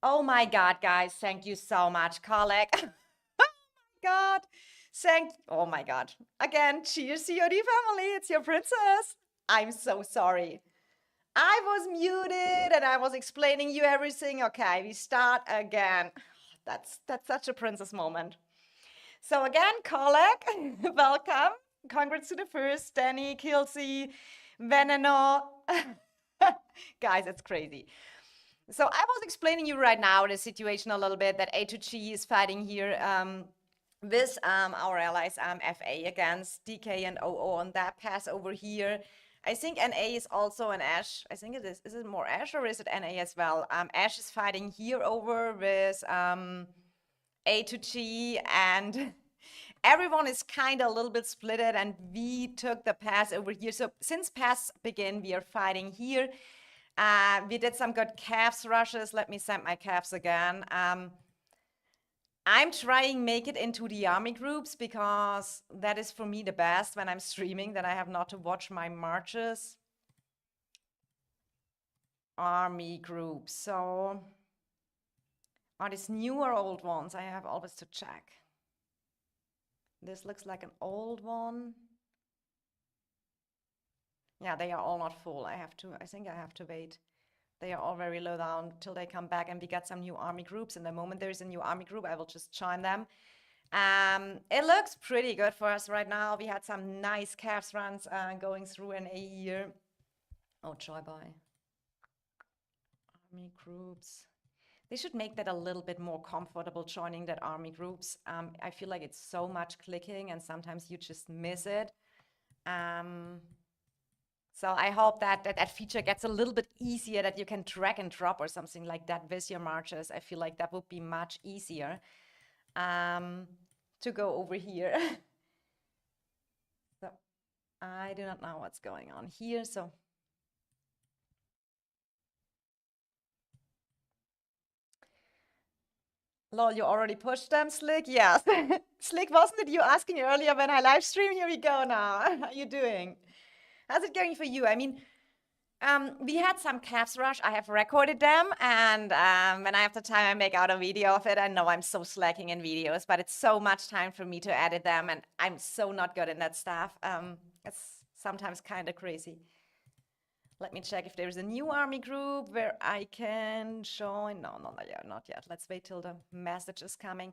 Oh my God, guys, thank you so much, colleague. God, oh my God. Again, cheers, COD family, it's your princess. I'm so sorry. I was muted and I was explaining you everything. Okay, we start again. That's such a princess moment. So again, colleague, welcome. Congrats to the first, Danny, Kelsey, Veneno. Guys, it's crazy. So I was explaining you right now the situation a little bit that A2G is fighting here with our allies FA against DK and OO on that pass over here. I think NA is also an Ash. I think it is. Is it more Ash or is it NA as well? Ash is fighting here over with A2G and everyone is kind of a little bit splitted and we took the pass over here. So since pass begin, we are fighting here. We did some good calves rushes. Let me send my calves again. I'm trying make it into the army groups because that is for me the best when I'm streaming, that I have not to watch my marches. Army groups. So are these new or old ones? I have always to check. This looks like an old one. Yeah, they are all not full. I think I have to wait. They are all very low down till they come back and we get some new army groups. And the moment there's a new army group, I will just join them. It looks pretty good for us right now. We had some nice calves runs going through an A year. Oh, joy boy. Army groups. They should make that a little bit more comfortable joining that army groups. I feel like it's so much clicking and sometimes you just miss it. So I hope that feature gets a little bit easier, that you can drag and drop or something like that with your marches. I feel like that would be much easier to go over here. So I do not know what's going on here. So lol, you already pushed them, Slick? Yes. Slick, wasn't it you asking earlier when I live stream? Here we go now. How are you doing? How's it going for you? I mean, we had some calves rush. I have recorded them, and when I have the time, I make out a video of it. I know I'm so slacking in videos, but it's so much time for me to edit them, and I'm so not good in that stuff. It's sometimes kind of crazy. Let me check if there's a new army group where I can join. No, not yet. Let's wait till the message is coming.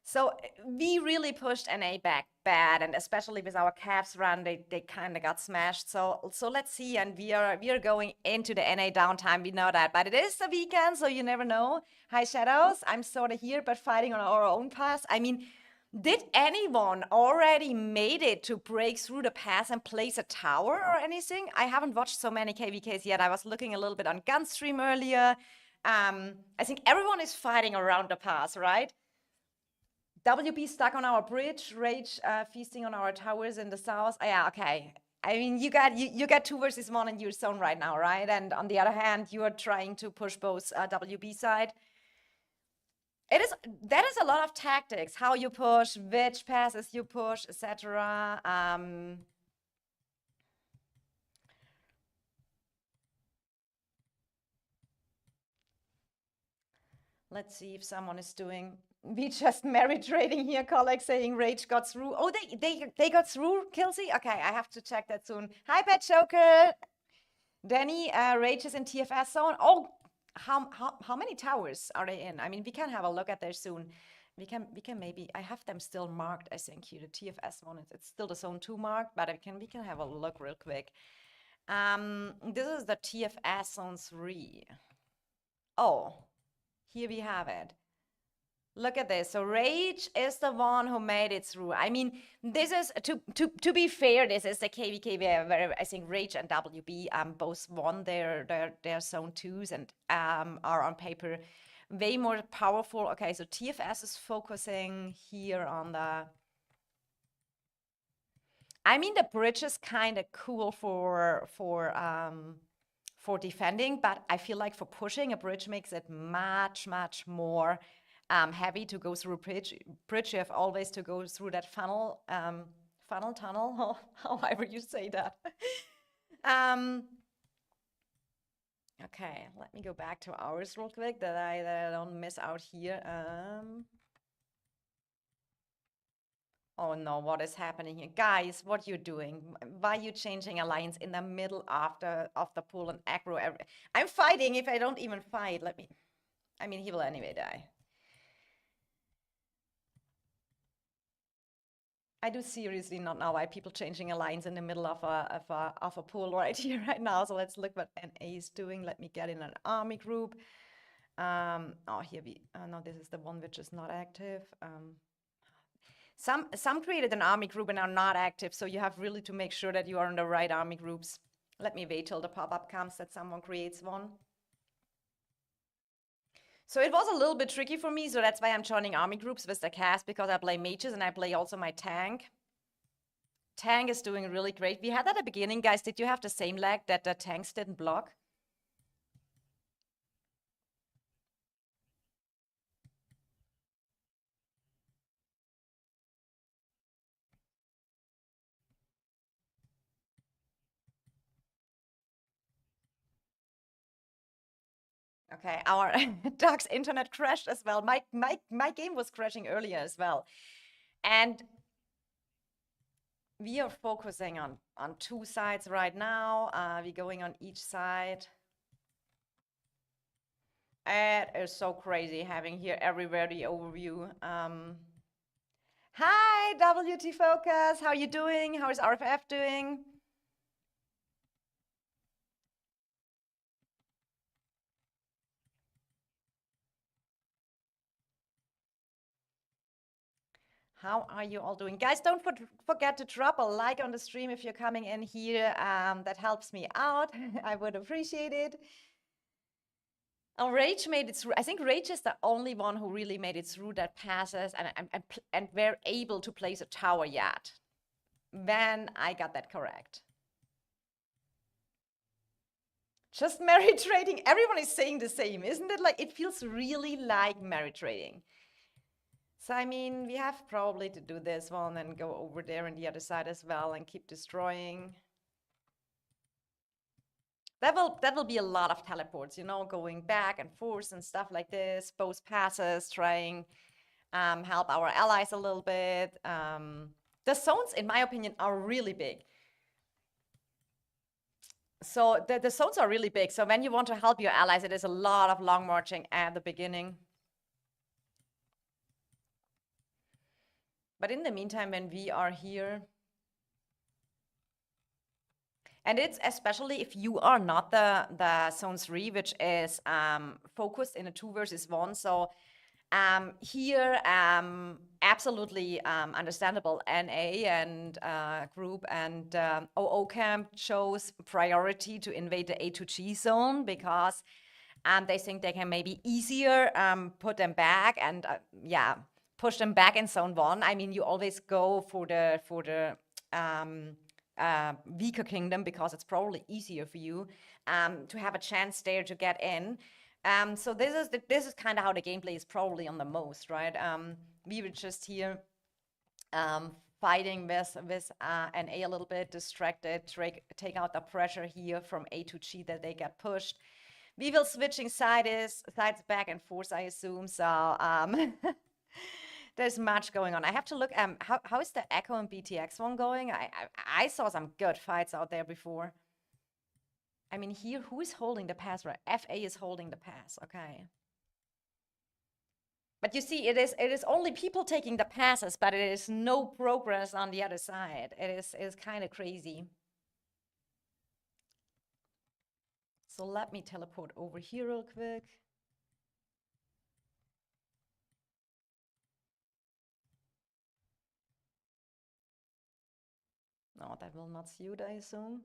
So we really pushed NA back bad, and especially with our calves run, they kind of got smashed. So let's see, and we are going into the NA downtime. We know that, but it is the weekend, so you never know. Hi Shadows, I'm sort of here, but fighting on our own pass. I mean, did anyone already made it to break through the pass and place a tower or anything? I haven't watched so many KVKs yet. I was looking a little bit on Gunstream earlier. I think everyone is fighting around the pass, right? WB stuck on our bridge, Rage feasting on our towers in the south. Oh, yeah, okay. I mean, you got 2 versus 1 in your zone right now, right? And on the other hand, you are trying to push both WB side. That is a lot of tactics, how you push, which passes you push, etc. Let's see if someone is doing. We just married trading here, colleague saying Rage got through. Oh, they got through, Kelsey? Okay, I have to check that soon. Hi, Pet Joker. Danny, Rage is in TFS zone. Oh, how many towers are they in? I mean, we can have a look at there soon. We can maybe, I have them still marked, I think here, the TFS one, it's still the zone 2 marked, but we can have a look real quick. This is the TFS zone 3. Oh, here we have it. Look at this. So Rage is the one who made it through. I mean, this is to be fair, this is the KVK where I think Rage and WB both won their zone 2s and are on paper way more powerful. Okay, so TFS is focusing here on the. I mean, the bridge is kind of cool for defending, but I feel like for pushing, a bridge makes it much more heavy to go through a bridge. You have always to go through that tunnel, however you say that. Okay, let me go back to ours real quick that I don't miss out here. Oh no, what is happening here? Guys, what you doing? Why you changing alliance in the middle of the pool and aggro? I'm fighting if I don't even fight. I mean, he will anyway die. I do seriously not know why people changing alliance in the middle of a pool right here, right now. So let's look what NA is doing. Let me get in an army group. Oh, here no, this is the one which is not active. Some created an army group and are not active, so you have really to make sure that you are in the right army groups. Let me wait till the pop-up comes that someone creates one. So it was a little bit tricky for me, so that's why I'm joining army groups with the cast, because I play mages and I play also my tank. Tank is doing really great. We had at the beginning, guys, did you have the same lag that the tanks didn't block? Okay, our Doug's internet crashed as well. My game was crashing earlier as well. And we are focusing on two sides right now. We're going on each side. It is so crazy having here everywhere the overview. Hi, WT Focus. How are you doing? How is RFF doing? How are you all doing? Guys, don't forget to drop a like on the stream if you're coming in here. That helps me out. I would appreciate it. Oh, Rage made it through. I think Rage is the only one who really made it through that passes and were able to place a tower yet. When I got that correct. Just merit trading. Everyone is saying the same, isn't it? Like, it feels really like merit trading. So, I mean, we have probably to do this one and go over there on the other side as well and keep destroying. That will be a lot of teleports, you know, going back and forth and stuff like this, both passes, trying help our allies a little bit. The zones, in my opinion, are really big. So the zones are really big. So when you want to help your allies, it is a lot of long marching at the beginning. But in the meantime, when we are here, and it's especially if you are not the zone 3, which is focused in a 2 versus 1. So here, absolutely understandable. NA and group and OO camp chose priority to invade the A2G zone because they think they can maybe easier put them back and yeah, push them back in zone 1. I mean, you always go for the weaker kingdom because it's probably easier for you to have a chance there to get in. So this is kind of how the gameplay is probably on the most, right? We were just here fighting with NA a little bit, distracted, take out the pressure here from A2G that they get pushed. We will switching sides back and forth, I assume. So there's much going on. I have to look. How is the Echo and BTX one going? I saw some good fights out there before. I mean, here, who is holding the pass? Right, FA is holding the pass. Okay. But you see, it is only people taking the passes, but it is no progress on the other side. It is kind of crazy. So let me teleport over here real quick. No, that will not suit, I assume.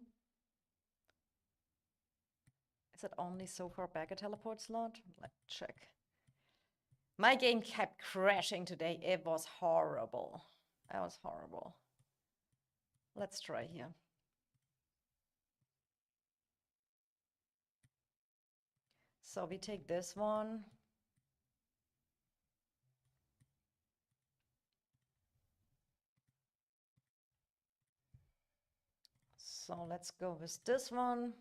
Is it only so far back a teleport slot? Let's check. My game kept crashing today. It was horrible. That was horrible. Let's try here. So we take this one. So let's go with this one.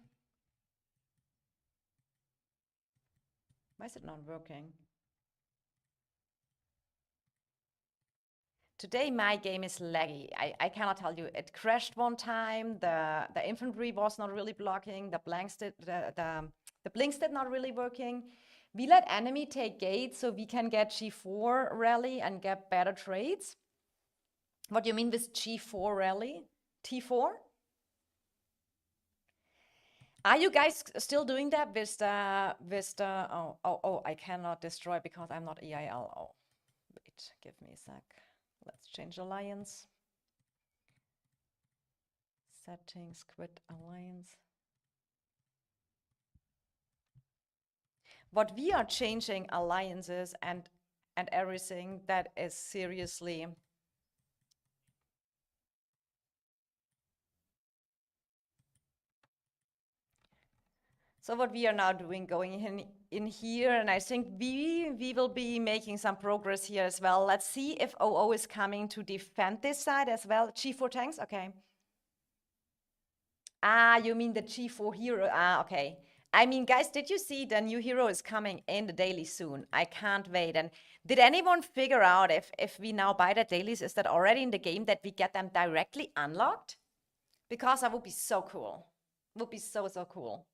Why is it not working? Today my game is laggy. I cannot tell you. It crashed one time. The infantry was not really blocking. The blinks did not really working. We let enemy take gates so we can get G4 rally and get better trades. What do you mean with G4 rally? T4? Are you guys still doing that with the oh, I cannot destroy because I'm not EIL. Oh, wait, give me a sec. Let's change alliance. Settings, quit alliance. What we are changing alliances and everything, that is seriously. So what we are now doing, going in here, and I think we will be making some progress here as well. Let's see if OO is coming to defend this side as well. G4 tanks, okay. Ah, you mean the G4 hero? Ah, okay. I mean, guys, did you see the new hero is coming in the daily soon? I can't wait. And did anyone figure out if we now buy the dailies, is that already in the game that we get them directly unlocked? Because that would be so cool. Would be so, so cool.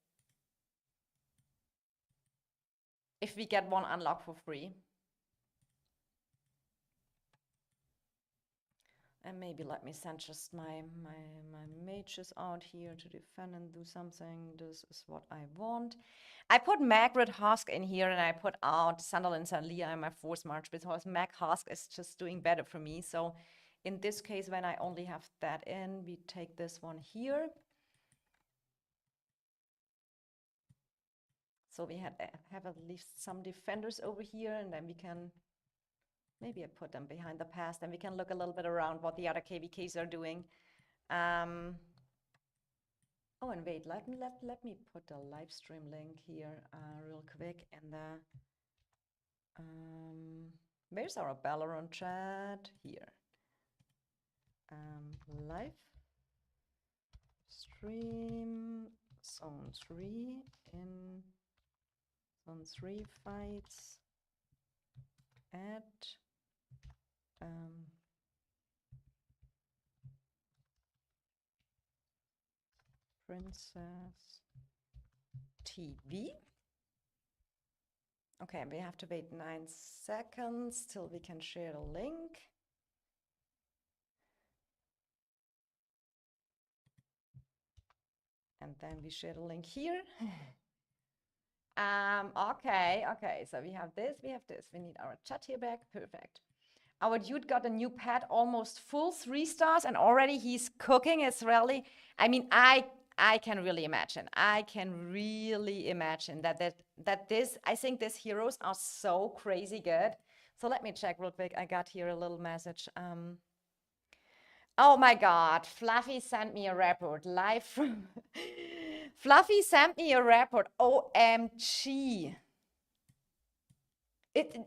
If we get one unlock for free. And maybe let me send just my mages out here to defend and do something. This is what I want. I put Margaret Husk in here and I put out Sunderland and Leah in my force march because Mag Husk is just doing better for me. So in this case, when I only have that in, we take this one here. So we have at least some defenders over here, and then we can, maybe I put them behind the pass, and we can look a little bit around what the other KVKs are doing. Oh, and wait, let me put the live stream link here real quick. And where's our Valorant chat? Here. Live stream zone 3 in zone 3 fights at Princess TV. Okay, we have to wait 9 seconds till we can share the link. And then we share the link here. Okay, so we have this, we need our chat here back, perfect. Our dude got a new pad, almost full 3 stars, and already he's cooking Israeli. I mean, I can really imagine. I can really imagine that this, I think these heroes are so crazy good. So let me check real quick. I got here a little message. Oh my God, Fluffy sent me a report live from Fluffy sent me a report. OMG.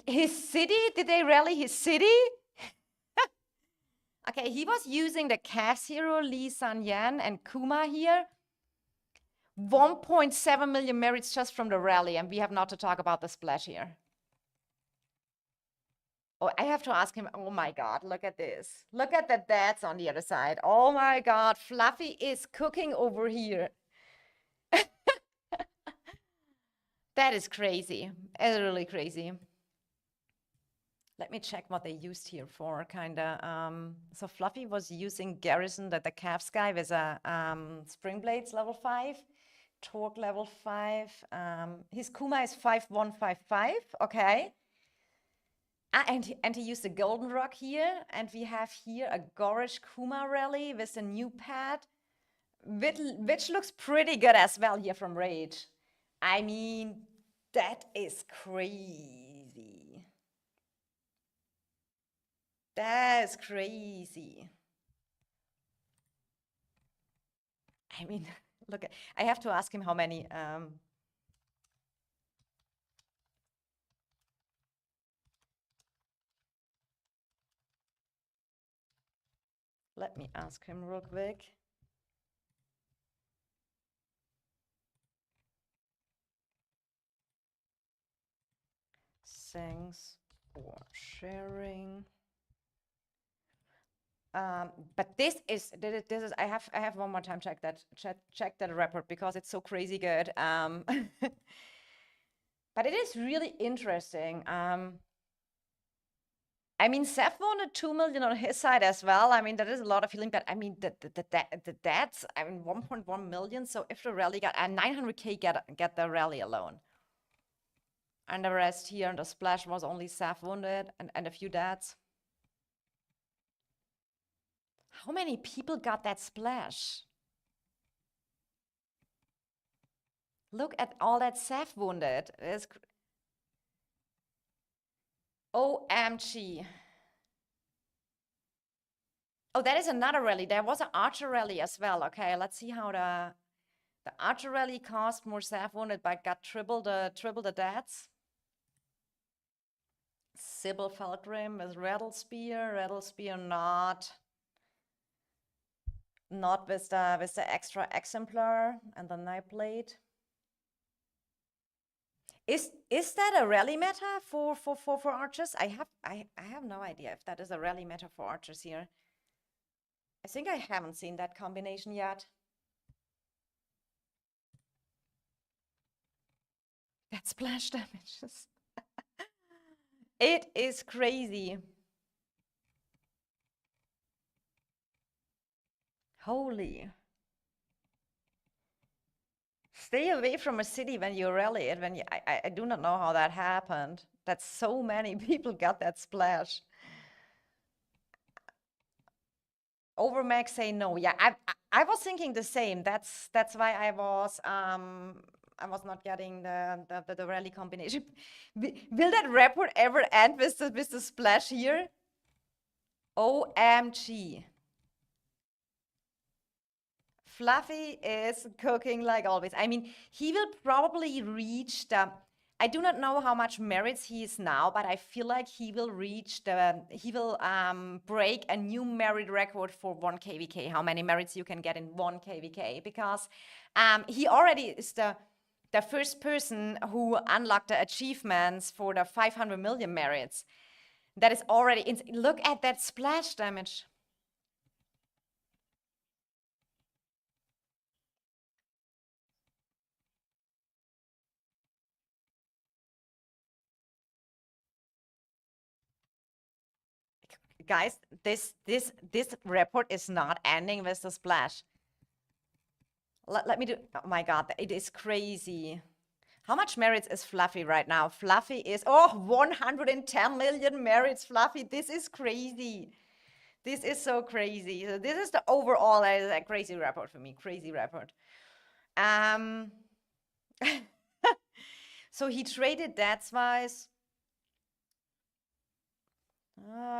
His city? Did they rally his city? Okay, he was using the Cavs hero Lee San-Yan and Kuma here. 1.7 million merits just from the rally, and we have not to talk about the splash here. Oh, I have to ask him. Oh my God, look at this. Look at the dads on the other side. Oh my God, Fluffy is cooking over here. That is crazy. It's really crazy. Let me check what they used here for, so Fluffy was using Garrison, the Cavs guy, with a Spring Blades level 5, Torque level 5. His Kuma is 5155, okay. And he used a Golden Rock here, and we have here a Gorish Kuma rally with a new pad, which looks pretty good as well here from Rage. I mean, that is crazy. That's crazy. I mean, look, I have to ask him how many. Let me ask him real quick. Thanks for sharing. But this is I have one more time check that report because it's so crazy good. But it is really interesting. I mean, Seth wanted 2 million on his side as well. I mean, that is a lot of healing, but I mean, the deaths, I mean, 1.1 million. So if the rally got 900K get the rally alone. And the rest here in the splash was only Seth wounded and a few deaths. How many people got that splash? Look at all that Seth wounded. It's OMG. Oh, that is another rally. There was an Archer rally as well. Okay, let's see how the Archer rally cost more Seth wounded, but got triple the deaths. Sybil Felgrim with Rattle Spear not with the extra exemplar and the Night Blade. Is that a rally meta for archers? I have no idea if that is a rally meta for archers here. I think I haven't seen that combination yet. That splash damages. It is crazy. Holy. Stay away from a city when you rally it. I do not know how that happened. That so many people got that splash. Overmax say no. Yeah, I was thinking the same. That's why I was not getting the rally combination. Will that report ever end with the splash here? OMG. Fluffy is cooking like always. I mean, he will probably reach the, I do not know how much merits he is now, but I feel like he will reach he will break a new merit record for 1 KVK, how many merits you can get in 1 KVK, because he already is the first person who unlocked the achievements for the 500 million merits. That is already, look at that splash damage. Guys, this report is not ending with the splash. Let me do, oh my God, it is crazy. How much merits is Fluffy right now? Fluffy is, 110 million merits, Fluffy. This is crazy. This is so crazy. So this is the overall crazy report for me, crazy report. So he traded that's-wise.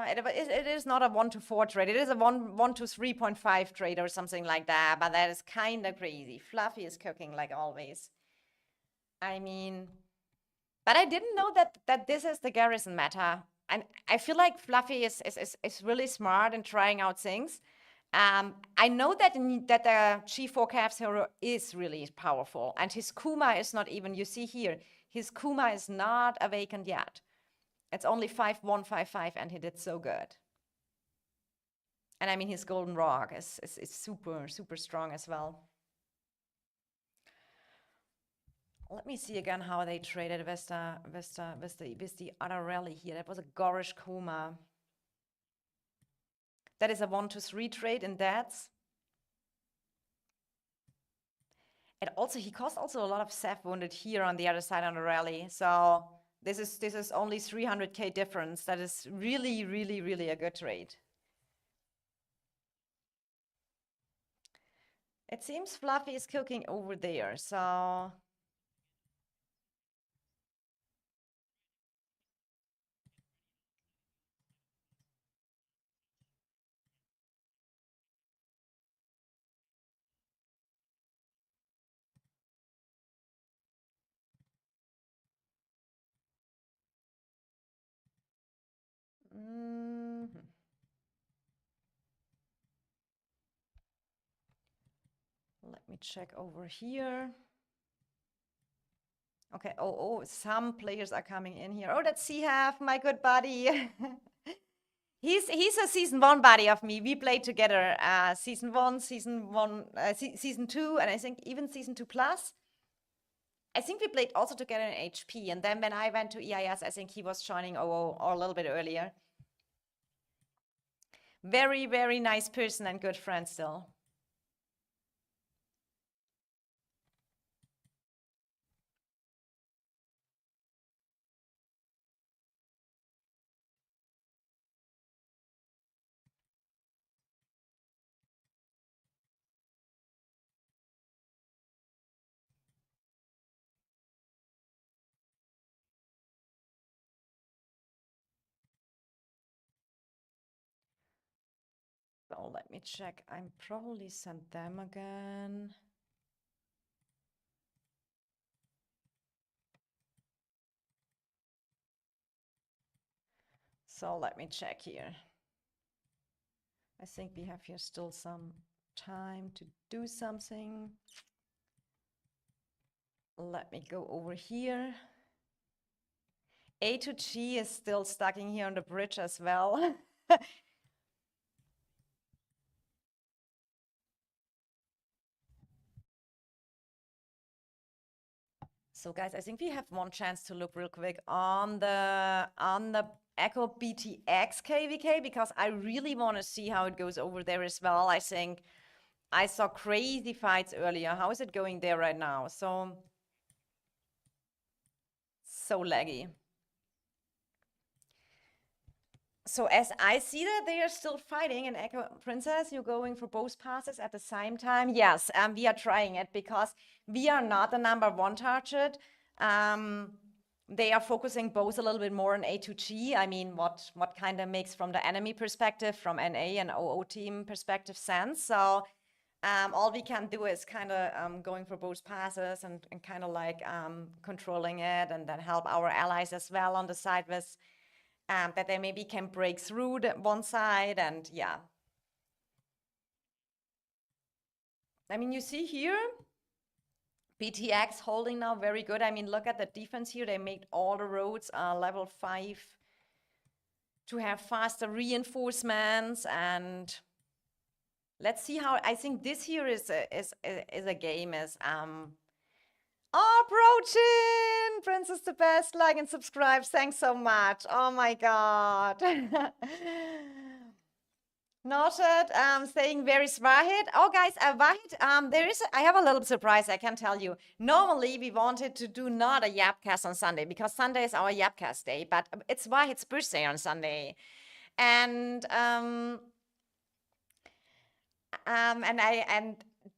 It is not a 1-to-4 trade. It is a 1 to 3.5 trade or something like that. But that is kind of crazy. Fluffy is cooking like always. I mean, but I didn't know that this is the garrison meta. And I feel like Fluffy is really smart in trying out things. I know that the G4 Cavs hero is really powerful, and his Kuma is not even. You see here, his Kuma is not awakened yet. It's only 5-1-5-5, and he did so good. And I mean, his Golden Rock is super strong as well. Let me see again how they traded with the other rally here. That was a Gorish Kuma. That is a 1-to-3 trade in deaths. And also, he cost also a lot of Seth wounded here on the other side on the rally. So this is only 300K difference. That is really a good trade. It seems Fluffy is cooking over there, so let me check over here. Okay, oh, some players are coming in here. Oh, that's CHF, my good buddy. He's a season 1 buddy of me. We played together season 1, season 2, and I think even season 2 plus. I think we played also together in HP, and then when I went to EIS, I think he was joining OO or a little bit earlier. Very, very nice person and good friend still. So let me check. I'm probably sent them again. So let me check here. I think we have here still some time to do something. Let me go over here. A2G is still stuck in here on the bridge as well. So guys, I think we have one chance to look real quick on the Echo BTX KVK, because I really want to see how it goes over there as well. I think I saw crazy fights earlier. How is it going there right now? So laggy. So as I see that they are still fighting, and Echo Princess, you're going for both passes at the same time? Yes, we are trying it because we are not the #1 target. They are focusing both a little bit more on A2G. I mean, what kind of makes from the enemy perspective, from NA and OO team perspective sense. So all we can do is kind of going for both passes and kind of like controlling it, and then help our allies as well on the side with that they maybe can break through the one side, and yeah. I mean, you see here, BTX holding now very good. I mean, look at the defense here. They made all the roads level 5 to have faster reinforcements, and let's see how. I think this here is a game is approaching. Princess the best, like and subscribe. Thanks so much. Oh my god. Noted. Saying where is Wahid? Oh guys, Wahid, I have a little surprise, I can tell you. Normally we wanted to do not a Yapcast on Sunday, because Sunday is our Yapcast day, but it's Wahid's birthday on Sunday. And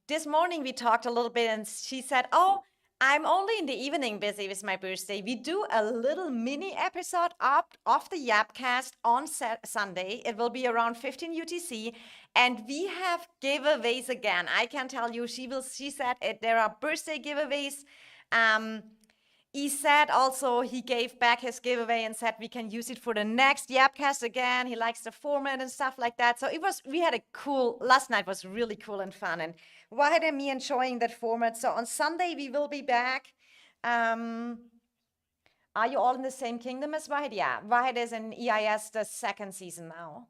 this morning we talked a little bit, and she said, oh, I'm only in the evening busy with my birthday. We do a little mini episode of the Yapcast on Sunday. It will be around 15 UTC, and we have giveaways again. I can tell you, she said there are birthday giveaways. He said also he gave back his giveaway and said we can use it for the next Yapcast again. He likes the format and stuff like that. So we had a cool, last night was really cool and fun, and Wahid and me enjoying that format. So on Sunday we will be back. Are you all in the same kingdom as Wahid? Yeah, Wahid is in EIS the 2nd season now.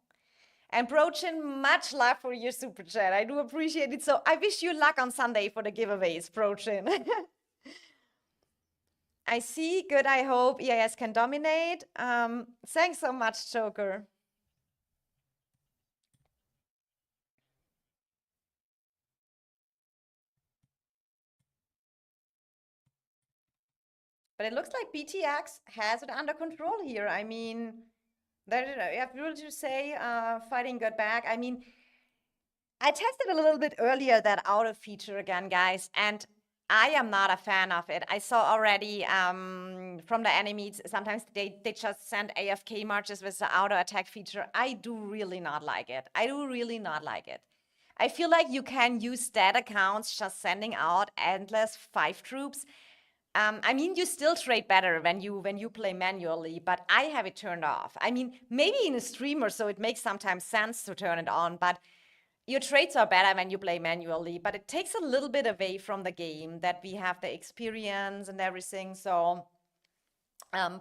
And Brochin, much love for your super chat. I do appreciate it. So I wish you luck on Sunday for the giveaways, Brochin. I see. Good. I hope EIS can dominate. Thanks so much, Joker. But it looks like BTX has it under control here. I mean, I have really to say, fighting good back. I mean, I tested a little bit earlier that auto feature again, guys, and I am not a fan of it. I saw already from the enemies, sometimes they just send AFK marches with the auto attack feature. I do really not like it. I do really not like it. I feel like you can use stat accounts just sending out endless 5 troops. I mean, you still trade better when you play manually, but I have it turned off. I mean, maybe in a stream or so it makes sometimes sense to turn it on, but your trades are better when you play manually, but it takes a little bit away from the game that we have the experience and everything. So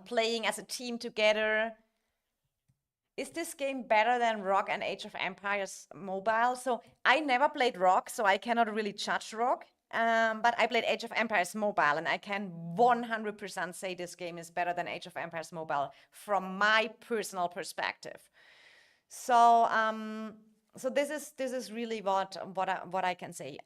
playing as a team together. Is this game better than Rock and Age of Empires mobile? So I never played Rock, so I cannot really judge Rock. But I played Age of Empires mobile, and I can 100% say this game is better than Age of Empires mobile from my personal perspective. So so this is really what I can say.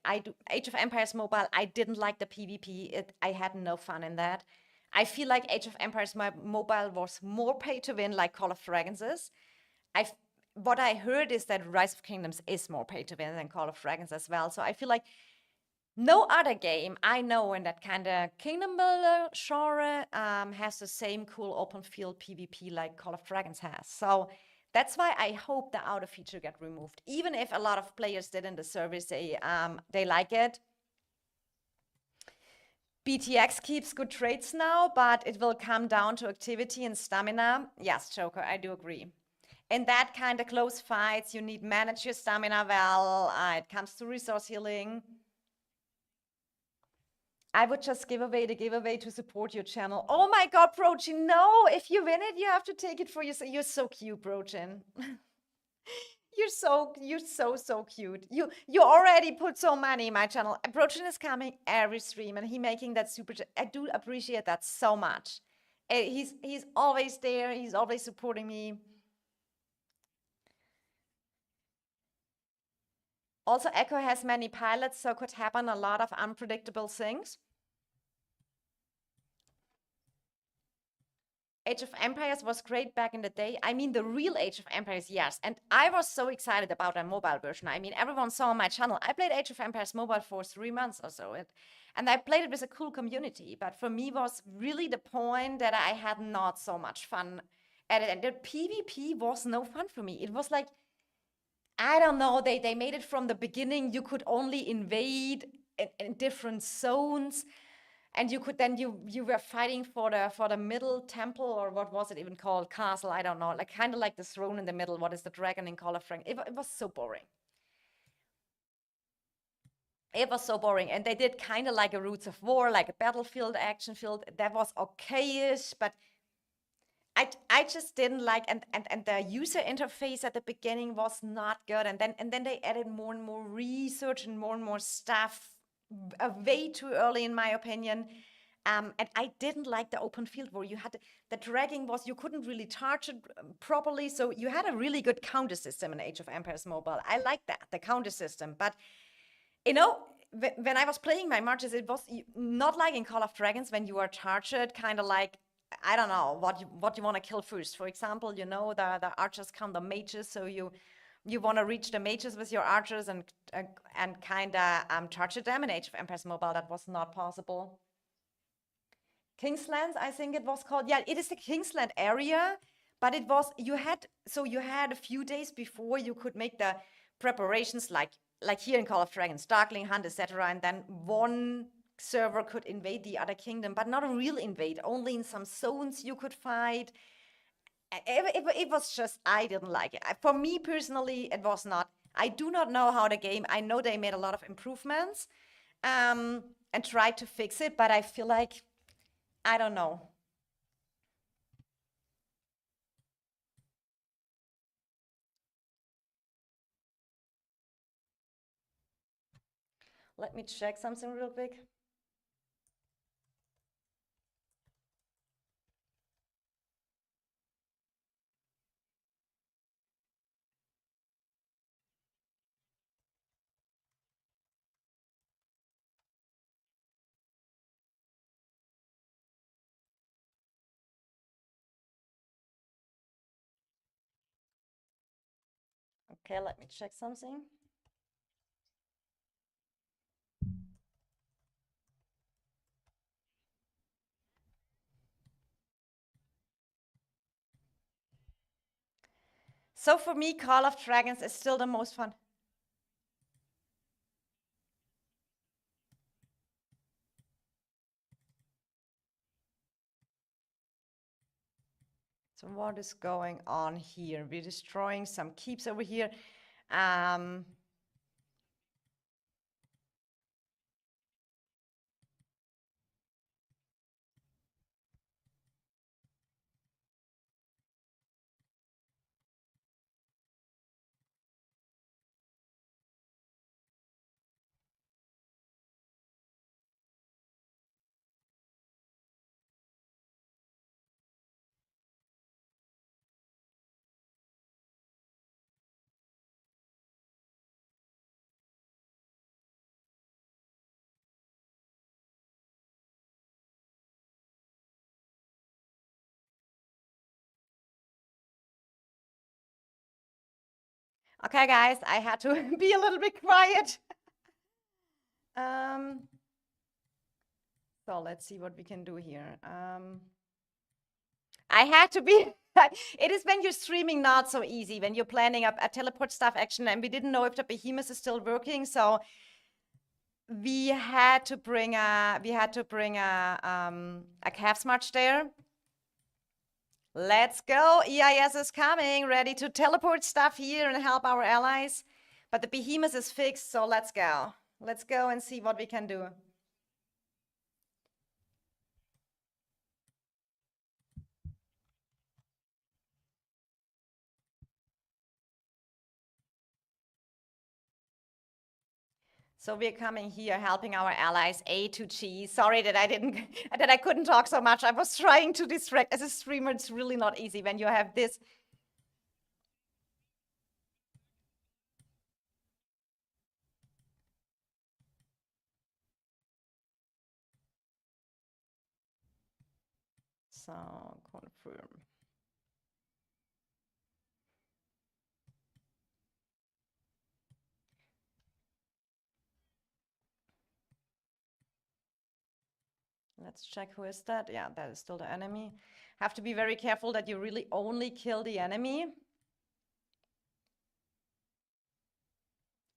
Age of Empires mobile. I didn't like the PvP. I had no fun in that. I feel like Age of Empires mobile was more pay to win, like Call of Dragons is. What I heard is that Rise of Kingdoms is more pay to win than Call of Dragons as well. So I feel like no other game I know in that kind of kingdom builder genre has the same cool open field PvP like Call of Dragons has. So that's why I hope the auto feature get removed. Even if a lot of players did in the service, they like it. BTX keeps good trades now, but it will come down to activity and stamina. Yes, Joker, I do agree. In that kind of close fights, you need manage your stamina well. It comes to resource healing. I would just give away the giveaway to support your channel. Oh my God, Brochin, no! If you win it, you have to take it for yourself. You're so cute, Brochin. You're so cute. You already put so money in my channel. Brochin is coming every stream and he making that super. I do appreciate that so much. He's always there. He's always supporting me. Also, Echo has many pilots, so could happen a lot of unpredictable things. Age of Empires was great back in the day. I mean, the real Age of Empires, yes. And I was so excited about a mobile version. I mean, everyone saw on my channel. I played Age of Empires mobile for 3 months or so. And I played it with a cool community. But for me was really the point that I had not so much fun at it. And the PvP was no fun for me. It was like, I don't know, they made it from the beginning. You could only invade in different zones. And you could then you were fighting for the middle temple, or what was it even called? Castle, I don't know. Like kind of like the throne in the middle. What is the dragon in Call of Frank? It was so boring. It was so boring. And they did kind of like a Roots of War, like a battlefield action field. That was okay-ish, but I just didn't like, and the user interface at the beginning was not good. And then they added more and more research and more stuff way too early, in my opinion. And I didn't like the open field where you had the dragging was, you couldn't really charge it properly. So you had a really good counter system in Age of Empires Mobile. I like that, the counter system. But, you know, when I was playing my marches, it was not like in Call of Dragons when you are charged, kind of like, I don't know, what you want to kill first. For example, you know, the archers count the mages, so you want to reach the mages with your archers and kind of charge them. In Age of Empires Mobile, that was not possible. Kingsland, I think it was called. Yeah, it is the Kingsland area, but it was, you had a few days before you could make the preparations, like here in Call of Dragons, Darkling Hunt, etc. And then one server could invade the other kingdom, but not a real invade, only in some zones you could fight. It was just, I didn't like it. For me personally, it was not. I do not know how the game, I know they made a lot of improvements and tried to fix it, but I feel like, I don't know. Let me check something real quick. Okay, let me check something. So for me, Call of Dragons is still the most fun. So what is going on here? We're destroying some keeps over here. Okay, guys, I had to be a little bit quiet. So let's see what we can do here. I had to be. It is when you're streaming not so easy, when you're planning a teleport staff action, and we didn't know if the behemoth is still working, so we had to bring a calf march there. Let's go. EIS is coming, ready to teleport stuff here and help our allies. But the behemoth is fixed, so let's go. Let's go and see what we can do. So we're coming here, helping our allies, A2G. Sorry that I couldn't talk so much. I was trying to distract. As a streamer, it's really not easy when you have this. So confirm. Let's check who is that. Yeah, that is still the enemy. Have to be very careful that you really only kill the enemy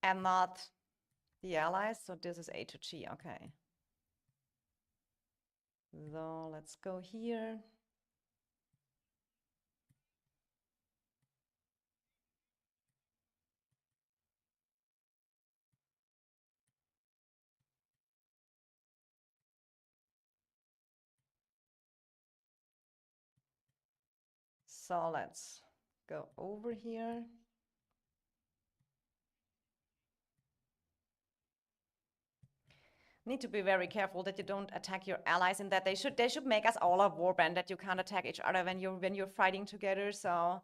and not the allies. So this is A2G. Okay. So let's go here. So let's go over here. Need to be very careful that you don't attack your allies, and that they should make us all a warband, that you can't attack each other when you're fighting together. So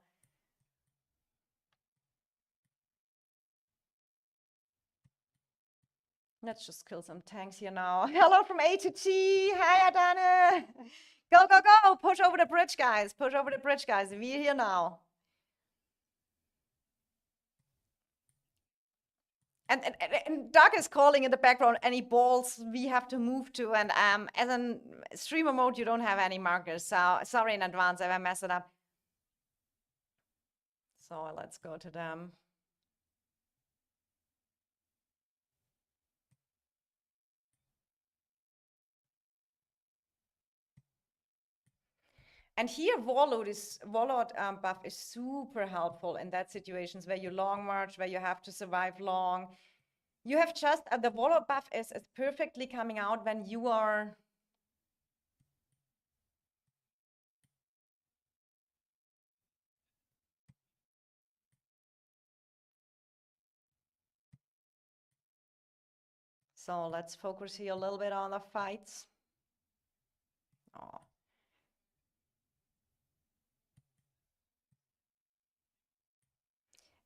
let's just kill some tanks here now. Hello from A2G. Hi, Adane. Go, go, go. Push over the bridge, guys. Push over the bridge, guys. We're here now. And Doug is calling in the background any balls we have to move to. And as in streamer mode, you don't have any markers. So sorry in advance if I mess it up. So let's go to them. And here Warlord buff is super helpful in that situations where you long march, where you have to survive long. You have just, the Warlord buff is perfectly coming out when you are... So let's focus here a little bit on the fights. Oh.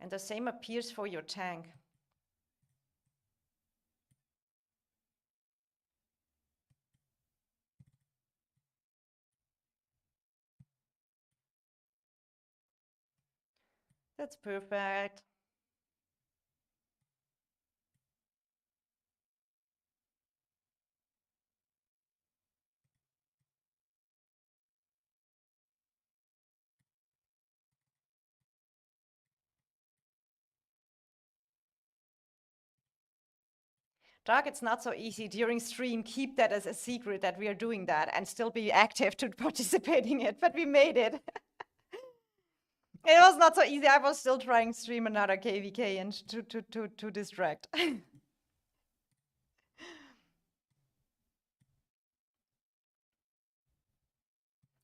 And the same appears for your tank. That's perfect. Doug, it's not so easy during stream. Keep that as a secret that we are doing that and still be active to participating in it, but we made it. It was not so easy. I was still trying to stream another KVK and to distract.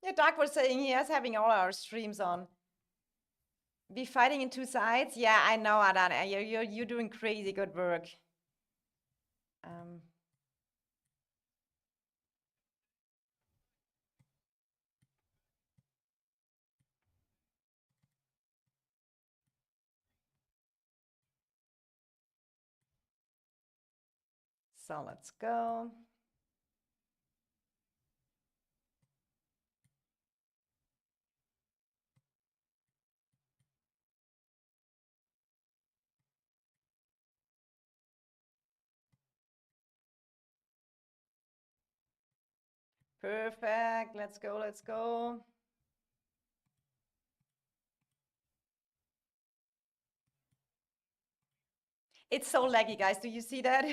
Yeah, Doug was saying he is having all our streams on. Be fighting in two sides? Yeah, I know, Adana. You're doing crazy good work. So let's go. Perfect. Let's go, let's go. It's so laggy, guys. Do you see that?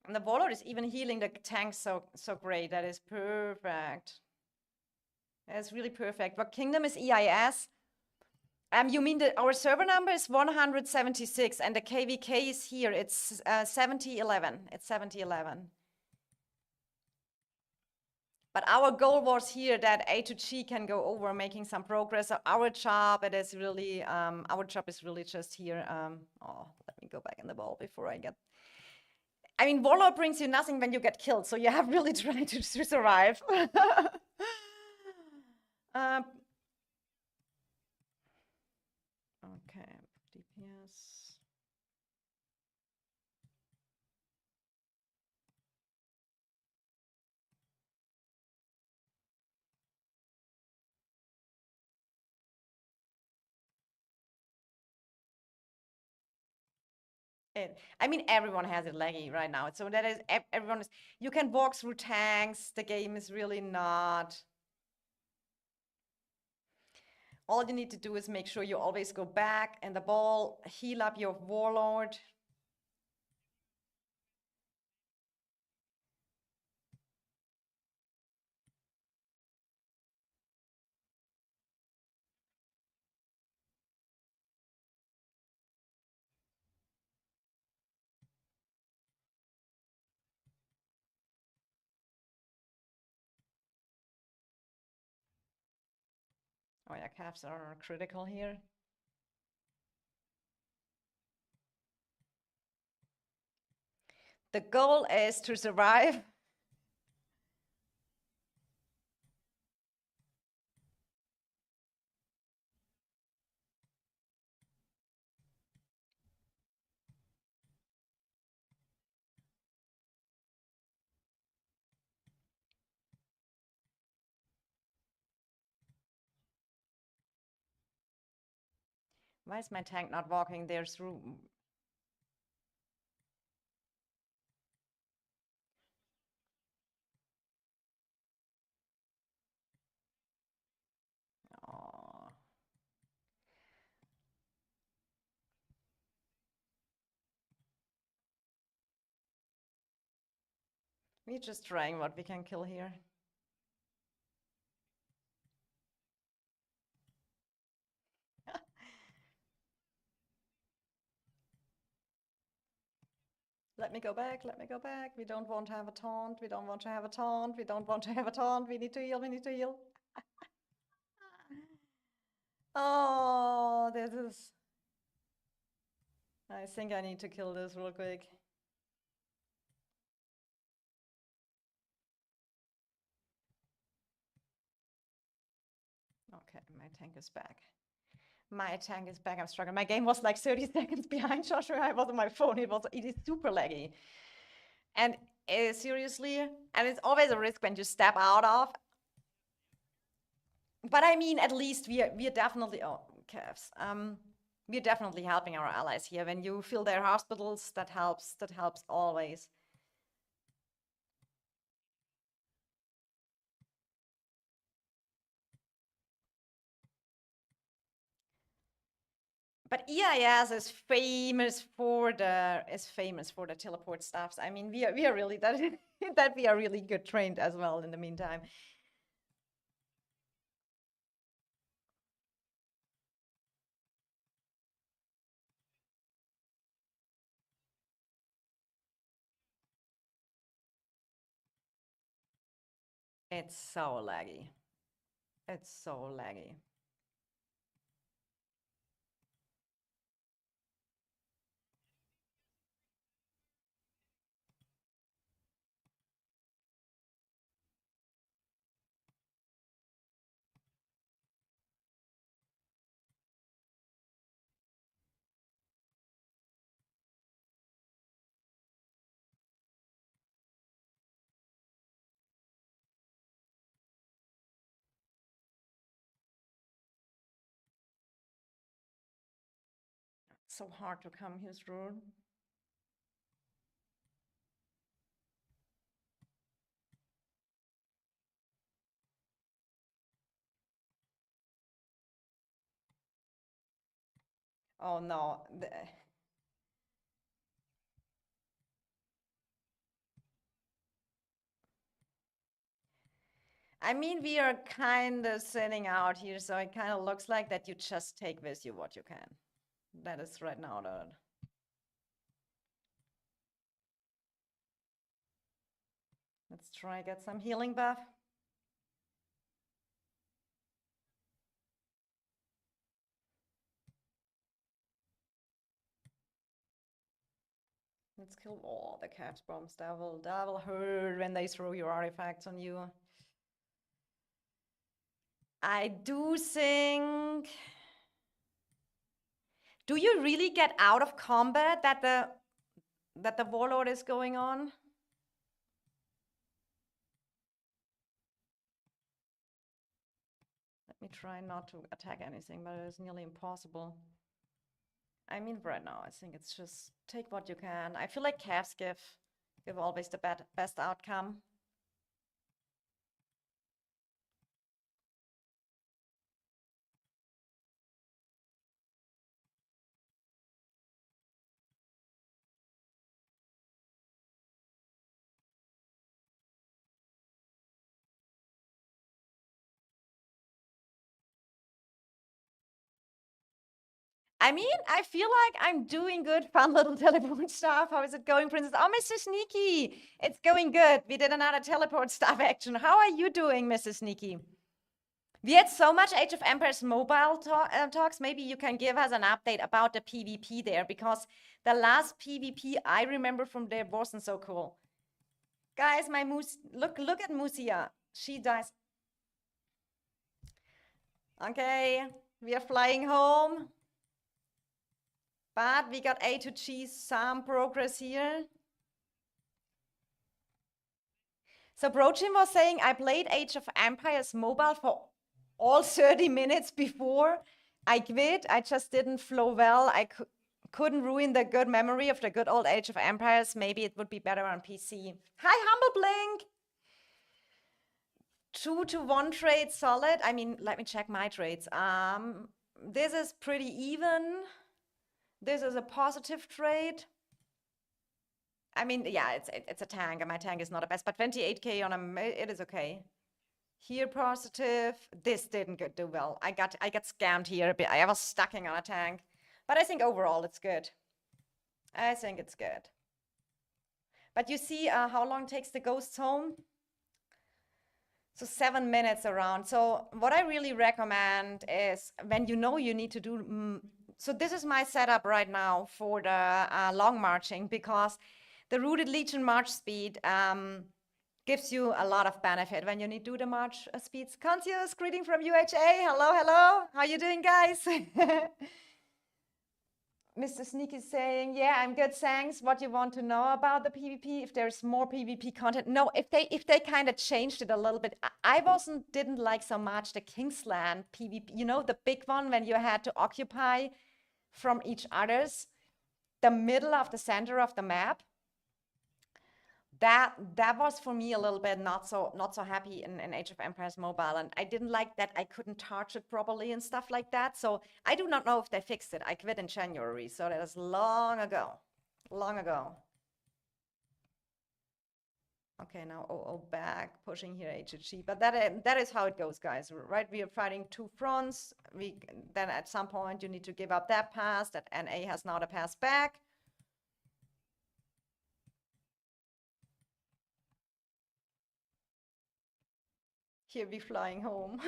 And the warlord is even healing the tank so great. That is perfect. That's really perfect. What kingdom is EIS? You mean that our server number is 176 and the KVK is here. It's 7011. It's 7011. But our goal was here that A2G can go over making some progress. So our job, it is really, our job is really just here. Oh, let me go back in the ball before I get. I mean, Warlord brings you nothing when you get killed, so you have really tried to survive. Okay, DPS. I mean, everyone has it laggy right now. So that is, everyone is, you can walk through tanks. The game is really not. All you need to do is make sure you always go back and the ball, heal up your warlord. Oh yeah, caps are critical here. The goal is to survive. Why is my tank not walking there through? Oh. We're just trying what we can kill here. Let me go back, let me go back. We don't want to have a taunt, we don't want to have a taunt, we don't want to have a taunt. We need to heal, we need to heal. Oh, this is... I think I need to kill this real quick. Okay, my tank is back. My tank is back. I'm struggling. My game was like 30 seconds behind Joshua. I was on my phone. It is super laggy. And seriously, and it's always a risk when you step out of. But I mean, at least we are definitely, oh, calves. We're definitely helping our allies here. When you fill their hospitals, that helps always. But EIS is famous for the teleport stuffs. I mean, we are really that we are really good trained as well in the meantime. It's so laggy. It's so laggy. So hard to come here through. Oh no. I mean, we are kind of sitting out here, so it kind of looks like that you just take with you what you can. That is right now the... Let's try get some healing buff. Let's kill all the caps bombs. That will hurt when they throw your artifacts on you. I do think... Do you really get out of combat that the warlord is going on? Let me try not to attack anything, but it is nearly impossible. I mean, right now, I think it's just take what you can. I feel like calves give always the best outcome. I mean, I feel like I'm doing good, fun little teleport stuff. How is it going, Princess? Oh, Mr. Sneaky, it's going good. We did another teleport stuff action. How are you doing, Mrs. Sneaky? We had so much Age of Empires mobile talks. Maybe you can give us an update about the PvP there, because the last PvP I remember from there wasn't so cool. Guys, my moose, look at Musia. She dies. Okay, we are flying home. But we got A2G, some progress here. So Brojin was saying, I played Age of Empires mobile for all 30 minutes before I quit. I just didn't flow well. I couldn't ruin the good memory of the good old Age of Empires. Maybe it would be better on PC. Hi, Humble Blink. 2-to-1 trade solid. I mean, let me check my trades. This is pretty even. This is a positive trade. I mean, yeah, it's a tank, and my tank is not the best, but 28k on a, it is okay. Here positive. This didn't do well. I got scammed here a bit. I was stacking on a tank, but I think overall it's good. I think it's good. But you see how long it takes the ghosts home? So 7 minutes around. So what I really recommend is when you know you need to do. So this is my setup right now for the long marching, because the Rooted Legion march speed gives you a lot of benefit when you need to do the march speeds. Conscious, greeting from UHA. Hello, hello. How you doing, guys? Mr. Sneak is saying, yeah, I'm good, thanks. What you want to know about the PvP? If there's more PvP content? No, if they kind of changed it a little bit. I didn't like so much the Kingsland PvP, you know, the big one when you had to occupy from each other's the middle of the center of the map. That was for me a little bit not so happy in Age of Empires Mobile, and I didn't like that I couldn't charge it properly and stuff like that. So I do not know if they fixed it. I quit in January, so that is long ago. Okay, now back pushing here HG, but that is how it goes, guys. Right? We are fighting two fronts. Then at some point you need to give up that pass. That NA has now the pass back. Here we flying home.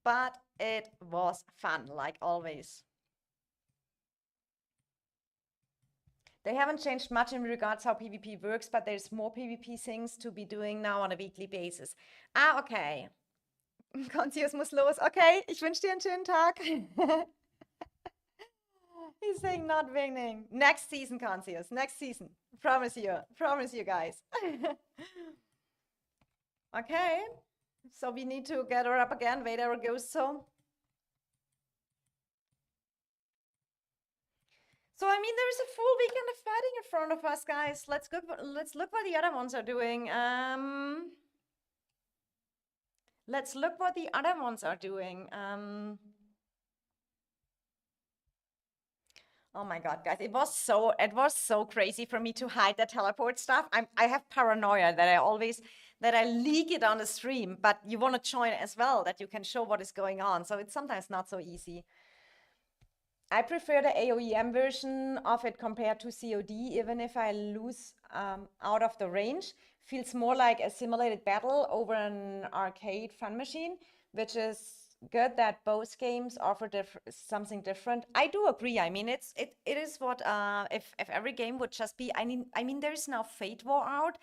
But it was fun, like always. They haven't changed much in regards how PvP works, but there's more PvP things to be doing now on a weekly basis. Okay. Conscious muss los. Okay, ich wünsche dir einen schönen Tag. He's saying not winning. Next season, Conscious. Next season. Promise you guys. Okay. So we need to get her up again. Wait, there goes so. So I mean, there's a full weekend of fighting in front of us, guys. Let's look what the other ones are doing. Let's look what the other ones are doing. Oh my God, guys, it was so crazy for me to hide the teleport stuff. I have paranoia that I leak it on the stream, but you want to join as well, that you can show what is going on. So it's sometimes not so easy. I prefer the AOEM version of it compared to COD, even if I lose out of the range. Feels more like a simulated battle over an arcade fun machine, which is good that both games offer something different. I do agree. I mean, it is what if every game would just be. I mean, there is now Fate War out.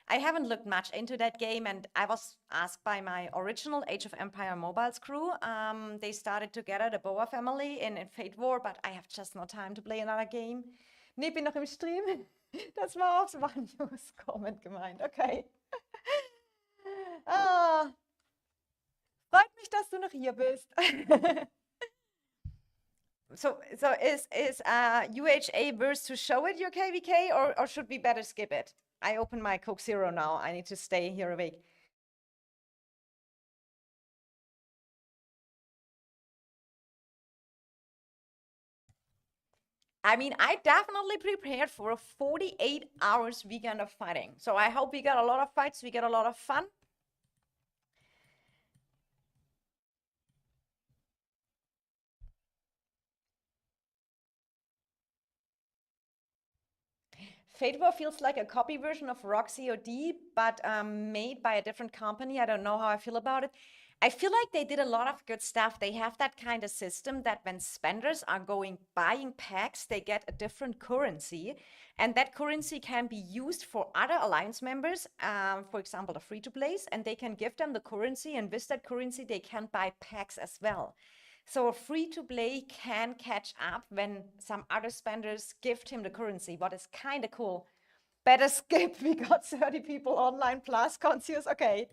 I haven't looked much into that game, and I was asked by my original Age of Empire Mobiles crew. They started together, the Boa family, in Fate War, but I have just no time to play another game. Nee, bin noch im Stream. Das war auch so ein News-Comment gemeint. Okay. Ah, freut mich, dass du noch hier bist. So is UHA verse to show it your KVK, or should we better skip it? I open my Coke Zero now. I need to stay here awake. I mean, I definitely prepared for a 48 hours weekend of fighting. So I hope we get a lot of fights, we get a lot of fun. Fate War feels like a copy version of Rock COD, but made by a different company. I don't know how I feel about it. I feel like they did a lot of good stuff. They have that kind of system that when spenders are buying packs, they get a different currency. And that currency can be used for other alliance members, for example, the free-to-plays, and they can give them the currency, and with that currency, they can buy packs as well. So a free-to-play can catch up when some other spenders gift him the currency, what is kind of cool. Better skip, we got 30 people online plus conscious, okay.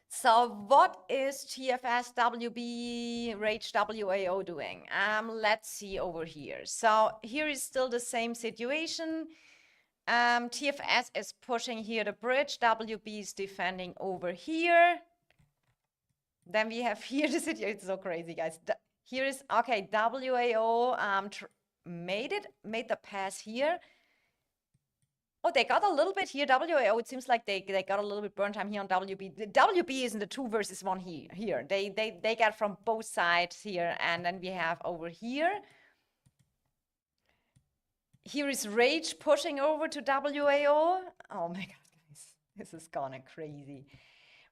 So what is TFS WB Rage WAO doing? Let's see over here. So here is still the same situation. TFS is pushing here the bridge. WB is defending over here. Then we have here the situation. It's so crazy, guys. Here is, okay, WAO made the pass here. Oh, they got a little bit here. WAO, it seems like they got a little bit burn time here on WB. The WB is in the 2 versus 1 here. They get from both sides here. And then we have over here. Here is Rage pushing over to WAO. Oh my God, guys. This is kind of crazy.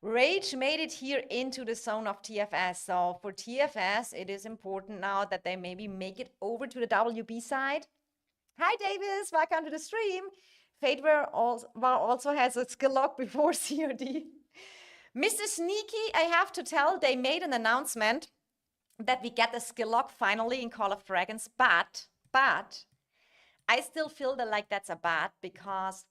Rage made it here into the zone of TFS. So for TFS, it is important now that they maybe make it over to the WB side. Hi, Davis. Welcome to the stream. Fate War also has a skill lock before COD. Mr. Sneaky, I have to tell, they made an announcement that we get the skill lock finally in Call of Dragons, but I still feel that like that's a bad because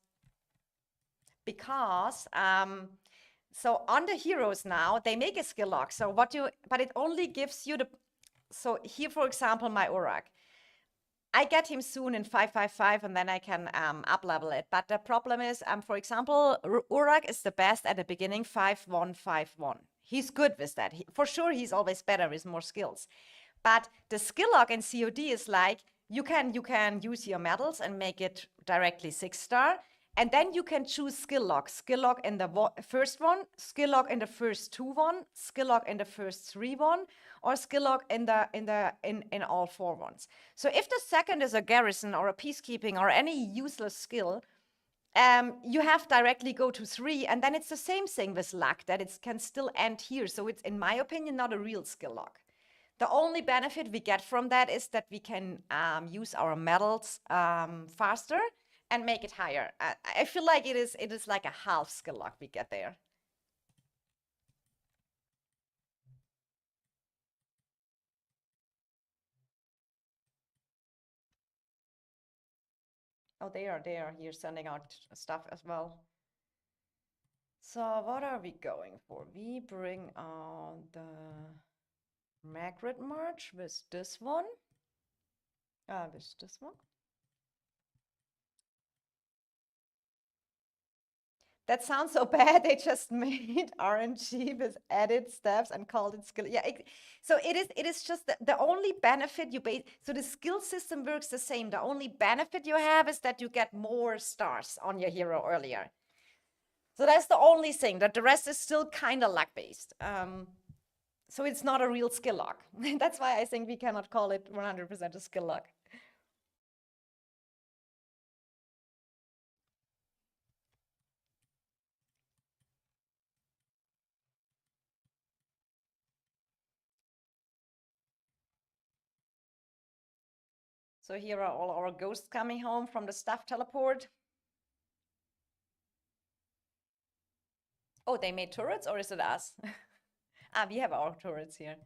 so on the heroes now, they make a skill lock. So but it only gives you so here, for example, my Urak. I get him soon in 555 and then I can up level it. But the problem is, for example, Urak is the best at the beginning, 5151. He's good with that. For sure, he's always better with more skills. But the skill lock in COD is like, you can use your medals and make it directly 6-star. And then you can choose skill lock. Skill lock in the first one, skill lock in the first 2-1, skill lock in the first 3-1, or skill lock in all 4 ones. So if the second is a garrison or a peacekeeping or any useless skill, you have directly go to 3, and then it's the same thing with luck, that it can still end here. So it's, in my opinion, not a real skill lock. The only benefit we get from that is that we can use our medals faster and make it higher. I feel like it is like a half skill lock we get there. Oh, they are here sending out stuff as well. So what are we going for? We bring out the Margaret March with this one. With this one. That sounds so bad. They just made RNG with added steps and called it skill. Yeah, so it is just the only benefit you base. So the skill system works the same. The only benefit you have is that you get more stars on your hero earlier. So that's the only thing. That the rest is still kind of luck based. So it's not a real skill lock. That's why I think we cannot call it 100% a skill lock. So here are all our ghosts coming home from the staff teleport. Oh, they made turrets, or is it us? We have our turrets here.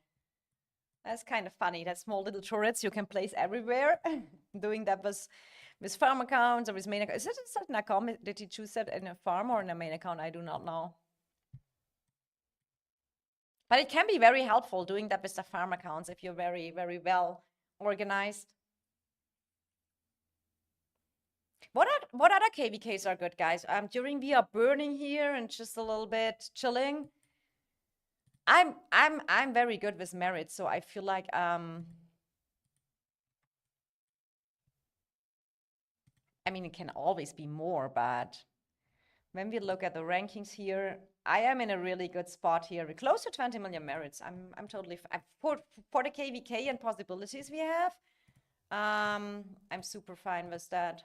That's kind of funny. That small little turrets you can place everywhere. Doing that with farm accounts or with main account. Is it a certain account? Did you choose that in a farm or in a main account? I do not know. But it can be very helpful doing that with the farm accounts if you're very, very well organized. What other KVKs are good, guys? During we are burning here and just a little bit chilling. I'm very good with merit, so I feel like I mean it can always be more, but when we look at the rankings here, I am in a really good spot here. We're close to 20 million merits. I'm totally for the KVK and possibilities we have. I'm super fine with that.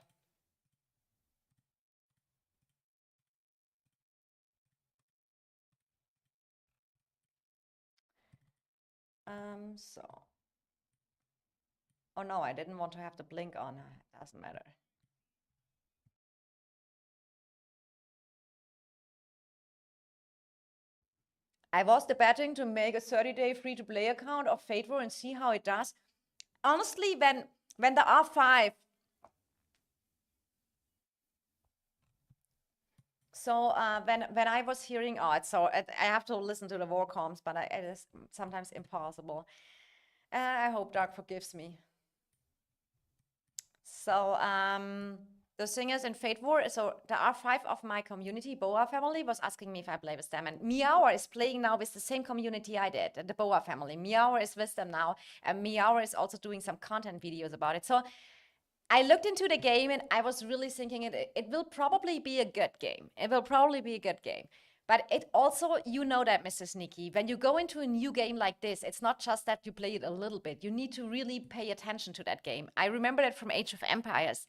So. Oh no, I didn't want to have the blink on. It doesn't matter. I was debating to make a 30-day free-to-play account of Fate War and see how it does. Honestly, when the R5, so when I was hearing, I have to listen to the war comms, but it is sometimes impossible. I hope Dark forgives me. So the thing is in Fate War, so the R5 of my community, Boa family, was asking me if I play with them. And Meower is playing now with the same community I did, the Boa family. Meower is with them now. And Meower is also doing some content videos about it. So I looked into the game and I was really thinking it will probably be a good game. It will probably be a good game. But it also, you know that, Mrs. Nikki, when you go into a new game like this, it's not just that you play it a little bit. You need to really pay attention to that game. I remember that from Age of Empires.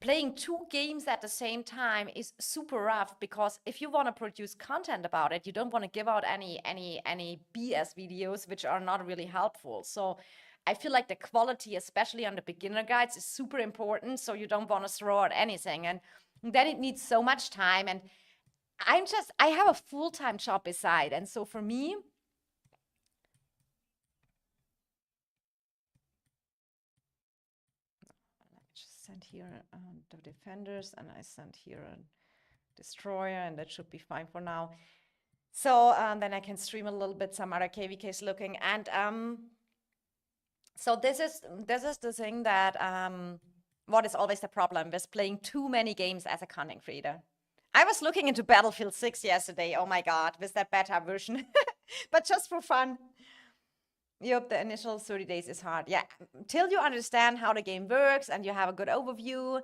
Playing two games at the same time is super rough because if you want to produce content about it, you don't want to give out any BS videos, which are not really helpful. So I feel like the quality, especially on the beginner guides, is super important. So you don't want to throw out anything. And then it needs so much time. And I have a full-time job beside. And so for me, I just sent here the defenders and I sent here a destroyer and that should be fine for now. So then I can stream a little bit some other KVKs looking. And so this is the thing that what is always the problem with playing too many games as a content creator. I was looking into Battlefield 6 yesterday. Oh my God, with that beta version, but just for fun. Yep, the initial 30 days is hard. Yeah, till you understand how the game works and you have a good overview.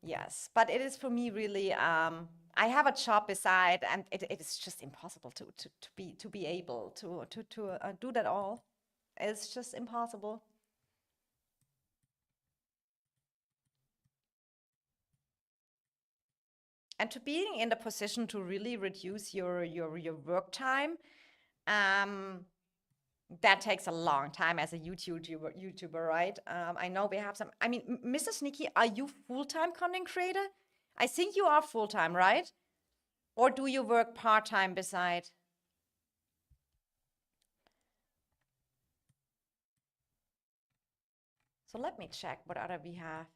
Yes, but it is for me really. I have a job beside, and it is just impossible to be able to do that all. It's just impossible. And to being in the position to really reduce your work time, that takes a long time as a YouTuber, right? I know we have some. I mean, Mrs. Nikki, are you full-time content creator? I think you are full-time, right? Or do you work part-time beside? So let me check what other we have.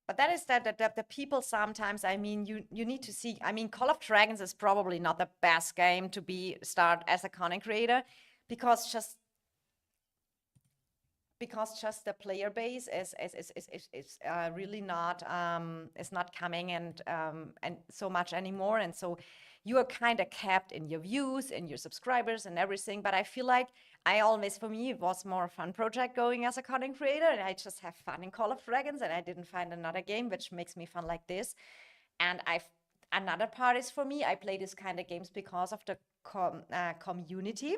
But that is that the people sometimes, I mean, you need to see, I mean, Call of Dragons is probably not the best game to start as a content creator because just the player base is really not is not coming and so much anymore, and so you are kind of capped in your views and your subscribers and everything. But I feel like for me it was more a fun project going as a content creator, and I just have fun in Call of Dragons, and I didn't find another game which makes me fun like this. And another part is, for me, I play this kind of games because of the community.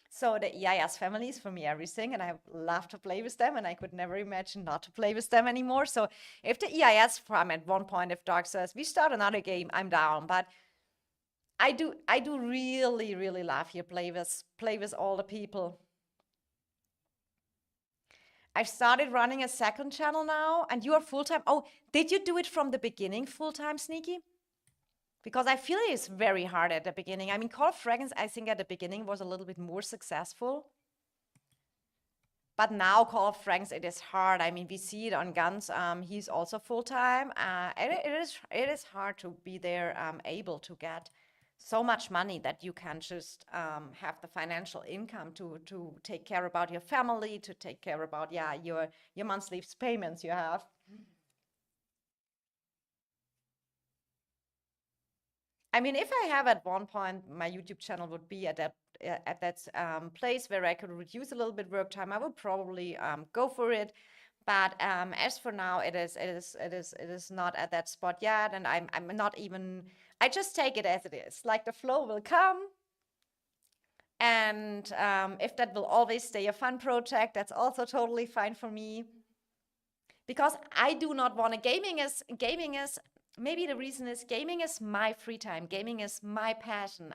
So the EIS family is for me everything, and I love to play with them, and I could never imagine not to play with them anymore. So if the EIS from at one point, if Dark says we start another game, I'm down. But I do really, really love here play with all the people. I've started running a second channel now, and you are full-time. Oh, did you do it from the beginning full-time, Sneaky? Because I feel it's very hard at the beginning. I mean, Call of Dragons, I think at the beginning was a little bit more successful. But now Call of Dragons, it is hard. I mean, we see it on Guns. He's also full-time. It is hard to be there, able to get so much money that you can just have the financial income to take care about your family, to take care about, yeah, your monthly payments you have. I mean, if I have at one point, my YouTube channel would be at that place where I could reduce a little bit work time, I would probably go for it. But as for now, it is not at that spot yet, and I'm not even. I just take it as it is. Like the flow will come, and if that will always stay a fun project, that's also totally fine for me. Because I do not want to. Gaming is maybe the reason is gaming is my free time. Gaming is my passion.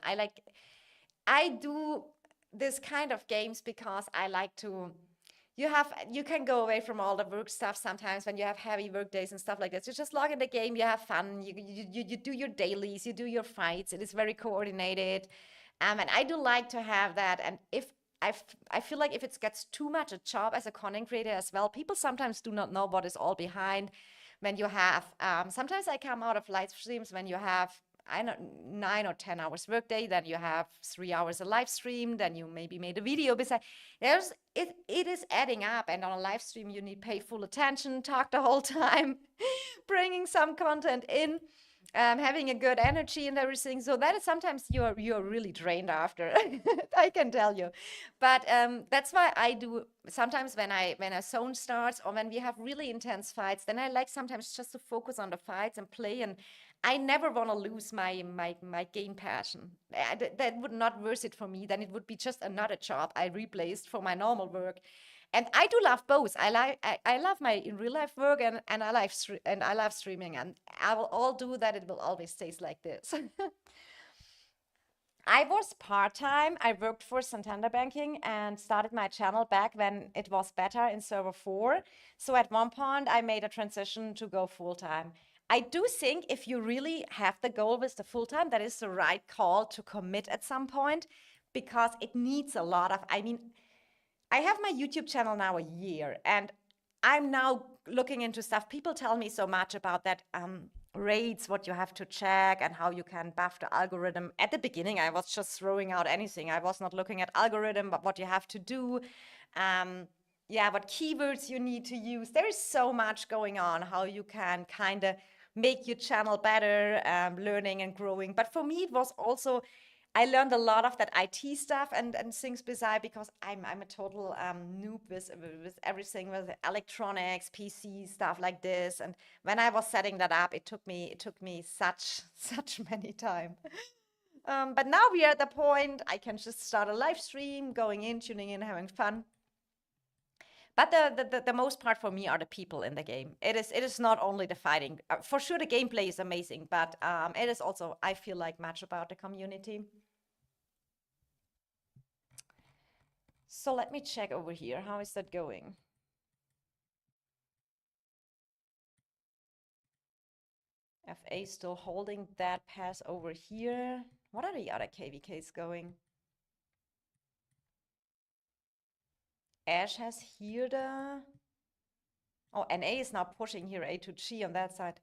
I do this kind of games because I like to, you can go away from all the work stuff sometimes when you have heavy work days and stuff like this. You just log in the game, you have fun, you do your dailies, you do your fights. It is very coordinated. And I do like to have that. And I feel like if it gets too much a job as a content creator as well, people sometimes do not know what is all behind. When you have, sometimes I come out of live streams when you have, I don't 9 or 10 hours workday, then you have 3 hours a live stream, then you maybe made a video beside. It is adding up, and on a live stream you need pay full attention, talk the whole time, bringing some content in, having a good energy and everything. So that is sometimes you're really drained after. I can tell you. But that's why I do sometimes when a zone starts or when we have really intense fights, then I like sometimes just to focus on the fights and play. And I never want to lose my game passion. That would not worth it for me. Then it would be just another job I replaced for my normal work. And I do love both. I love my in real life work, and I love streaming, and I will all do that. It will always stay like this. I was part-time. I worked for Santander Banking and started my channel back when it was better in server 4. So at one point I made a transition to go full-time. I do think if you really have the goal with the full-time, that is the right call to commit at some point, because it needs a lot of, I mean, I have my YouTube channel now a year, and I'm now looking into stuff. People tell me so much about that rates, what you have to check, and how you can buff the algorithm. At the beginning, I was just throwing out anything. I was not looking at algorithm, but what you have to do. Yeah, what keywords you need to use. There is so much going on, how you can kind of make your channel better, learning and growing. But for me, it was also, I learned a lot of that IT stuff and things beside, because I'm a total noob with everything with electronics, PC stuff like this. And when I was setting that up, it took me such many time. But now we are at the point I can just start a live stream, going in, tuning in, having fun. But the most part for me are the people in the game. It is not only the fighting. For sure, the gameplay is amazing, but it is also, I feel like, much about the community. So let me check over here. How is that going? FA still holding that pass over here. What are the other KVKs going? Ash has here the Oh, NA is now pushing here A2G on that side.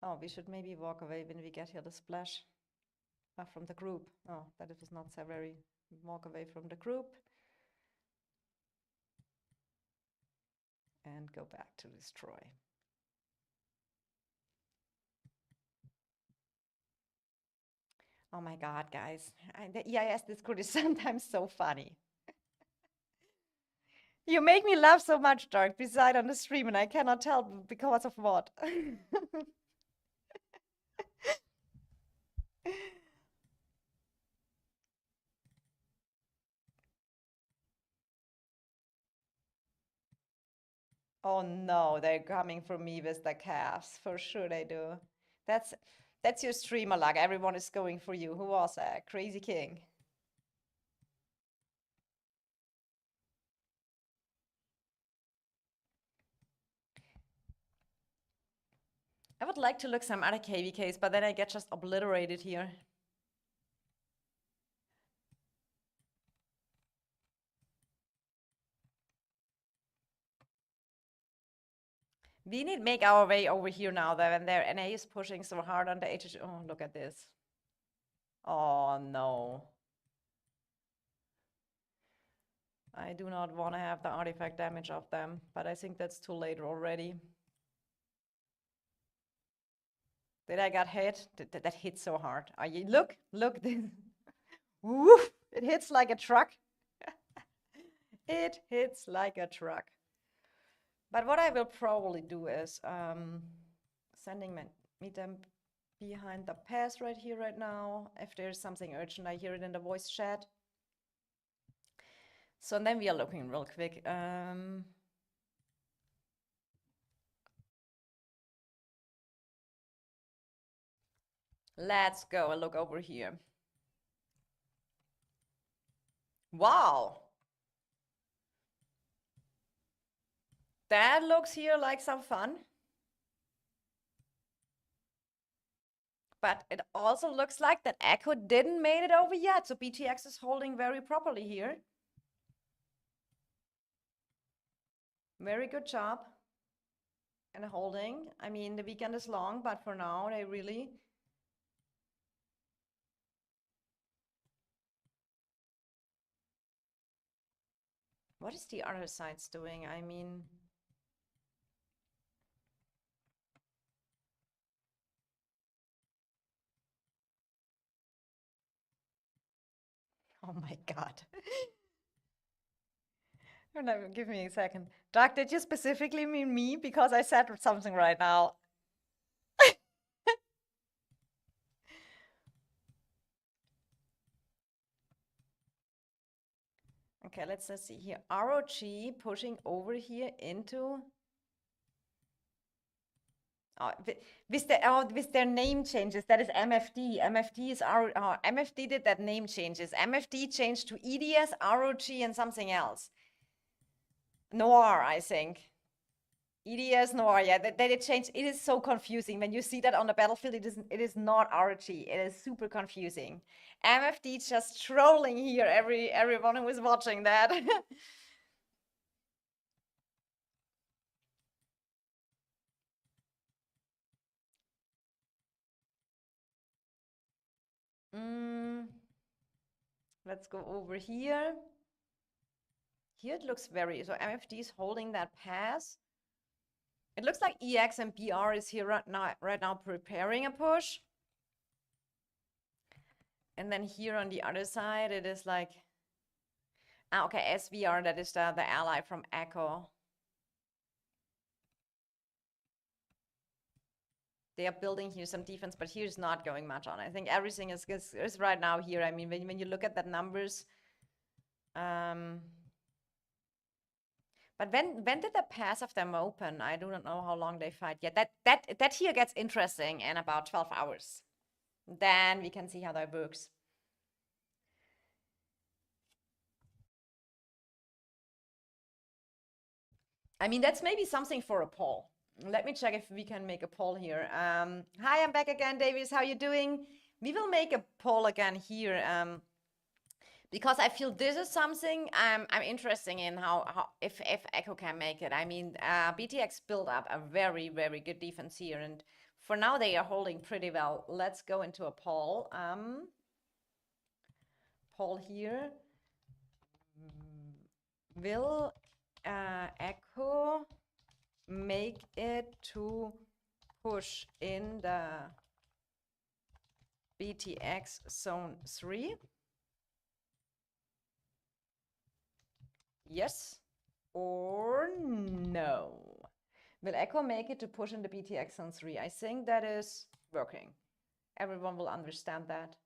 Oh, we should maybe walk away when we get here the splash from the group. Oh, that it was not so very walk away from the group. And go back to destroy. Oh my God, guys. The EIS Discord is sometimes so funny. You make me laugh so much, Dark, beside on the stream, and I cannot tell because of what. Oh no, they're coming for me with the calves. For sure they do. That's your streamer luck. Everyone is going for you. Who was that? Crazy King. I would like to look some other KVKs, but then I get just obliterated here. We need to make our way over here now, though, and their NA is pushing so hard on the H. Oh, look at this. Oh, no. I do not want to have the artifact damage of them, but I think that's too late already. Did I get hit? That hit so hard. Are you look? This. Woof! It hits like a truck. It hits like a truck. But what I will probably do is sending me them behind the pass right here right now. If there's something urgent, I hear it in the voice chat. So then we are looking real quick. Let's go and look over here. Wow. That looks here like some fun. But it also looks like that Echo didn't made it over yet. So BTX is holding very properly here. Very good job. And holding. I mean, the weekend is long, but for now, they really... What is the other sides doing? I mean... Oh my God. No, give me a second. Doc, did you specifically mean me? Because I said something right now. Okay, let's see here. ROG pushing over here into... Oh, with their name changes, that is MFD. MFD is MFD did that name changes. MFD changed to EDS, ROG, and something else. Noir, I think. EDS Noir, yeah, that it changed. It is so confusing when you see that on the battlefield. It is not ROG. It is super confusing. MFD just trolling here. Everyone who is watching that. Let's go over here. Here it looks very, so MFD is holding that pass. It looks like EX and BR is here right now preparing a push. And then here on the other side, it is like, okay, SVR, that is the ally from Echo. They are building here some defense, but here's not going much on. I think everything is right now here. I mean, when you look at the numbers, but when did the pass of them open? I do not know how long they fight yet. That here gets interesting in about 12 hours. Then we can see how that works. I mean, that's maybe something for a poll. Let me check if we can make a poll here. Hi, I'm back again, Davis. How you doing? We will make a poll again here because I feel this is something I'm interested in how if Echo can make it. I mean, BTX built up a very good defense here, and for now they are holding pretty well. Let's go into a poll. Poll here. Will Echo make it to push in the BTX zone 3? Yes or no? Will Echo make it to push in the BTX zone 3? I think that is working. Everyone will understand that.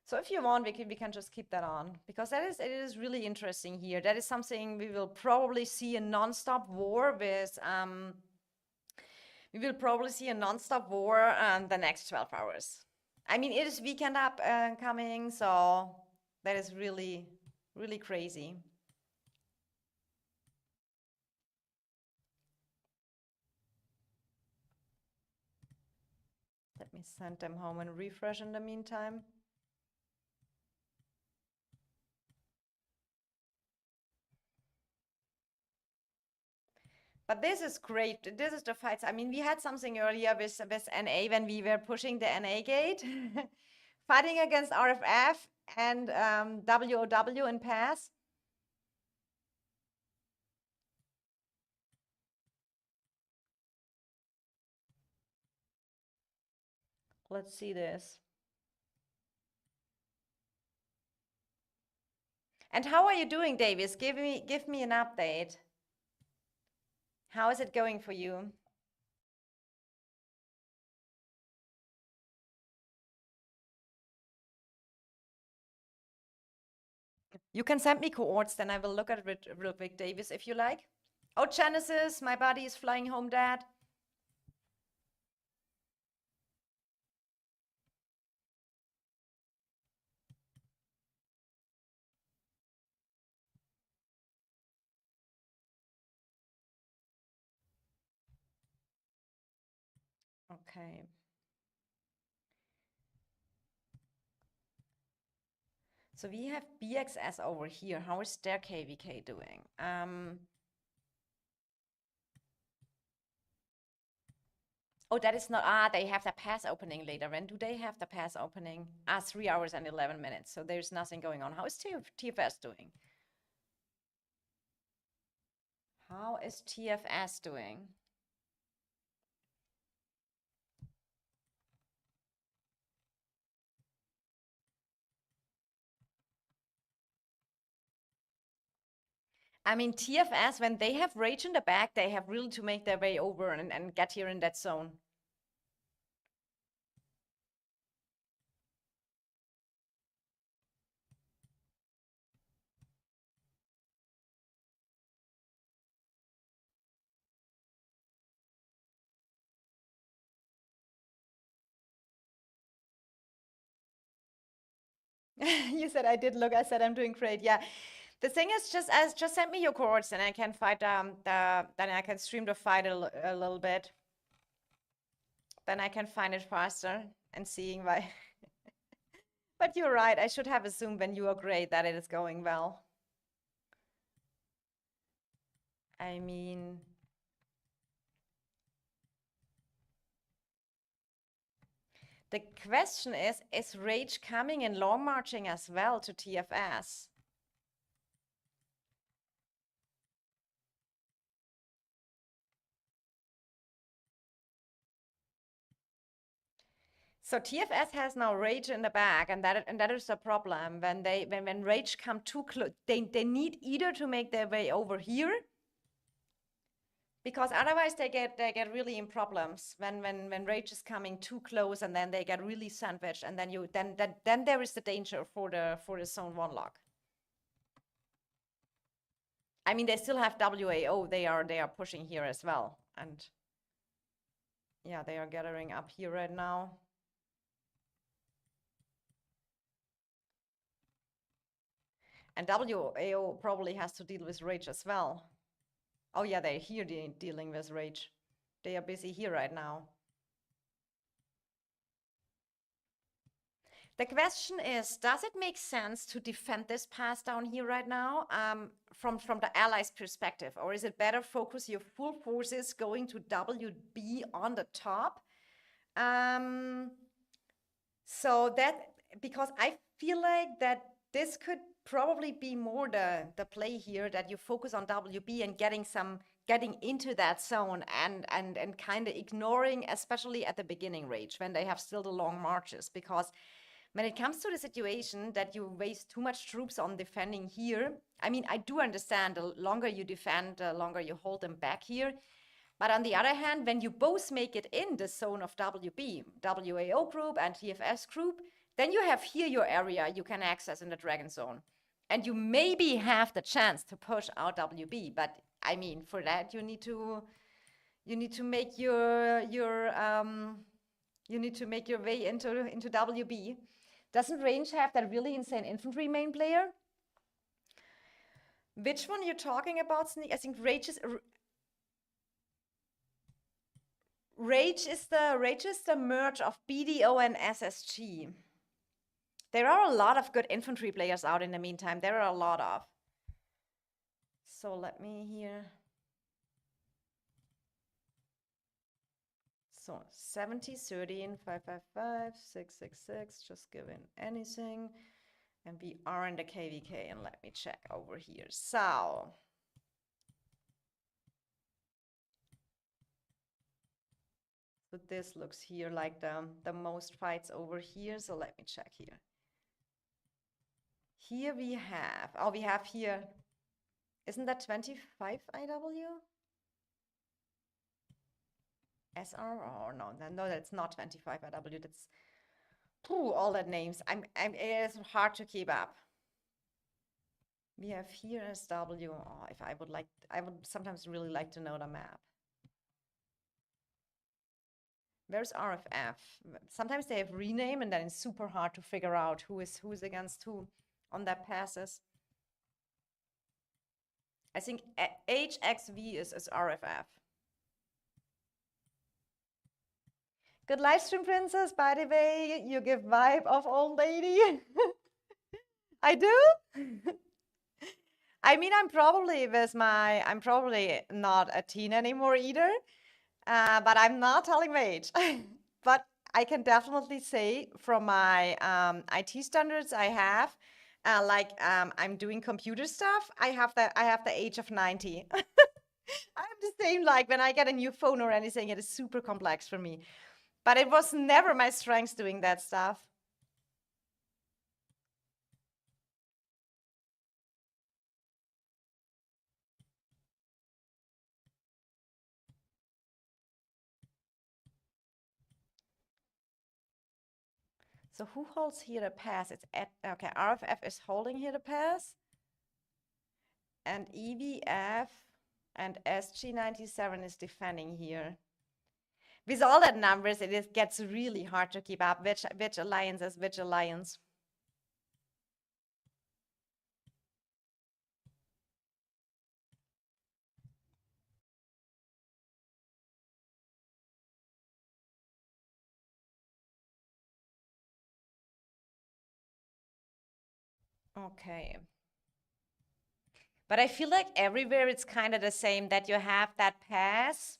So if you want, we can just keep that on, because it is really interesting here. That is something we will probably see a non-stop war with. We will probably see a non-stop war the next 12 hours. I mean, it is weekend up coming, so that is really crazy. Let me send them home and refresh in the meantime. But this is great. This is the fights. I mean, we had something earlier with NA when we were pushing the NA gate, fighting against RFF and WOW in pass. Let's see this. And how are you doing, Davis? Give me an update. How is it going for you? You can send me coords, then I will look at it real quick, Davis, if you like. Oh, Genesis, my body is flying home, Dad. Okay. So we have BXS over here. How is their KVK doing? Oh, that is not, they have the pass opening later. When do they have the pass opening? 3 hours and 11 minutes. So there's nothing going on. How is TFS doing? How is TFS doing? I mean, TFS, when they have rage in the back, they have really to make their way over and get here in that zone. You said I did look. I said I'm doing great. Yeah. The thing is, just send me your coords and I can fight then I can stream the fight a little bit. Then I can find it faster and seeing why. But you're right. I should have assumed when you are great that it is going well. I mean, the question is Rage coming in long marching as well to TFS? So TFS has now Rage in the back, and that is the problem. When Rage come too close, they need either to make their way over here, because otherwise they get really in problems when Rage is coming too close, and then they get really sandwiched, and then there is the danger for the zone 1 lock. I mean, they still have WAO. They are pushing here as well, and yeah, they are gathering up here right now. And WAO probably has to deal with Rage as well. Oh yeah, they're here dealing with Rage. They are busy here right now. The question is, does it make sense to defend this pass down here right now from the allies' perspective? Or is it better focus your full forces going to WB on the top? So that, because I feel like that this could probably be more the play here, that you focus on WB and getting into that zone and kind of ignoring, especially at the beginning range when they have still the long marches, because when it comes to the situation that you waste too much troops on defending here, I mean, I do understand the longer you defend, the longer you hold them back here. But on the other hand, when you both make it in the zone of WB, WAO group and TFS group, then you have here your area you can access in the Dragon Zone. And you maybe have the chance to push out WB. But I mean, for that, you need to make your way into WB. Doesn't Range have that really insane infantry main player? Which one you're talking about, Sneak? I think Rage is the merge of BDO and SSG. There are a lot of good infantry players out in the meantime. There are a lot of. So let me here. So 70, 13, 555, 666, just give in anything. And we are in the KVK, and let me check over here. So this looks here like the most fights over here. So let me check here. Here we have, we have here, isn't that 25 IW? SR, or no, that's not 25 IW. That's all that names. It is hard to keep up. We have here SW. Oh, if I would sometimes really like to know the map. Where's RFF? Sometimes they have rename, and then it's super hard to figure out who is against who on that passes. I think HXV is RFF. Good live stream, Princess. By the way, you give vibe of old lady. I do? I mean, I'm probably not a teen anymore either, but I'm not telling my age. But I can definitely say from my IT standards I have, I'm doing computer stuff, I have the age of 90. I'm the same, like when I get a new phone or anything, it is super complex for me. But it was never my strength doing that stuff. So who holds here the pass? It's okay, RFF is holding here the pass. And EVF and SG97 is defending here. With all that numbers, it gets really hard to keep up. Which alliance is which alliance? Okay. But I feel like everywhere it's kind of the same, that you have that pass,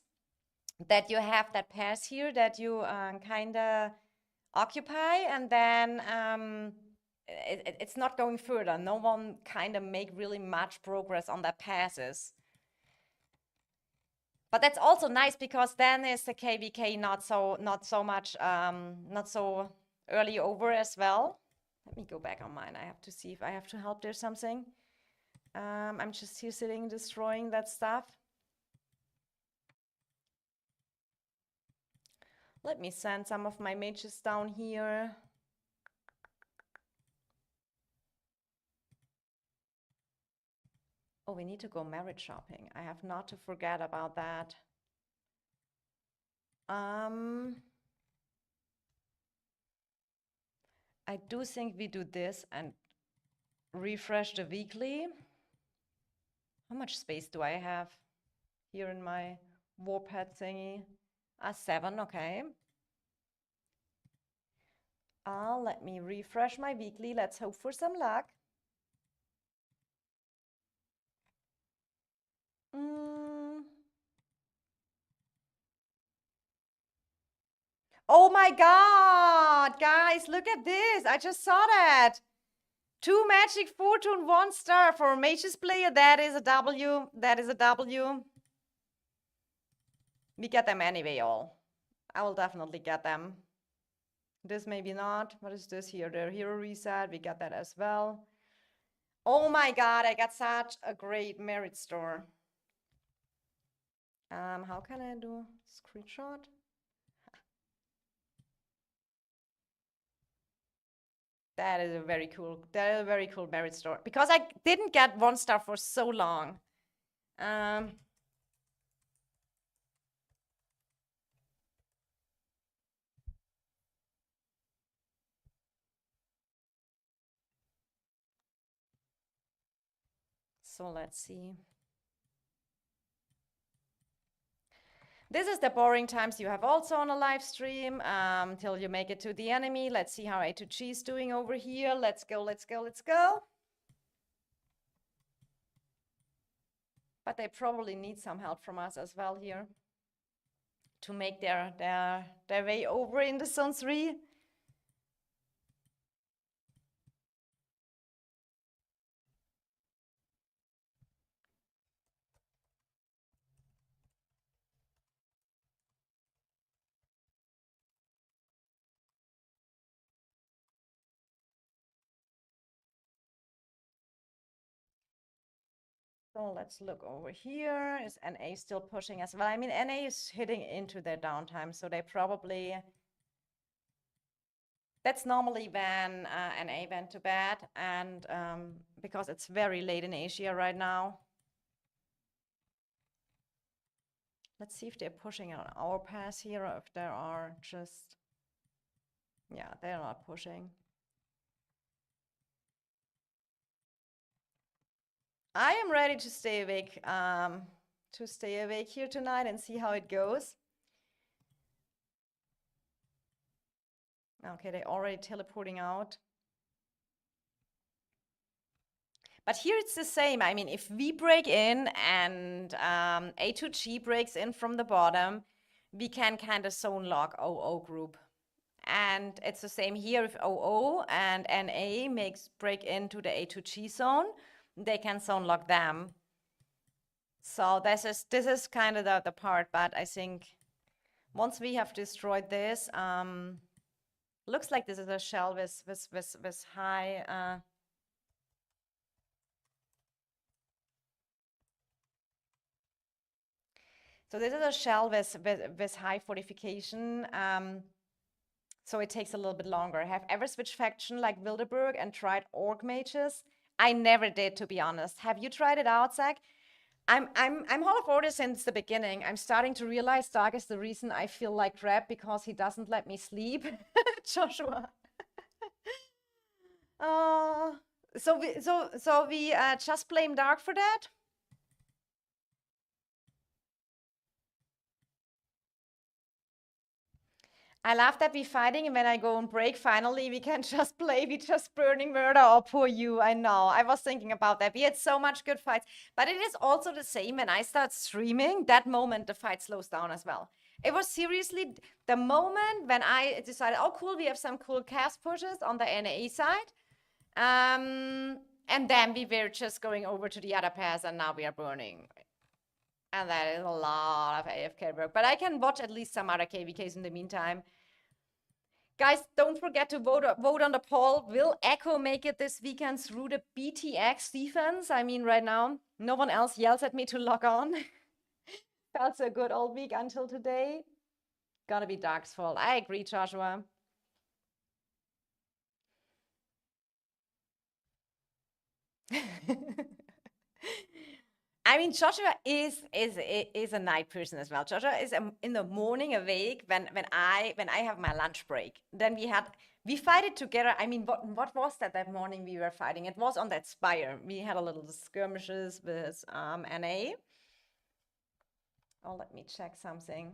here that you kind of occupy, and then it's not going further. No one kind of make really much progress on that passes. But that's also nice, because then is the KVK not so early over as well. Let me go back on mine. I have to see if I have to help there something. I'm just here sitting, destroying that stuff. Let me send some of my mages down here. Oh, we need to go merit shopping. I have not to forget about that. I do think we do this and refresh the weekly. How much space do I have here in my Warpad thingy. A7, okay. Let me refresh my weekly. Let's hope for some luck. Oh my God, guys, look at this. I just saw that. 2 Magic Fortune, 1 star for a Mages player. That is a W. That is a W. We get them anyway, all. I will definitely get them. This maybe not. What is this here? Their hero reset. We got that as well. Oh my God, I got such a great merit store. How can I do screenshot? That is a very cool merit store because I didn't get 1 star for so long. So let's see. This is the boring times you have also on a live stream till you make it to the enemy. Let's see how A2G is doing over here. Let's go, let's go, let's go. But they probably need some help from us as well here to make their way over in the zone 3. So let's look over here. Is NA still pushing as well? I mean, NA is hitting into their downtime, so they probably... That's normally when NA went to bed, and because it's very late in Asia right now. Let's see if they're pushing on our pass here, or if they are just... Yeah, they're not pushing. I am ready to stay awake here tonight and see how it goes. Okay, they're already teleporting out. But here it's the same. I mean, if we break in and A2G breaks in from the bottom, we can kind of zone lock OO group. And it's the same here. If OO and NA break into the A2G zone, they can zone lock them. So this is kind of the part, but I think once we have destroyed this, looks like this is a shell with high so this is a shell with high fortification. So it takes a little bit longer. Have ever switched faction like Wildeburg and tried orc mages? I never did, to be honest. Have you tried it out, Zach? I'm Hall of Order since the beginning. I'm starting to realize Dark is the reason I feel like crap because he doesn't let me sleep. Joshua. So we just blame Dark for that? I love that we're fighting, and when I go on break, finally we can just play. We just burning murder. Oh, poor you. I know. I was thinking about that. We had so much good fights. But it is also the same when I start streaming. That moment, the fight slows down as well. It was seriously the moment when I decided, oh, cool, we have some cool cast pushes on the NA side. And then we were just going over to the other pass, and now we are burning. And that is a lot of AFK work. But I can watch at least some other KVKs in the meantime. Guys, don't forget to vote on the poll. Will Echo make it this weekend through the BTX defense? I mean, right now, no one else yells at me to log on. Felt so good all week until today. Gotta be Dark's fault. I agree, Joshua. I mean, Joshua is a night person as well. Joshua is in the morning awake when I have my lunch break. Then we fight it together. I mean, what was that morning we were fighting? It was on that spire. We had a little skirmishes with NA. Oh, let me check something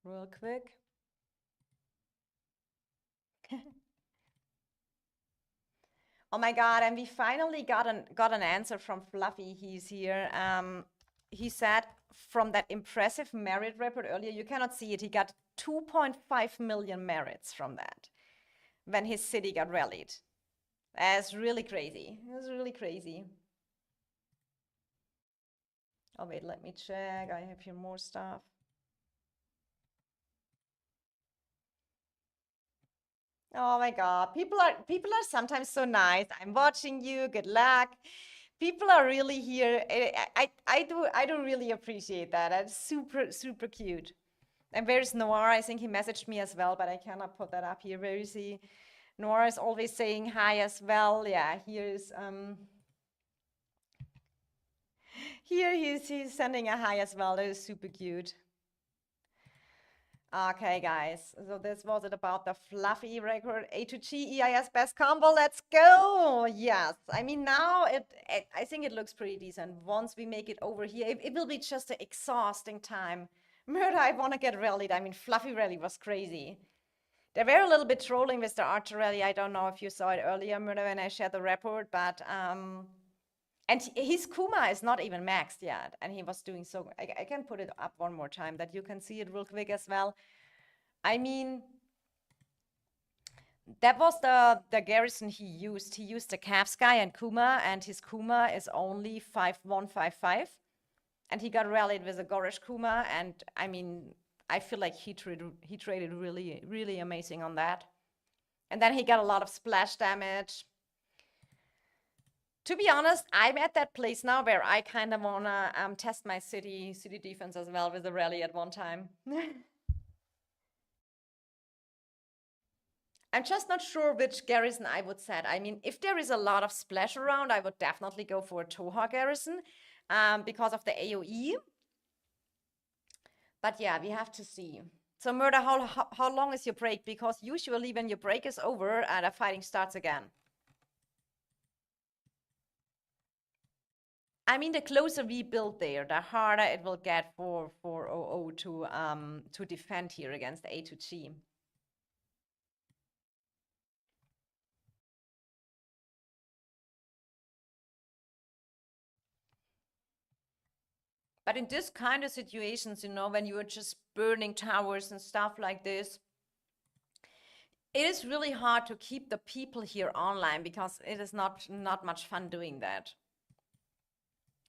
real quick. Oh my God, and we finally got an answer from Fluffy. He's here. He said from that impressive merit report earlier, you cannot see it, he got 2.5 million merits from that when his city got rallied. That's really crazy. It's really crazy. Oh wait, let me check. I have here more stuff. Oh my God, people are sometimes so nice. I'm watching you. Good luck. People are really here. I do really appreciate that. That's super cute. And where's Noir? I think he messaged me as well, but I cannot put that up here. Where is he? Noir is always saying hi as well. Yeah, here's here he's sending a hi as well. That is super cute. Okay, guys, so this was it about the fluffy record A2G EIS best combo. Let's go. Yes, I mean, now I think it looks pretty decent. Once we make it over here, it will be just an exhausting time. Murder, I want to get rallied. I mean, fluffy rally was crazy. They were a little bit trolling with the Archer rally. I don't know if you saw it earlier, Murder, when I shared the report, but and his Kuma is not even maxed yet, and he was doing so. I can put it up one more time that you can see it real quick as well. I mean, that was the garrison he used. He used the Kavsky and Kuma, and his Kuma is only 5155. And he got rallied with a Gorish Kuma, and I mean, I feel like he traded really amazing on that. And then he got a lot of splash damage. To be honest, I'm at that place now where I kind of wanna test my city defense as well with a rally at one time. I'm just not sure which garrison I would set. I mean, if there is a lot of splash around, I would definitely go for a Toha garrison because of the AoE. But yeah, we have to see. So Murder, how long is your break? Because usually when your break is over, the fighting starts again. I mean, the closer we build there, the harder it will get for OO to defend here against A2G. But in this kind of situations, you know, when you are just burning towers and stuff like this, it is really hard to keep the people here online because it is not much fun doing that.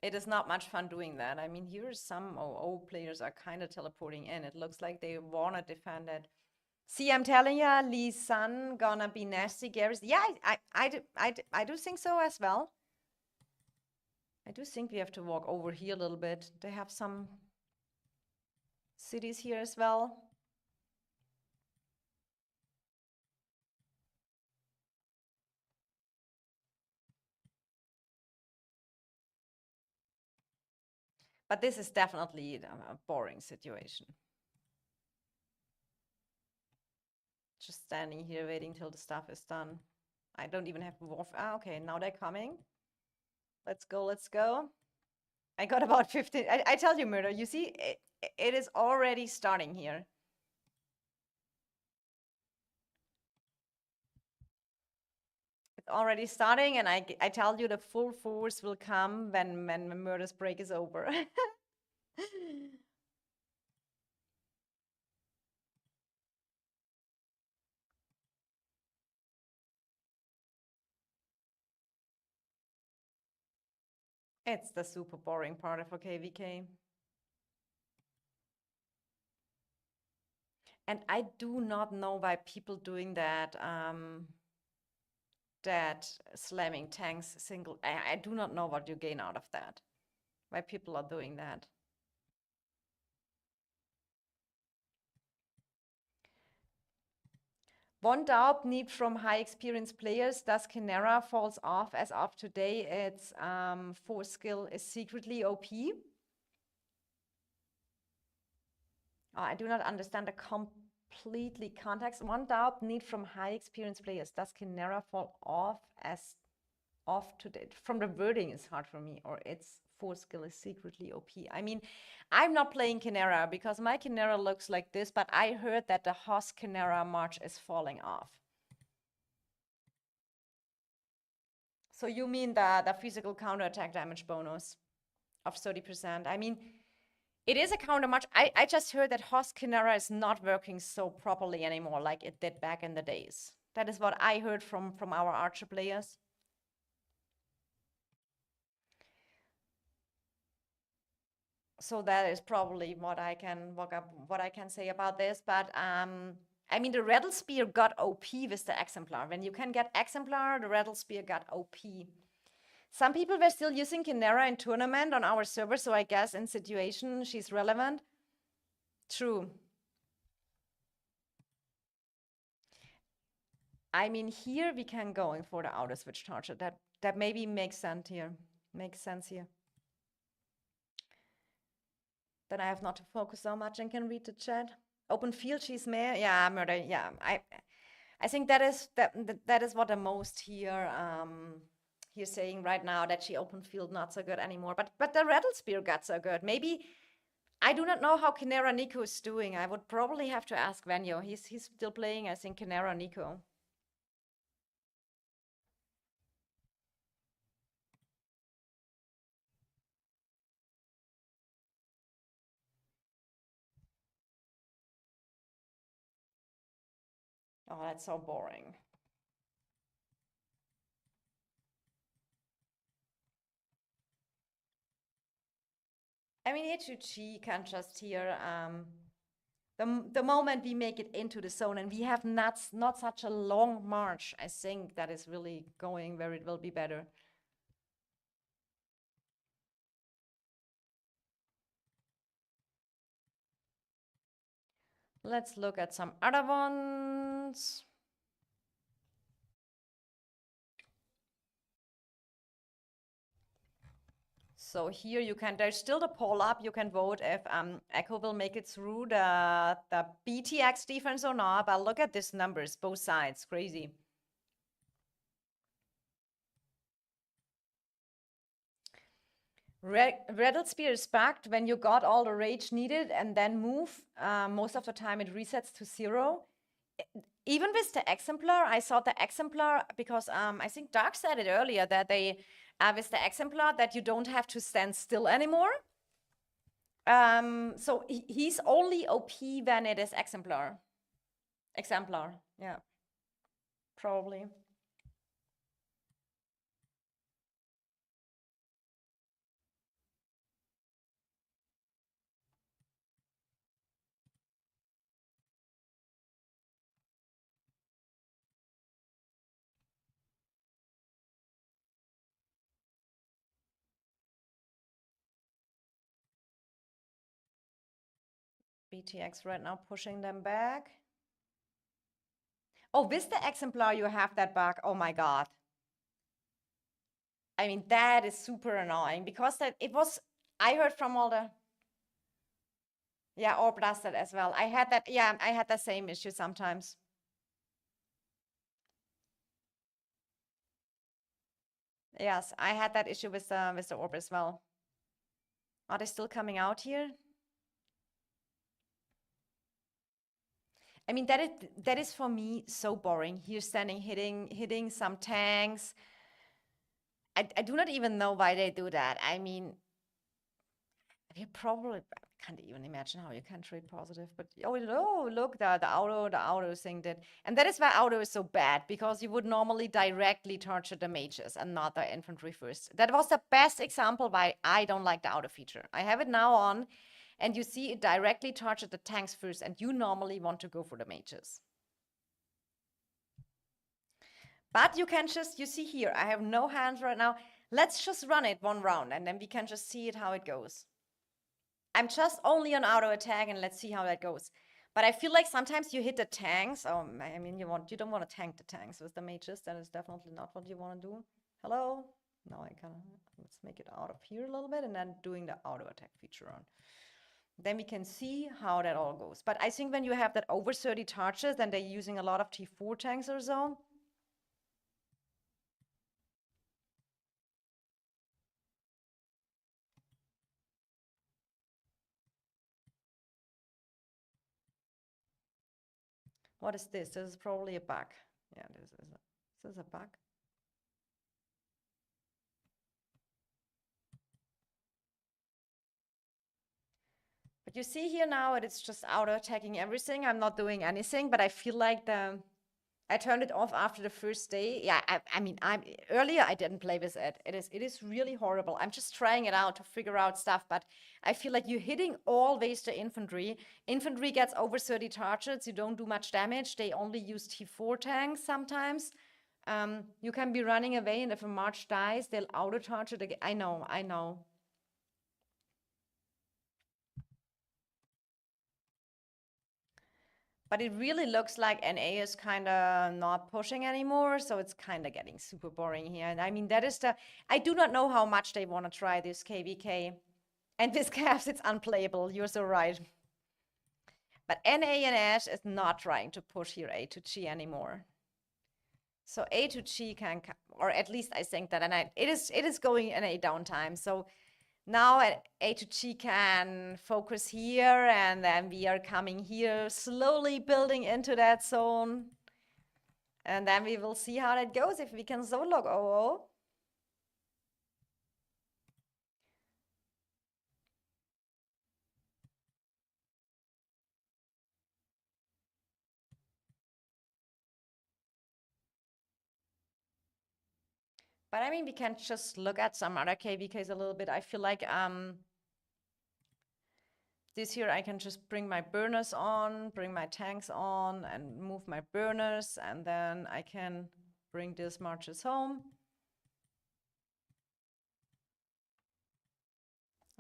It is not much fun doing that. I mean, here some OO players are kind of teleporting in. It looks like they want to defend it. See, I'm telling you, Lee Sun gonna be nasty, Garrison. Yeah, I do think so as well. I do think we have to walk over here a little bit. They have some cities here as well. But this is definitely a boring situation. Just standing here waiting till the stuff is done. I don't even have wolf. Ah, okay, now they're coming. Let's go, let's go. I got about 15. I tell you, Murder, you see, it is already starting here. It's already starting, and I tell you the full force will come when Murder's break is over. It's the super boring part of KVK. And I do not know why people doing that, that slamming tanks single. I do not know what you gain out of that. Why people are doing that. One doubt need from high experienced players, does Kinera falls off as of today? Its 4 skill is secretly OP. I do not understand the completely context. One doubt need from high experienced players, does Kinera fall off as off today? From the wording is hard for me, or its T4 skill is secretly OP. I mean, I'm not playing Chimera because my Chimera looks like this, but I heard that the Hoss Chimera March is falling off. So you mean the physical counterattack damage bonus of 30%? I mean, it is a counter march. I just heard that Hoss Chimera is not working so properly anymore like it did back in the days. That is what I heard from our Archer players. So that is probably what I can say about this. But I mean, the Rattle Spear got OP with the Exemplar. When you can get Exemplar, the Rattle Spear got OP. Some people were still using Chimera in tournament on our server, so I guess in situation she's relevant. True. I mean, here we can go in for the auto switch charger. That maybe makes sense here. Then I have not to focus so much and can read the chat. Open field, she's mare. Yeah, murder. Yeah, I think that is what the most here he's saying right now, that she open field not so good anymore. But the Rattle Spear got so good. Maybe I do not know how Chimera Nico is doing. I would probably have to ask Vanyo. He's still playing, I think, Chimera Nico. Oh, that's so boring. I mean, A2G can just here, the moment we make it into the zone and we have not such a long march, I think that is really going where it will be better. Let's look at some other ones. So here you can, there's still the poll up. You can vote if Echo will make it through the BTX defense or not. But look at these numbers, both sides, crazy. Rattle Spear is backed when you got all the rage needed and then move. Most of the time it resets to 0. Even with the Exemplar, I saw the Exemplar because I think Dark said it earlier that they with the Exemplar that you don't have to stand still anymore. So he's only OP when it is Exemplar. Yeah, probably. BTX right now pushing them back. Oh, with the Exemplar, you have that bug. Oh my God. I mean, that is super annoying because I heard from all the, yeah, or blasted as well. I had that, yeah, I had the same issue sometimes. Yes, I had that issue with the orb as well. Are they still coming out here? I mean, that is for me so boring. Here standing, hitting some tanks. I do not even know why they do that. I mean, you probably can't even imagine how you can trade positive, but oh no, look, the auto thing did. And that is why auto is so bad, because you would normally directly target the mages and not the infantry first. That was the best example why I don't like the auto feature. I have it now on, and you see it directly target the tanks first, and you normally want to go for the mages. But you can just, you see here, I have no hands right now. Let's just run it one round, and then we can just see it how it goes. I'm just only on auto attack, and let's see how that goes. But I feel like sometimes you hit the tanks. Oh, I mean, you don't want to tank the tanks with the mages. That is definitely not what you want to do. Hello? Now I can, let's make it out of here a little bit, and then doing the auto attack feature on. Then we can see how that all goes. But I think when you have that over 30 charges, then they're using a lot of T4 tanks or so. What is this? This is probably a bug. Yeah, this is a bug. But you see here now, it's just auto-attacking everything. I'm not doing anything, but I feel like I turned it off after the first day. Yeah, I mean, earlier I didn't play with it. It is really horrible. I'm just trying it out to figure out stuff, but I feel like you're hitting always the infantry. Infantry gets over 30 targets. You don't do much damage. They only use T4 tanks sometimes. You can be running away, and if a march dies, they'll auto-target again. I know. But it really looks like NA is kind of not pushing anymore, so it's kind of getting super boring here. And I mean, I do not know how much they want to try this KVK. And with Cavs, it's unplayable. You're so right. But NA and Ash is not trying to push here A2G anymore. So A2G can, or at least I think that, and it is going in a downtime. So now A2G can focus here, and then we are coming here, slowly building into that zone. And then we will see how that goes, if we can zone lock 0-0. But I mean, we can just look at some other KVKs a little bit. I feel like this here, I can just bring my burners on, bring my tanks on, and move my burners, and then I can bring these marches home.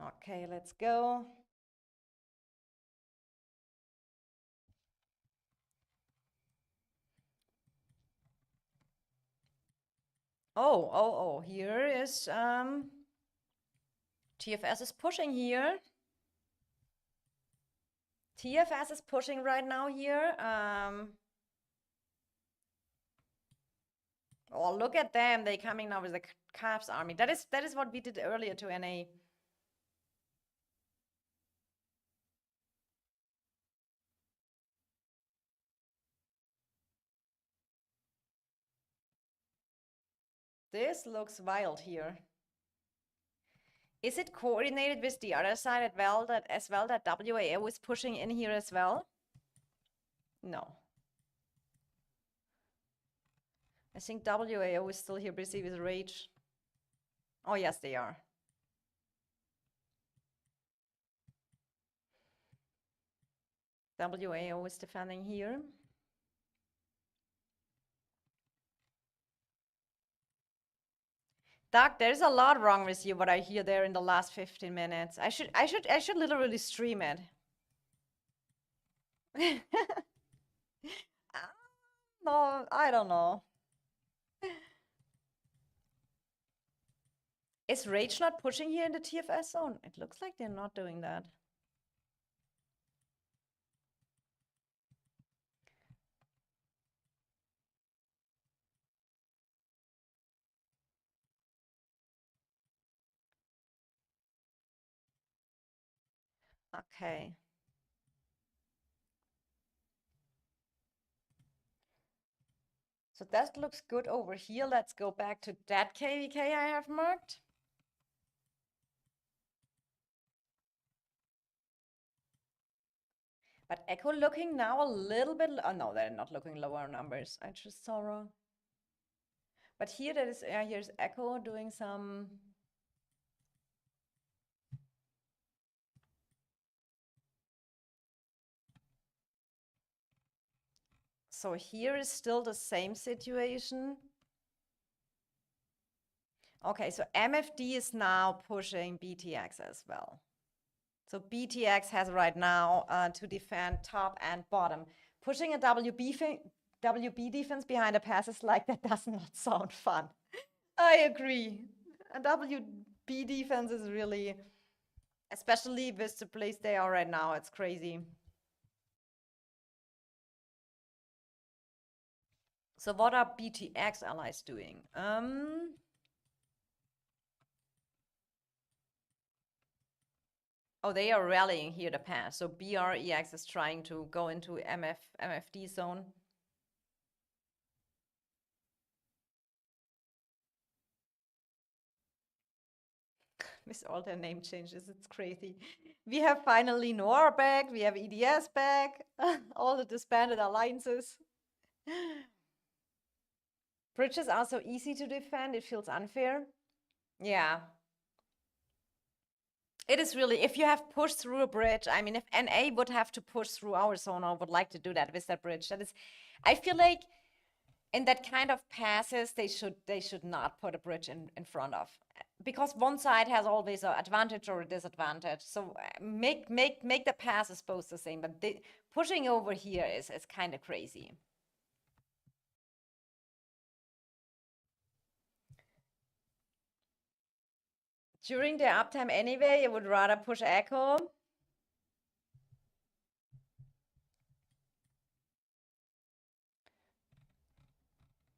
Okay, let's go. Oh, here is TFS is pushing here. TFS is pushing right now here. Oh, look at them. They're coming now with the Cavs army. That is what we did earlier to NA. This looks wild here. Is it coordinated with the other side as well that WAO is pushing in here as well? No. I think WAO is still here busy with Rage. Oh, yes, they are. WAO is defending here. Doc, there's a lot wrong with you, what I hear there in the last 15 minutes. I should literally stream it. No, I don't know. Is Rage not pushing here in the TFS zone? It looks like they're not doing that. Okay. So that looks good over here. Let's go back to that KVK I have marked. But Echo looking now a little bit, oh no, they're not looking lower numbers. I just saw wrong. But here that is, here's Echo doing some. So here is still the same situation. Okay, so MFD is now pushing BTX as well. So BTX has right now to defend top and bottom. Pushing a WB defense behind a passes like that does not sound fun. I agree. A WB defense is really, especially with the place they are right now, it's crazy. So what are BTX allies doing? Oh, they are rallying here to pass. So BREX is trying to go into MFD zone. With all their name changes, it's crazy. We have finally Noir back, we have EDS back, all the disbanded alliances. Bridges are so easy to defend, it feels unfair. Yeah. It is really, if you have pushed through a bridge, I mean, if NA would have to push through our zone or would like to do that with that bridge, that is, I feel like in that kind of passes, they should not put a bridge in front of, because one side has always an advantage or a disadvantage. So make the passes both the same, but pushing over here is kind of crazy. During the uptime anyway, I would rather push Echo.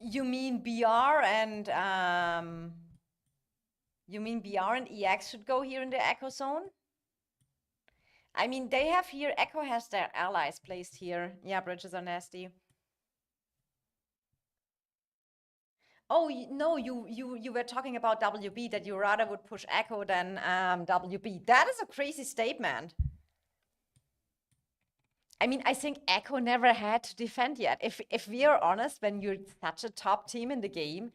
You mean BR and EX should go here in the Echo zone? I mean, they have here, Echo has their allies placed here. Yeah, bridges are nasty. Oh, no, you were talking about WB, that you rather would push Echo than WB. That is a crazy statement. I mean, I think Echo never had to defend yet. If we are honest, when you're such a top team in the game,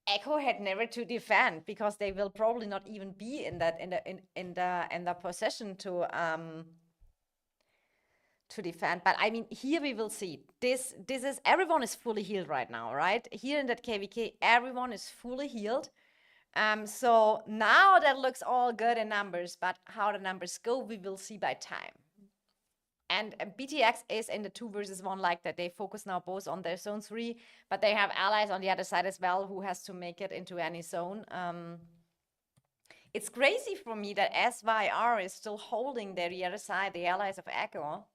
Echo had never to defend, because they will probably not even be in the position to defend. But I mean, here we will see. This is, everyone is fully healed right now, right? Here in that KVK, everyone is fully healed. So now that looks all good in numbers, but how the numbers go, we will see by time. And BTX is in the 2 versus 1 like that. They focus now both on their zone 3, but they have allies on the other side as well who has to make it into any zone. It's crazy for me that SYR is still holding the other side, the allies of Echo.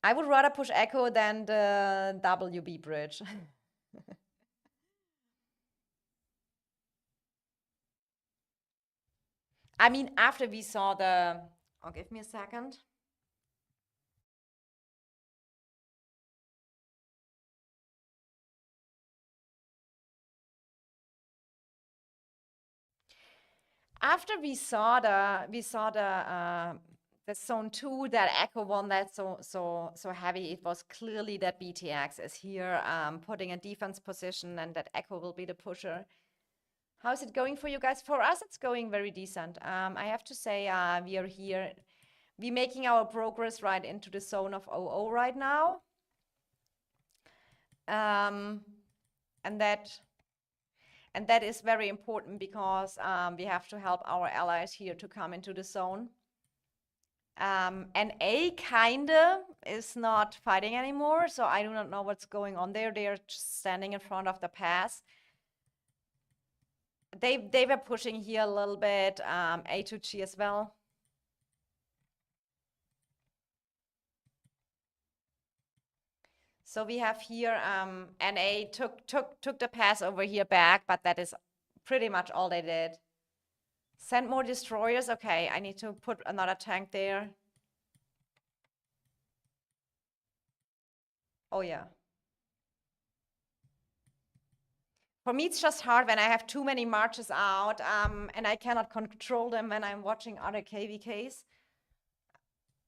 I would rather push Echo than the WB bridge. I mean, after we saw the... Oh, give me a second. After we saw the zone 2, that Echo won that so heavy, it was clearly that BTX is here putting a defense position, and that Echo will be the pusher. How's it going for you guys? For us, it's going very decent. I have to say, we are here. We're making our progress right into the zone of 00 right now. And that is very important, because we have to help our allies here to come into the zone. And A kinda is not fighting anymore, so I do not know what's going on there. They are just standing in front of the pass. They were pushing here a little bit, A2G as well. So we have here, NA took the pass over here back, but that is pretty much all they did. Send more destroyers. Okay, I need to put another tank there. Oh yeah. For me, it's just hard when I have too many marches out, and I cannot control them when I'm watching other KVKs.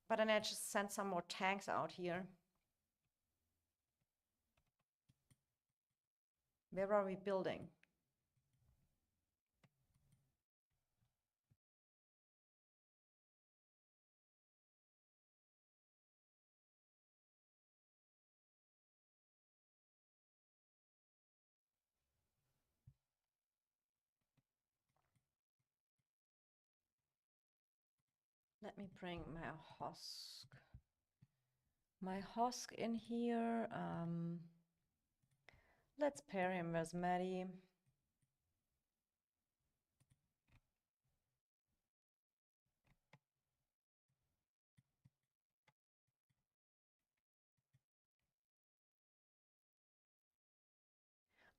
But then I just send some more tanks out here. Where are we building? Let me bring my Hosk in here. Let's pair him with Maddie.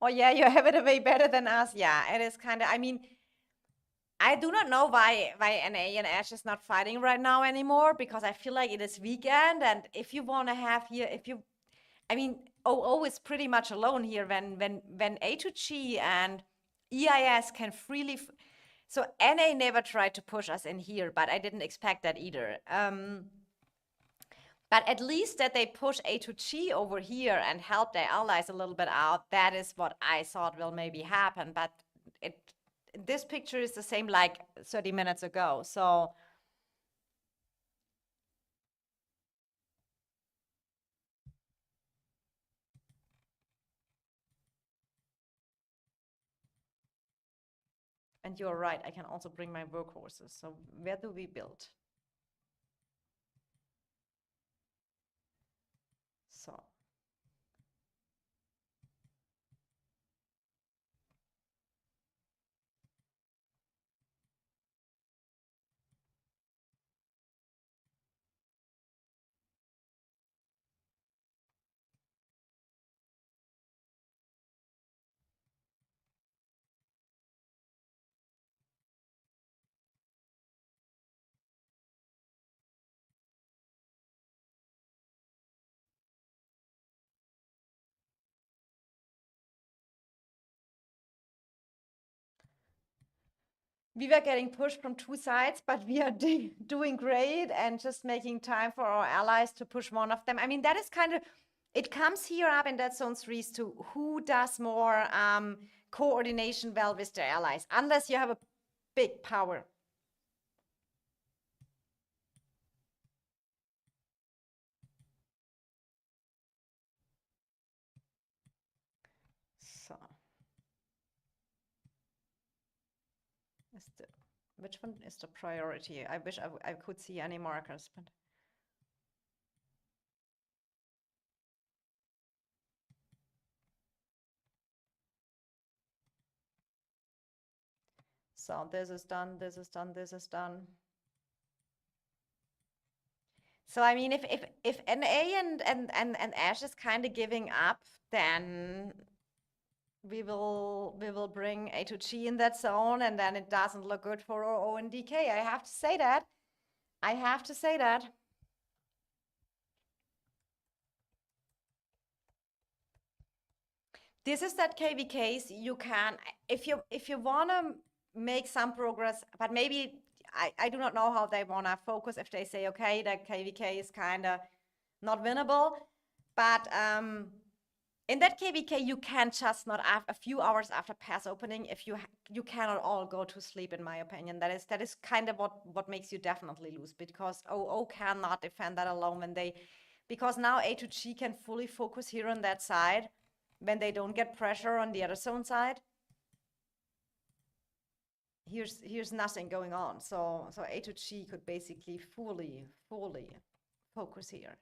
Oh yeah, you have it way better than us. Yeah, it is kind of, I mean, I do not know why NA and Ash is not fighting right now anymore, because I feel like it is weekend, and if you want to have here, I mean, OO is pretty much alone here when A2G and EIS can freely. So NA never tried to push us in here, but I didn't expect that either. But at least that they push A2G over here and help their allies a little bit out, that is what I thought will maybe happen. But this picture is the same like 30 minutes ago. So and you're right, I can also bring my workhorses. So where do we build? So we were getting pushed from two sides, but we are doing great and just making time for our allies to push one of them. I mean, that is kind of, it comes here up in that zone 3s to who does more coordination well with their allies, unless you have a big power. So, which one is the priority? I wish I could see any markers, but. So this is done, this is done, this is done. So I mean, if NA and Ash is kind of giving up, then we will bring A2G in that zone, and then it doesn't look good for OO and DK. I have to say that. I have to say that. This is that KV case. You can, if you want to make some progress, but maybe I do not know how they want to focus. If they say, okay, the KVK is kind of not winnable, but in that KVK, you can just not have a few hours after pass opening. If you cannot all go to sleep, in my opinion. That is kind of what makes you definitely lose, because OO cannot defend that alone because now A2G can fully focus here on that side when they don't get pressure on the other zone side. Here's nothing going on. So A2G could basically fully focus here.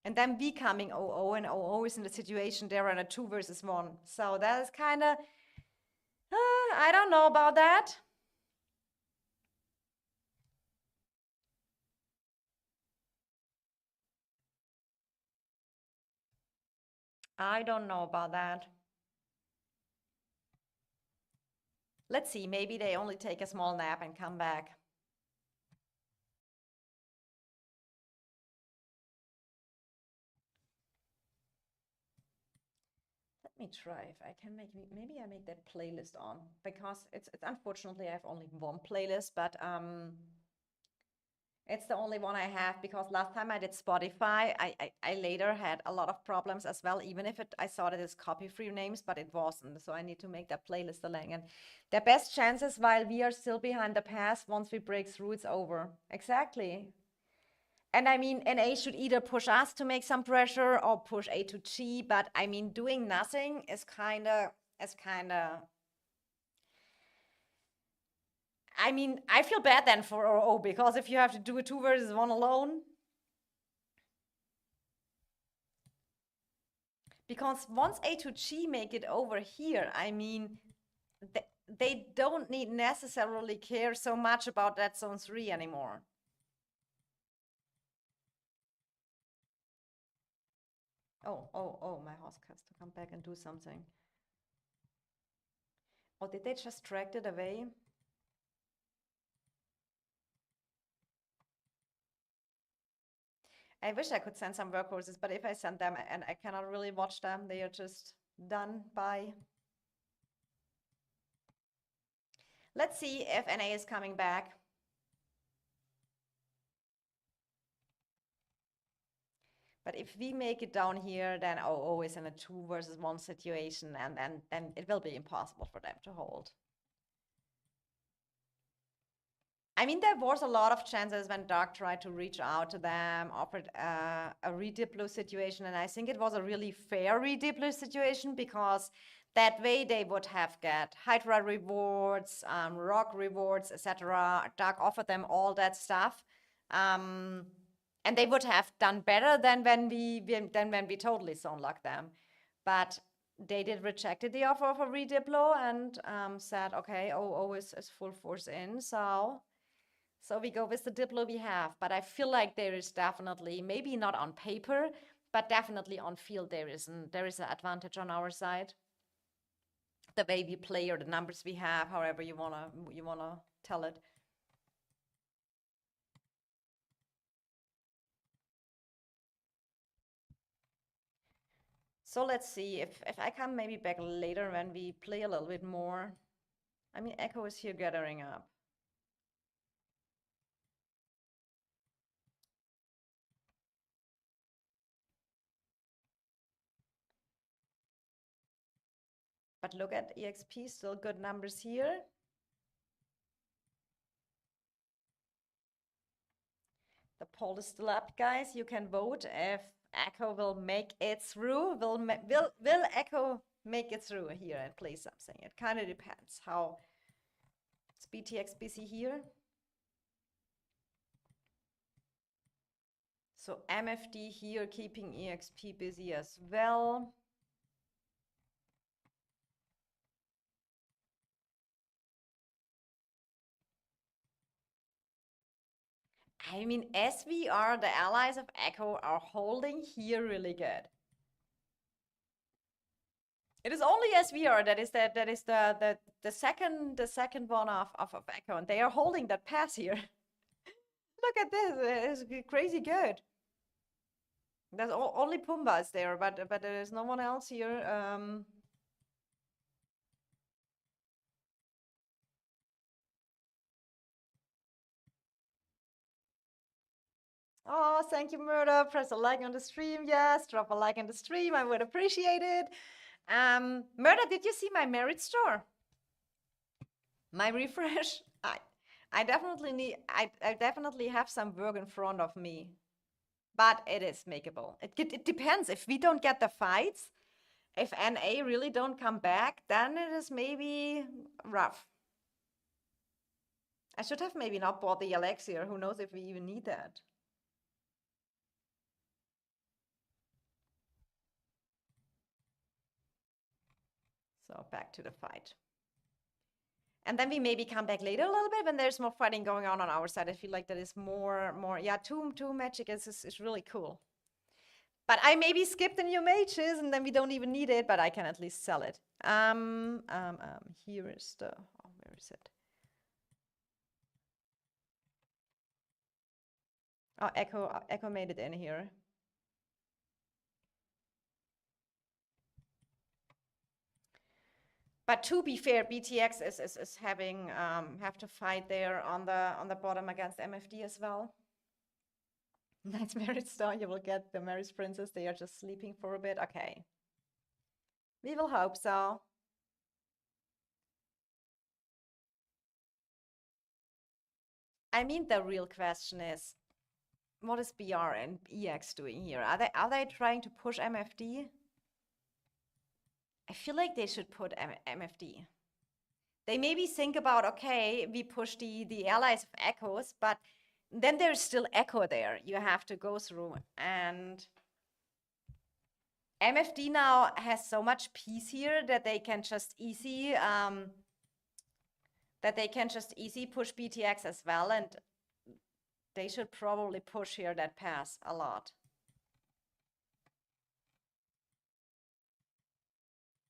And then becoming OO, and OO is in the situation they're in a 2 versus 1. So that is kind of, I don't know about that. I don't know about that. Let's see, maybe they only take a small nap and come back. Let me try if I can maybe I make that playlist on, because it's unfortunately I have only one playlist, but it's the only one I have, because last time I did Spotify, I later had a lot of problems as well, even if I saw that it's copy-free names, but it wasn't. So I need to make that playlist along. And the best chances while we are still behind the pass, once we break through, it's over. Exactly. And I mean, NA should either push us to make some pressure or push A2G, but I mean, doing nothing is kind of, I mean, I feel bad then for OO, because if you have to do a 2 versus 1 alone, because once A2G make it over here, I mean, they don't need necessarily care so much about that zone 3 anymore. Oh, my host has to come back and do something. Oh, did they just track it away? I wish I could send some workhorses, but if I send them and I cannot really watch them, they are just done by. Let's see if NA is coming back. But if we make it down here, then OO is in a 2 versus 1 situation, and then it will be impossible for them to hold. I mean, there was a lot of chances when Dark tried to reach out to them, offered a redeploy situation, and I think it was a really fair redeploy situation, because that way they would have get Hydra rewards, Rock rewards, etc. Dark offered them all that stuff. And they would have done better than when we totally zone locked them. But they did rejected the offer of a redeploy and said, okay, OO is full force in, so we go with the diplo we have. But I feel like there is definitely, maybe not on paper, but definitely on field, there is an advantage on our side. The way we play or the numbers we have, however you wanna tell it. So let's see if I come maybe back later when we play a little bit more. I mean, Echo is here gathering up. But look at EXP, still good numbers here. The poll is still up, guys. You can vote if Echo will make it through. Will Echo make it through here and play something? It kind of depends how. It's BTX busy here. So MFD here keeping EXP busy as well. I mean, SVR, the allies of Echo, are holding here really good. It is only SVR that is the second one of Echo, and they are holding that pass here. Look at this, it's crazy good. There's only Pumbas there, but there's no one else here. Oh, thank you, Murder. Press a like on the stream. Yes, drop a like on the stream. I would appreciate it. Murder, did you see my merit store? My refresh? I definitely have some work in front of me, but it is makeable. It depends. If we don't get the fights, if NA really don't come back, then it is maybe rough. I should have maybe not bought the elixir. Who knows if we even need that? So back to the fight. And then we maybe come back later a little bit when there's more fighting going on our side. I feel like that is more, yeah, two magic is really cool. But I maybe skip the new mages and then we don't even need it, but I can at least sell it. Here is the, oh, where is it? Oh, Echo made it in here. But to be fair, BTX is having have to fight there on the bottom against MFD as well. Nice merit star, you will get the Mary's Princess. They are just sleeping for a bit. Okay. We will hope so. I mean, the real question is, what is BR and EX doing here? Are they trying to push MFD? I feel like they should put MFD. They maybe think about, okay, we push the allies of Echoes, but then there's still Echo there you have to go through. And MFD now has so much peace here that they can just easy push BTX as well, and they should probably push here that pass a lot.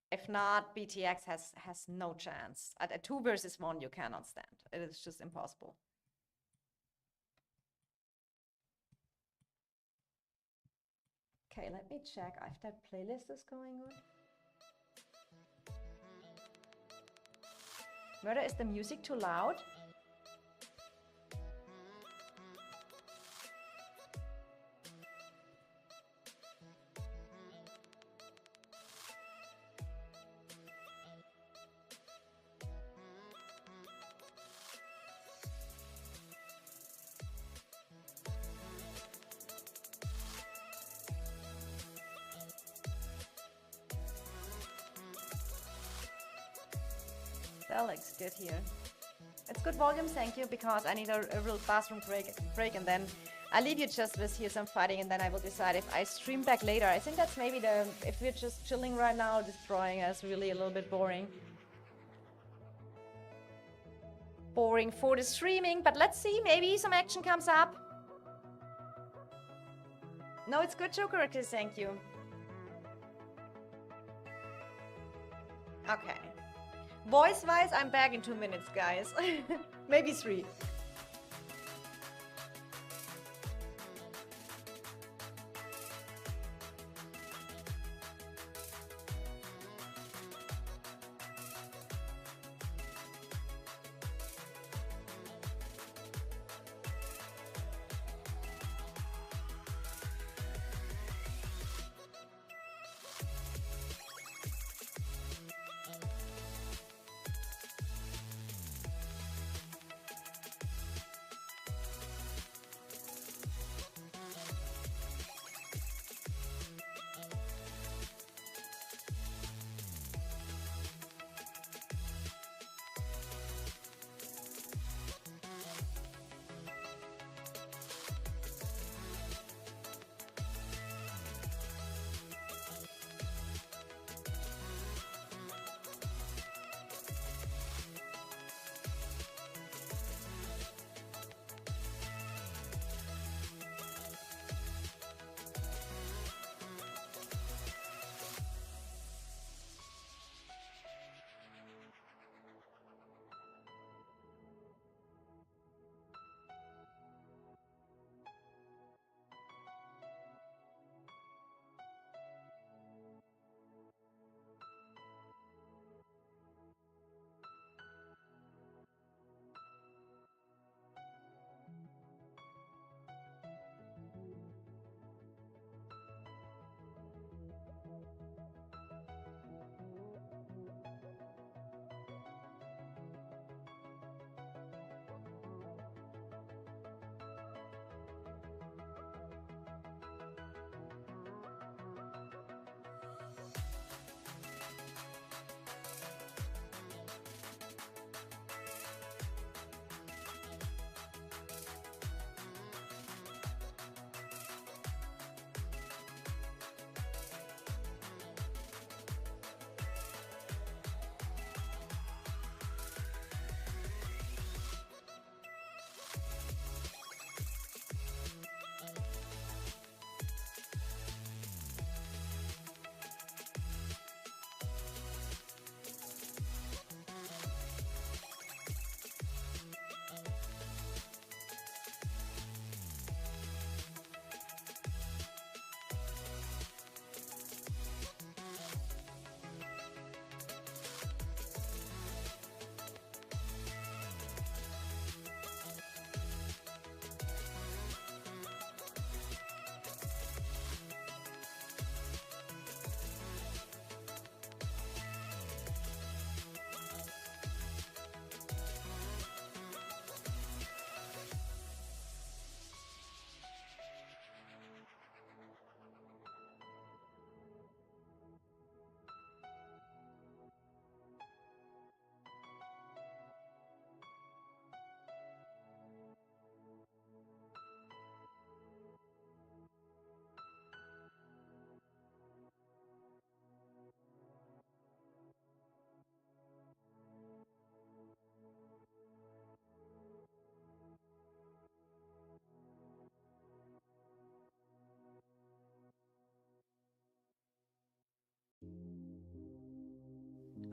If not, BTX has no chance. At a 2 versus 1, you cannot stand. It is just impossible. Okay, let me check if that playlist is going on. Murder, is the music too loud? That looks good here. It's good volume, thank you, because I need a real bathroom break and then I'll leave you just with here some fighting and then I will decide if I stream back later. I think that's maybe if we're just chilling right now, destroying us really a little bit boring. Boring for the streaming, but let's see, maybe some action comes up. No, it's good, Joker, okay, thank you. Okay. Voice-wise, I'm back in 2 minutes, guys. Maybe 3.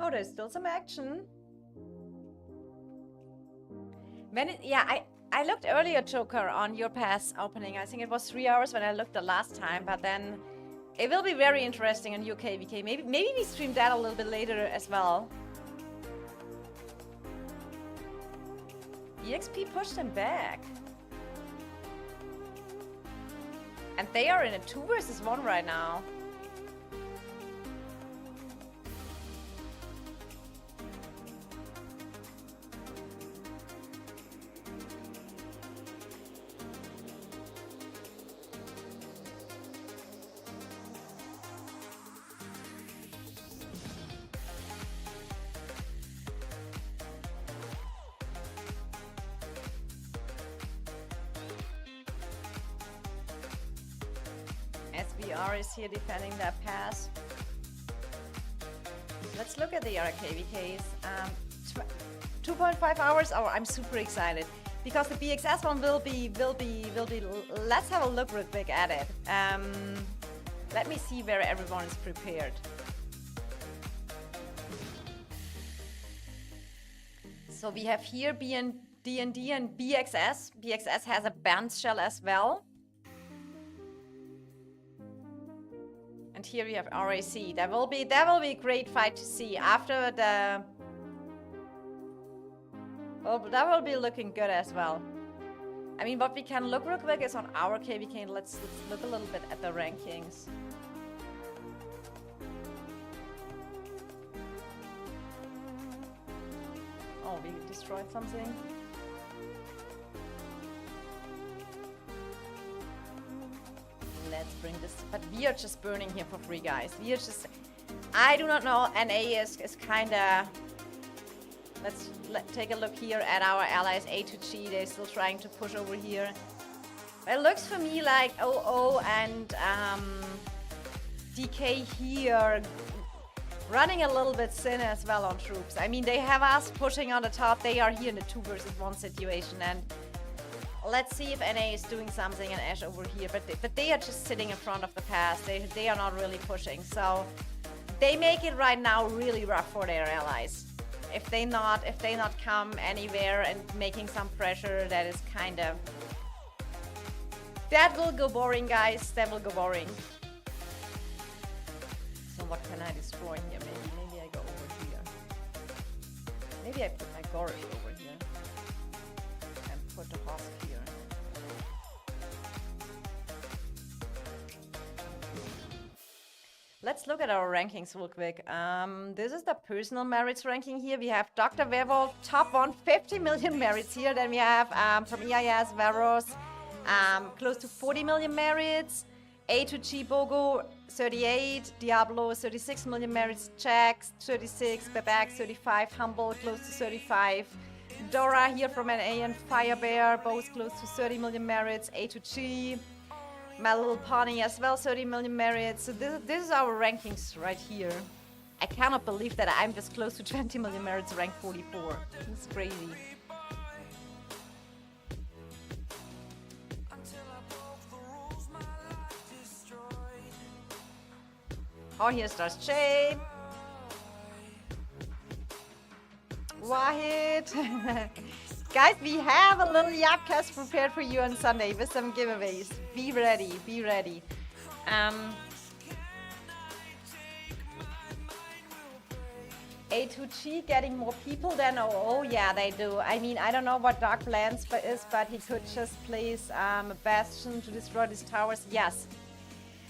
Oh, there's still some action. I looked earlier, Joker, on your pass opening. I think it was 3 hours when I looked the last time, but then It will be very interesting on your KVK. Maybe we stream that a little bit later as well. EXP pushed them back. And they are in a 2 versus 1 right now. SBR is here defending that pass. Let's look at the RKVKs. 2.5 hours. Oh, I'm super excited because the BXS one will be. Let's have a look real quick at it. Let me see where everyone is prepared. So we have here DND and BXS. BXS has a band shell as well. And here we have RAC. That will be a great fight to see after the. Oh, that will be looking good as well. I mean, what we can look real quick is on our KVK. Let's look a little bit at the rankings. Oh, we destroyed something. Let's bring this, but we are just burning here for free, guys. We are just, I do not know, NA is kind of, let's take a look here at our allies, A2G. They're still trying to push over here. It looks for me like OO and DK here running a little bit thin as well on troops. I mean, they have us pushing on the top. They are here in the 2 versus 1 situation, and let's see if NA is doing something and Ash over here, but they are just sitting in front of the pass. They are not really pushing, so they make it right now really rough for their allies. If they not come anywhere and making some pressure, that is kind of, that will go boring, guys. That will go boring. So what can I destroy here? Maybe I go over here. Maybe I put my Gorish over here and put the Husk here. Let's look at our rankings real quick. This is the personal merits ranking here. We have Dr. Werewolf, top 150 million merits here. Then we have from EIS, Veros, close to 40 million merits. A2G, Bogo, 38. Diablo, 36 million merits. Jax, 36. Bebek, 35. Humble, close to 35. Dora here from NA and Firebear, both close to 30 million merits. A2G. My little pony as well, 30 million merits. So this is our rankings right here. I cannot believe that I'm this close to 20 million merits, rank 44. It's crazy. Oh, here starts Jay. Wahid. Guys, we have a little Yapcast prepared for you on Sunday with some giveaways. Be ready, be ready. A2G getting more people than OO? Yeah, they do. I mean, I don't know what Dark plans is, but he could just place a Bastion to destroy these towers. Yes.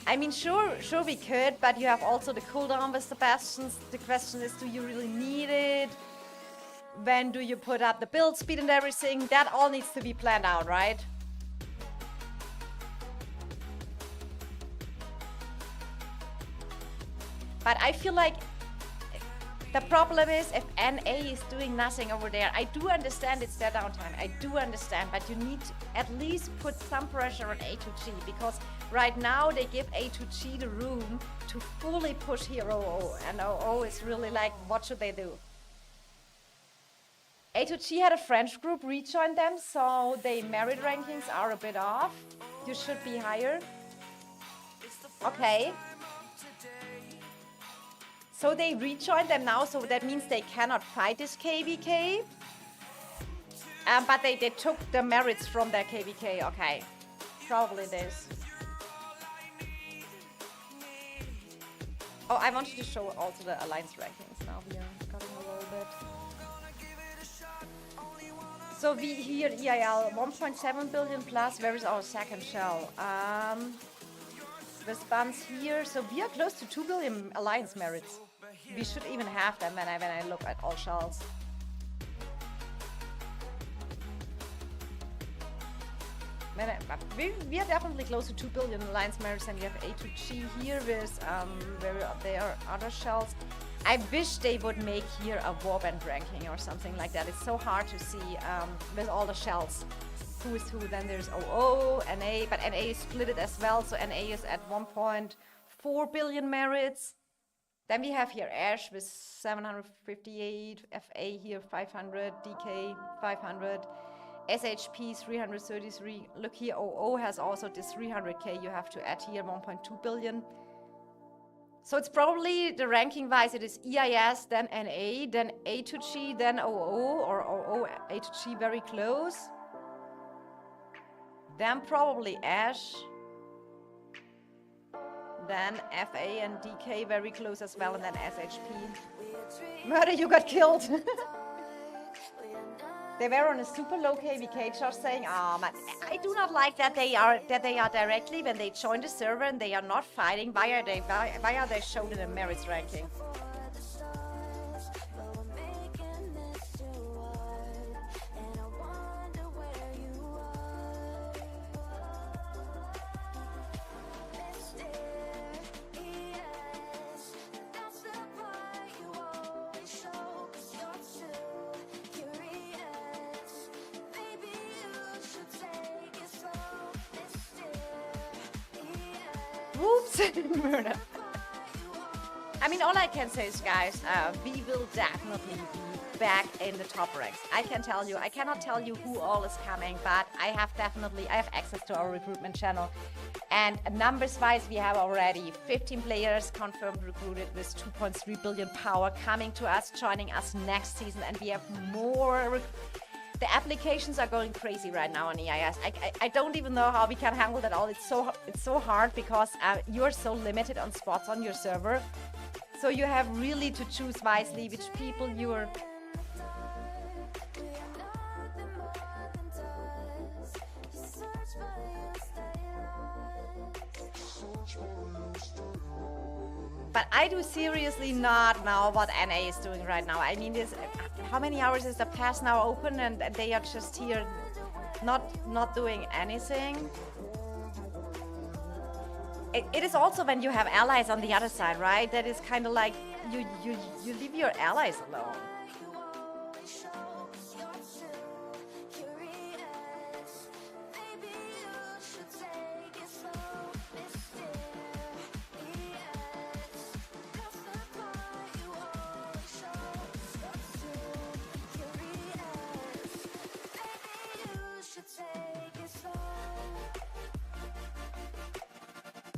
I mean, sure we could, but you have also the cooldown with the Bastions. The question is, do you really need it? When do you put up the build speed and everything? That all needs to be planned out, right? But I feel like the problem is if NA is doing nothing over there. I do understand it's their downtime. I do understand, but you need to at least put some pressure on A2G because right now they give A2G the room to fully push here OO, and OO is really like, what should they do? A2G had a French group rejoin them, so their merit rankings are a bit off. You should be higher. Okay. So they rejoined them now, so that means they cannot fight this KVK. But they took the merits from their KVK. Okay. Probably this. Oh, I wanted to show also the alliance rankings now. We are cutting a little bit. So we here EIL 1.7 billion plus. Where is our second shell? Response here. So we are close to 2 billion alliance merits. We should even have them when I look at all shells. We are definitely close to 2 billion alliance merits, and we have A2G here with where there are other shells. I wish they would make here a warband ranking or something like that. It's so hard to see with all the shells. Who is who? Then there's OO, NA, but NA is split it as well. So NA is at 1.4 billion merits. Then we have here Ash with 758, FA here 500, DK 500, SHP 333. Look here, OO has also this 300k you have to add here, 1.2 billion. So it's probably the ranking wise, it is EIS, then NA, then A2G, then OO, or OO, A2G very close. Then probably Ash. Then FA and DK very close as well, and then SHP. Murder, you got killed. They were on a super low KVK, just saying, man, I do not like that they are directly when they join the server and they are not fighting. Why are they shown in the merits ranking? Whoops! I mean, all I can say is, guys, we will definitely be back in the top ranks. I can tell you, I cannot tell you who all is coming, but I have access to our recruitment channel. And numbers-wise, we have already 15 players confirmed recruited with 2.3 billion power coming to us, joining us next season, and we have more. The applications are going crazy right now on EIS. I don't even know how we can handle that all. It's so hard because you're so limited on spots on your server. So you have really to choose wisely which people you're... But I do seriously not know what NA is doing right now. I mean, how many hours is the pass now open and they are just here not doing anything? It is also when you have allies on the other side, right? That is kind of like you leave your allies alone.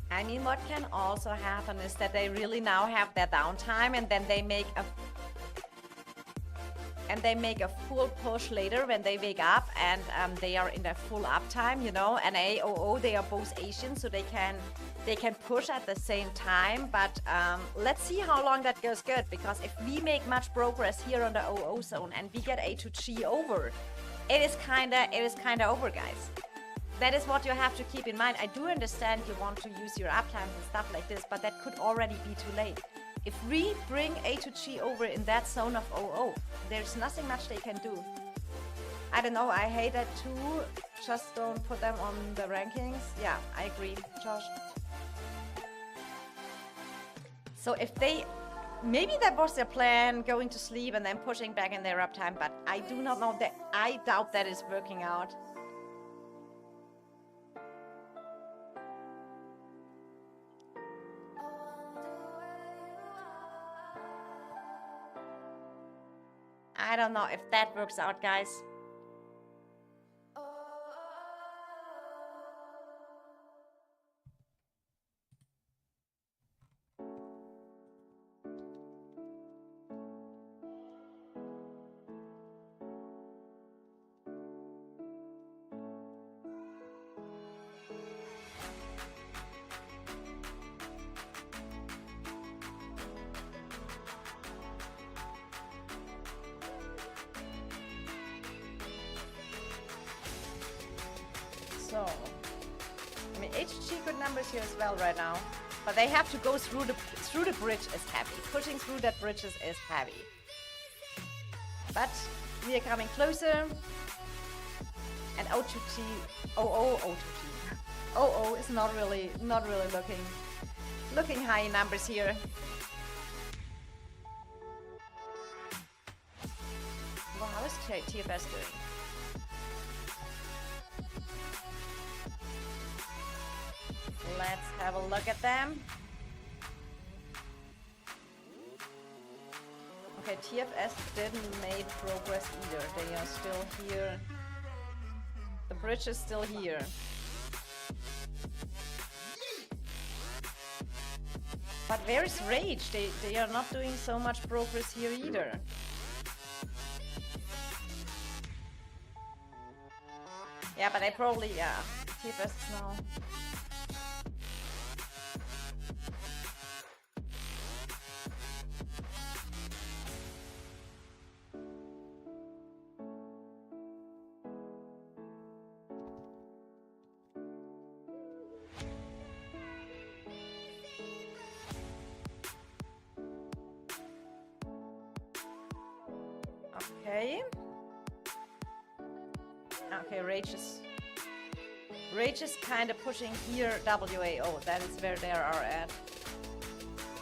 I mean, what can also happen is that they really now have their downtime and then they make a full push later when they wake up and they are in their full uptime, you know. And AOO, they are both Asian, so they can push at the same time. But let's see how long that goes good, because if we make much progress here on the OO zone and we get A2G over, it is kinda over, guys. That is what you have to keep in mind. I do understand you want to use your uptimes and stuff like this, but that could already be too late. If we bring A2G over in that zone of OO, there's nothing much they can do. I don't know, I hate that too. Just don't put them on the rankings. Yeah, I agree, Josh. So if they... Maybe that was their plan, going to sleep and then pushing back in their uptime, but I do not know that. I doubt that is working out. I don't know if that works out, guys. So, I mean, HG good numbers here as well right now. But they have to go through the bridge is heavy. Pushing through that bridge is heavy. But we are coming closer. And O2G, O2G. OO is not really looking high in numbers here. Well, how is TFS doing? Let's have a look at them. Okay, TFS didn't make progress either. They are still here. The bridge is still here. But where is Rage? They are not doing so much progress here either. Yeah, but they probably, yeah. TFS now. Okay. Okay, Rage is kind of pushing here WAO. That is where they are at.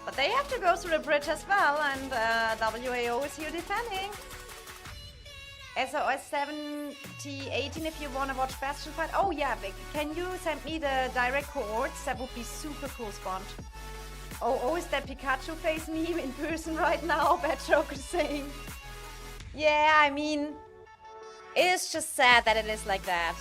But they have to go through the bridge as well, and WAO is here defending. SOS 7018 if you want to watch Bastion fight. Oh yeah, can you send me the direct cohorts? That would be super cool, Sponge. Oh, is that Pikachu face meme in person right now? Bad Joker saying. Yeah, I mean, it's just sad that it is like that.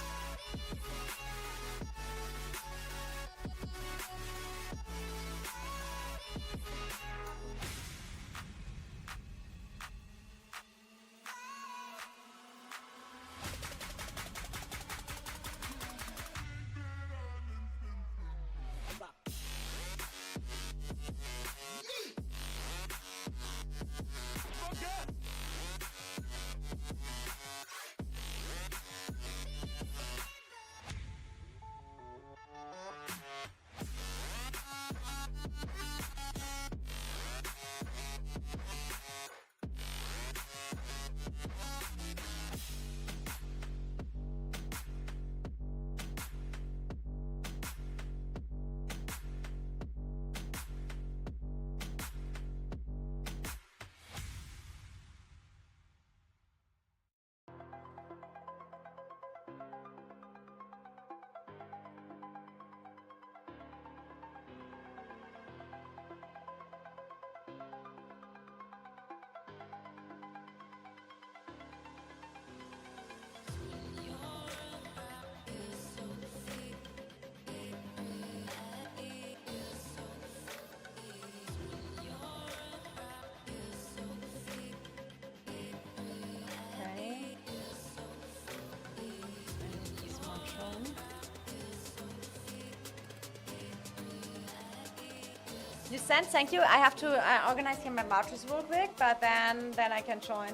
You sent, thank you. I have to organize here my vouchers real quick, but then I can join.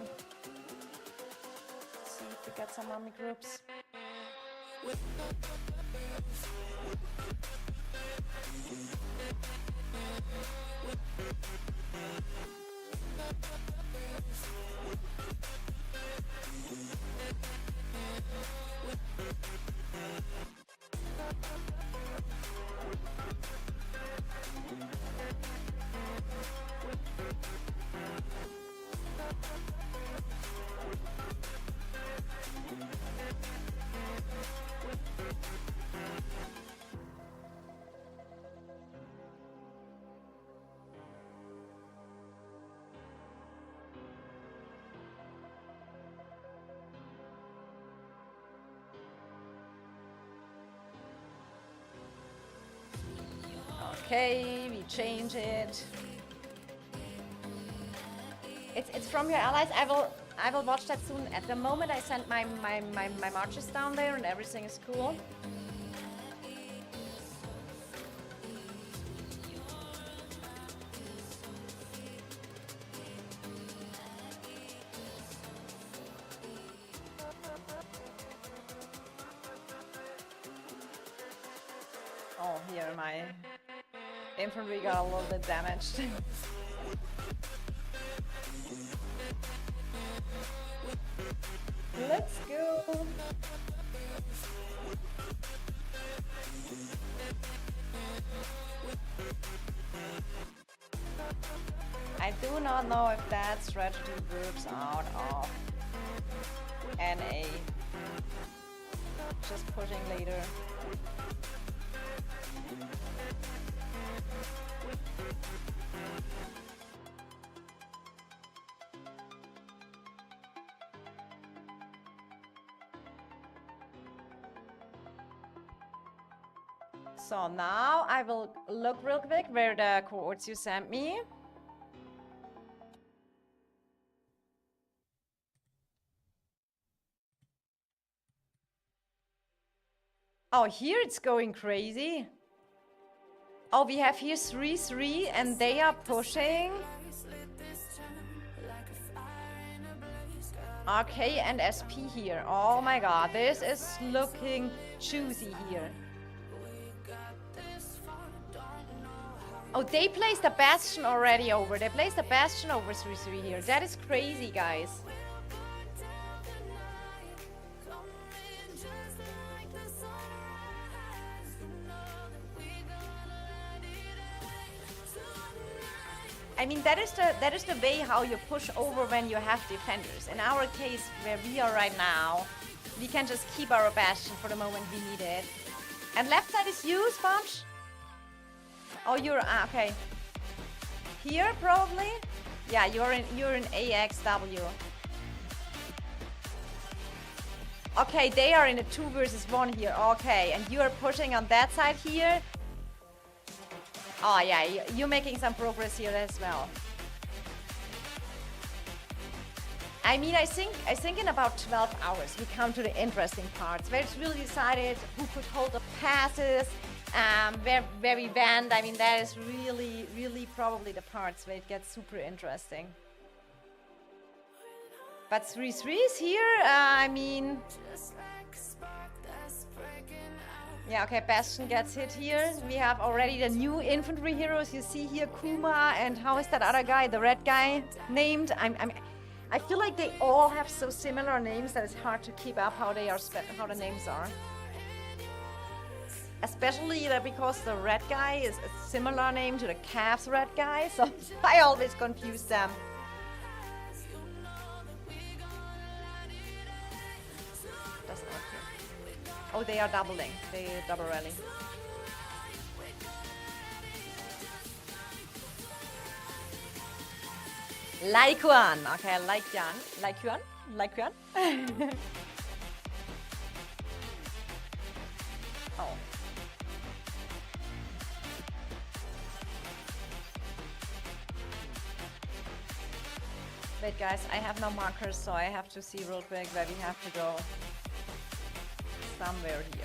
Let's see if we get some mommy groups. Okay, we change it. It's from your allies. I will watch that soon. At the moment, I sent my marches down there, and everything is cool. here my infantry got a little bit damaged. Let's go. I do not know if that strategy works out of NA. Just pushing later. So now I will look real quick where the cohorts you sent me. Oh, here it's going crazy. Oh, we have here 3-3 and they are pushing. RK and SP here. Oh my god, this is looking juicy here. Oh, they placed a Bastion already over. They placed a Bastion over 3-3 here. That is crazy, guys. I mean, that is the way how you push over when you have defenders. In our case, where we are right now, we can just keep our Bastion for the moment we need it. And left side is you, Sponge? Oh, you're okay. Here probably? Yeah, you're in AXW. Okay, they are in a 2 versus 1 here. Okay, and you are pushing on that side here. Oh yeah, you're making some progress here as well. I mean, I think in about 12 hours we come to the interesting parts where it's really decided who could hold the passes, where we went. I mean, that is really probably the parts where it gets super interesting. But 3-3 is here, I mean... Yeah, okay, Bastion gets hit here. We have already the new infantry heroes. You see here Kuma and how is that other guy, the red guy, named? I feel like they all have so similar names that it's hard to keep up how they are how the names are. Especially because the red guy is a similar name to the Cavs red guy, so I always confuse them. Oh, they are doubling. They double rally. Laikuan. Okay, Laikuan. Oh. Wait, guys, I have no markers, so I have to see real quick where we have to go. Somewhere here.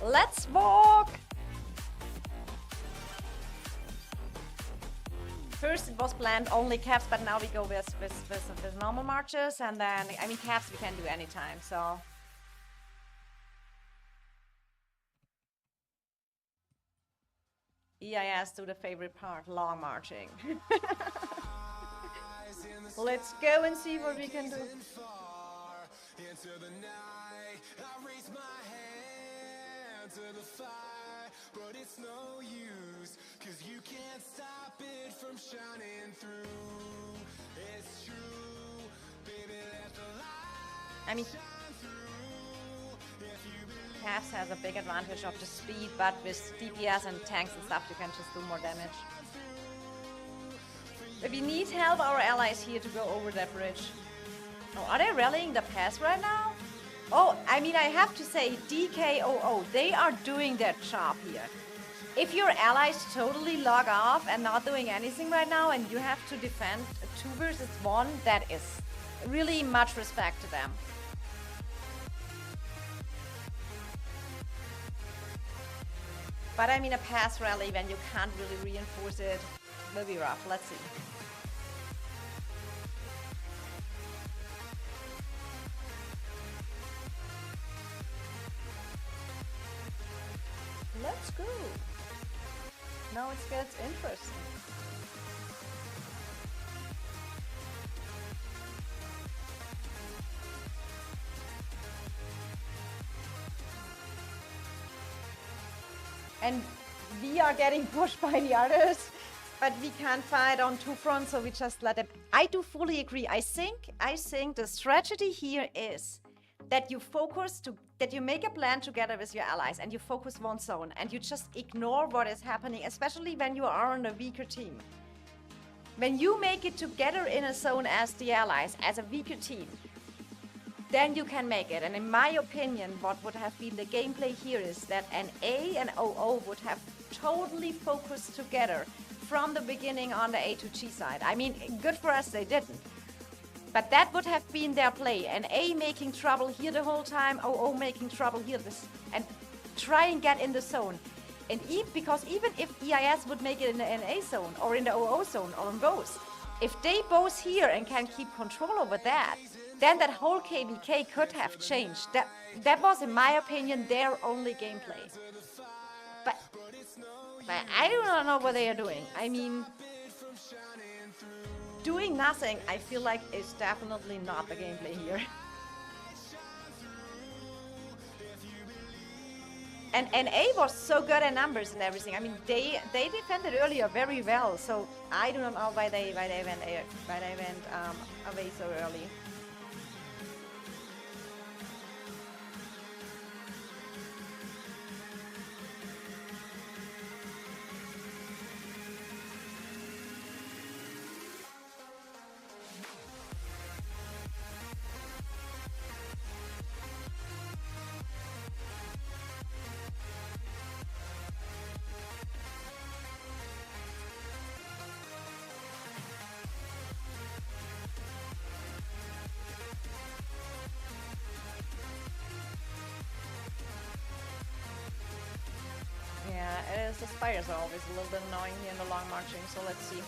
Let's walk! First it was planned only Cavs, but now we go with normal marches, and then, I mean, Cavs we can do anytime, so... EIS do the favorite part, long marching. Let's go and see what we can do. But it's no use, 'cause you can't stop it from shining through. It's true, baby, let the light. I mean, Cavs has a big advantage of the speed, but with DPS and tanks and stuff, you can just do more damage. If we need help, our allies here to go over that bridge. Oh, are they rallying the pass right now? Oh, I mean, I have to say, DKOO, they are doing their job here. If your allies totally log off and not doing anything right now, and you have to defend a 2 versus 1, that is really much respect to them. But I mean, a pass rally when you can't really reinforce it will be rough. Let's see. Let's go. Now it gets interesting. And we are getting pushed by the others, but we can't fight on two fronts, so we just let them. I do fully agree. I think the strategy here is that you focus that you make a plan together with your allies and you focus one zone and you just ignore what is happening, especially when you are on a weaker team. When you make it together in a zone as the allies, as a weaker team, then you can make it. And in my opinion, what would have been the gameplay here is that an A and OO would have totally focused together from the beginning on the A2G side. I mean, good for us they didn't. But that would have been their play. An A making trouble here the whole time, OO making trouble here, and try and get in the zone. And because even if EIS would make it in the NA zone or in the OO zone or in both, if they both here and can keep control over that, then that whole KVK could have changed. That was, in my opinion, their only gameplay. But I do not know what they are doing. I mean, doing nothing, I feel like, is definitely not the gameplay here. And NA was so good at numbers and everything. I mean, they defended earlier very well. So I do not know why they went away so early. Yeah, the spires are always a little bit annoying here in the long marching, so let's see.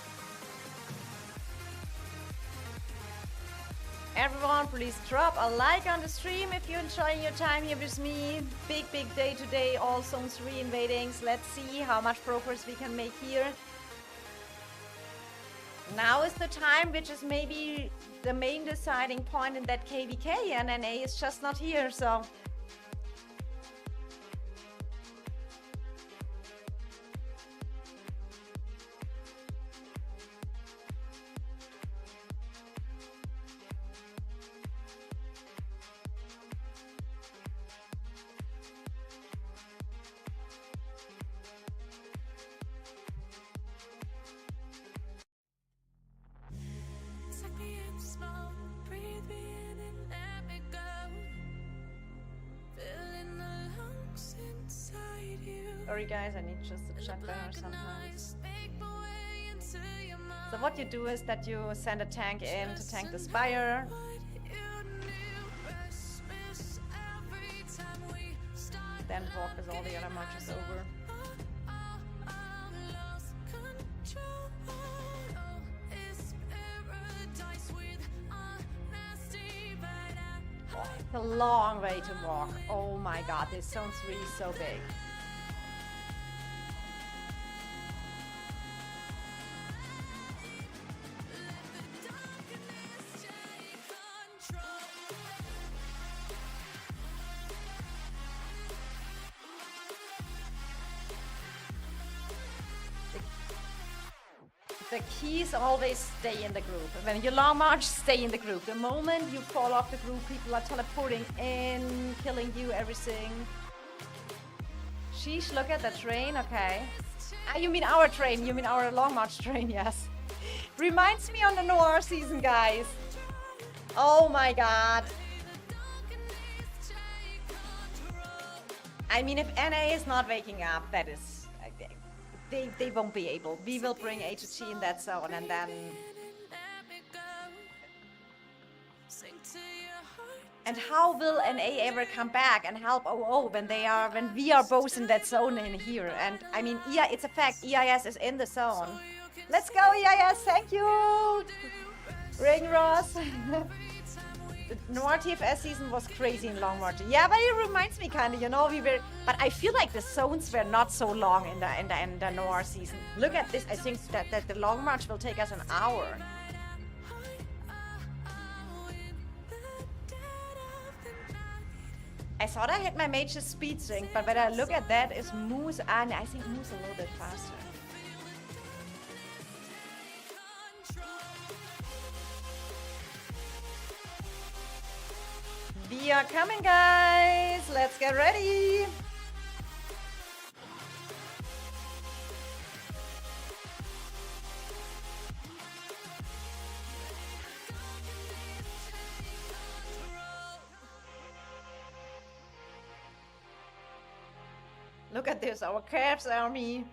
Everyone, please drop a like on the stream if you're enjoying your time here with me. Big day today, all zone 3 invadings. Let's see how much progress we can make here. Now is the time, which is maybe the main deciding point in that KVK, and NA is just not here, so... Sorry guys, I need just to chat better sometimes. So what you do is that you send a tank in to tank the spire. Then walk as all the other marches over. Oh, it's a long way to walk. Oh my god, this zone 3 is so big. The key is always stay in the group. When you long march, stay in the group. The moment you fall off the group, people are teleporting in, killing you, everything. Sheesh, look at the train, okay. You mean our train, you mean our long march train, yes. Reminds me on the Noir season, guys. Oh my god. I mean, if NA is not waking up, that is... They won't be able. We will bring A2G in that zone and then... And how will NA ever come back and help OO when we are both in that zone in here? And I mean, it's a fact, EIS is in the zone. Let's go, EIS, thank you! Ring Ross. The Noir TFS season was crazy in Long March. Yeah, but it reminds me kind of, you know, but I feel like the zones were not so long in the Noir season. Look at this, I think that the Long March will take us an hour. I thought I hit my major speed sync, but when I look at that, it's Moose, and I think Moose a little bit faster. We are coming, guys. Let's get ready. Look at this, our Cavs army.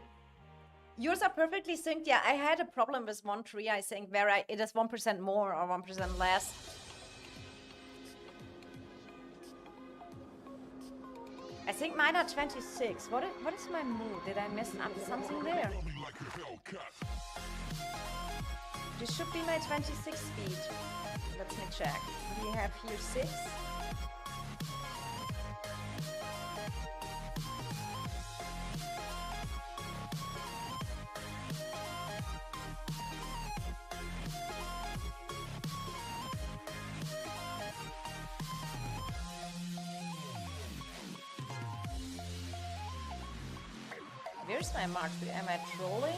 Yours are perfectly synced. Yeah, I had a problem with one tree, I think, where it is 1% more or 1% less. I think mine are 26. What is my move? Did I mess up something there? This should be my 26 speed. Let me check. We have here 6. Where's my mark? Am I trolling?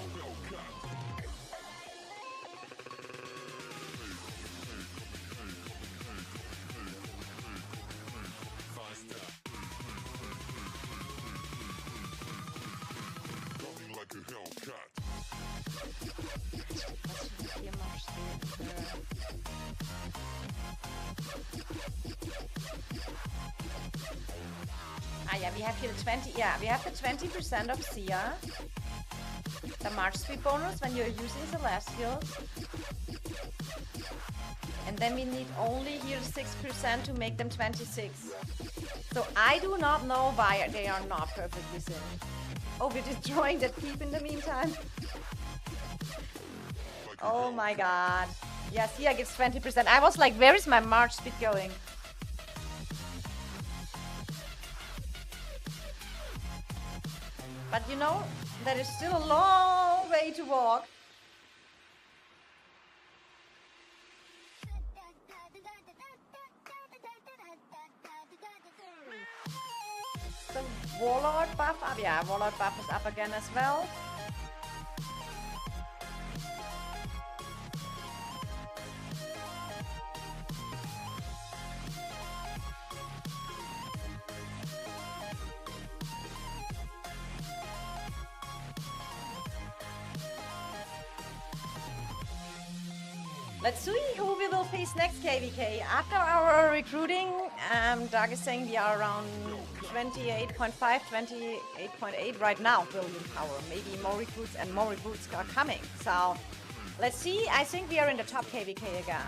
Yeah, we have here the 20. Yeah, we have the 20% of Sia. The March speed bonus when you're using Celestials. And then we need only here 6% to make them 26. So I do not know why they are not perfectly synced. Oh, we're destroying that keep in the meantime. Oh my god. Yeah, Sia gives 20%. I was like, where is my March speed going? But you know, there is still a long way to walk. The Warlord buff up. Yeah, Warlord buff is up again as well. Let's see who we will face next, KVK. After our recruiting, Doug is saying we are around 28.5, 28.8 right now, Billion Power. Maybe more recruits and more recruits are coming. So, let's see. I think we are in the top KVK again.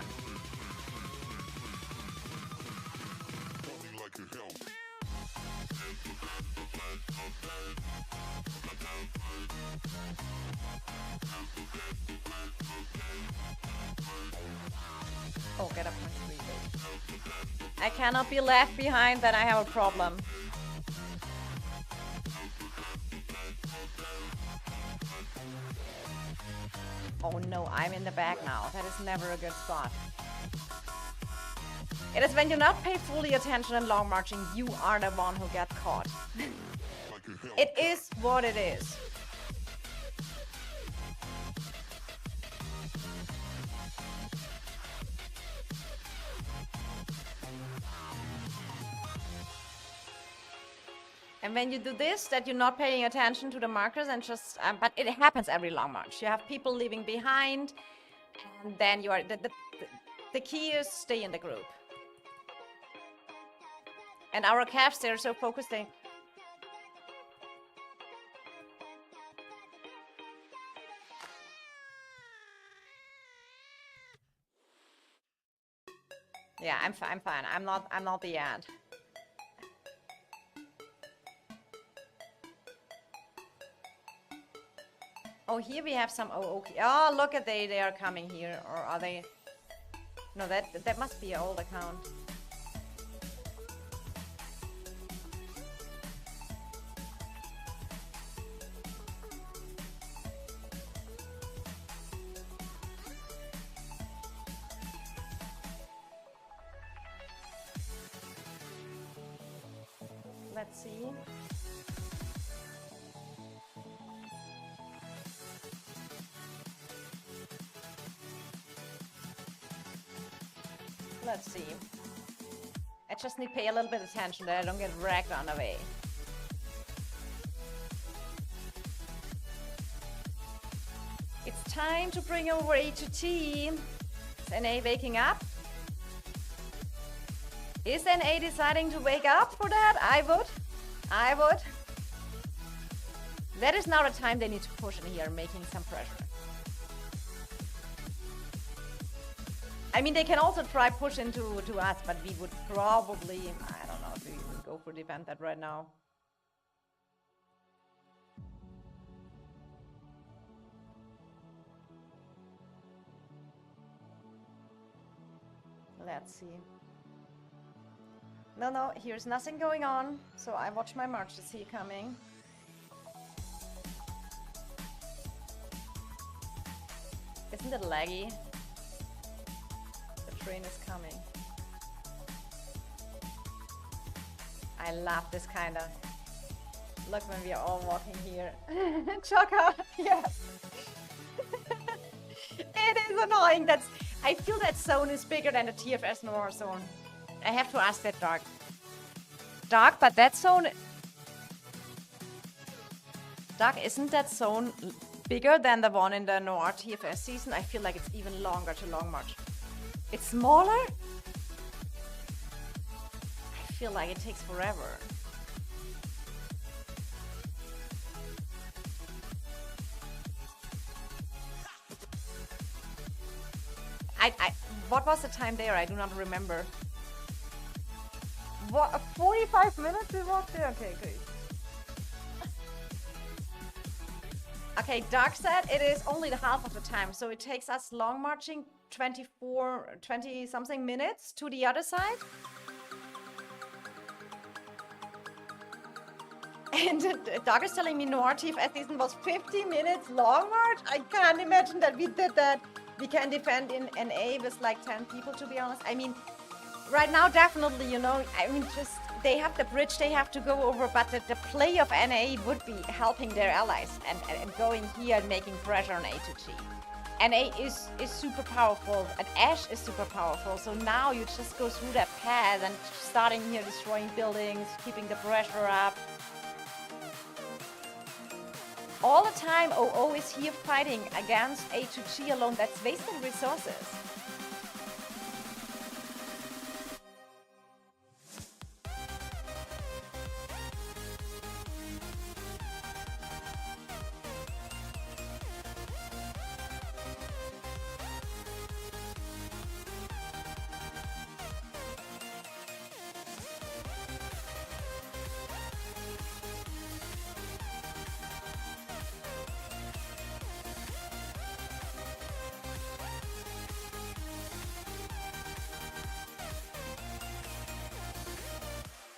Oh, get up my screen. I cannot be left behind, then I have a problem. Oh no, I'm in the back now. That is never a good spot. It is when you not pay fully attention in long marching, you are the one who get caught. It is what it is. And when you do this, that you're not paying attention to the markers and just, but it happens every long march. You have people leaving behind, and then you are, the key is stay in the group. And our calves, they're so focused, they... Yeah, I'm fine. I'm not the ad. Oh, here we have some. Oh, okay. Oh, look at they are coming here, or are they? No, that must be an old account. Let's see. Let's see. I just need to pay a little bit of attention that I don't get wrecked on the way. It's time to bring over A2G. Is NA waking up? Is NA deciding to wake up for that? I would. That is now the time they need to push in here, making some pressure. I mean, they can also try push into us, but we would probably, I don't know if we would go for defend that right now. Let's see. No, here's nothing going on, so I watch my march to see coming. Isn't it laggy? The train is coming. I love this kind of... Look when we are all walking here. Chaka, yes. It is annoying. I feel that zone is bigger than the TFS Noir zone. I have to ask that Dark. Dark, but that zone... Dark, isn't that zone bigger than the one in the Noir TFS season? I feel like it's even longer to Long March. It's smaller? I feel like it takes forever. What was the time there? I do not remember. What, 45 minutes we walked there? Okay, good. Okay, Dark said it is only the half of the time, so it takes us long marching 20 something minutes to the other side. And Dark is telling me Noir TFS season was 50 minutes long march. I can't imagine that we did that. We can defend in NA with like 10 people, to be honest. I mean, right now, definitely, you know, I mean, just they have the bridge they have to go over, but the play of NA would be helping their allies and going here and making pressure on A2G. NA is super powerful, and Ash is super powerful, so now you just go through that path and starting here destroying buildings, keeping the pressure up. All the time, OO is here fighting against A2G alone. That's wasting resources.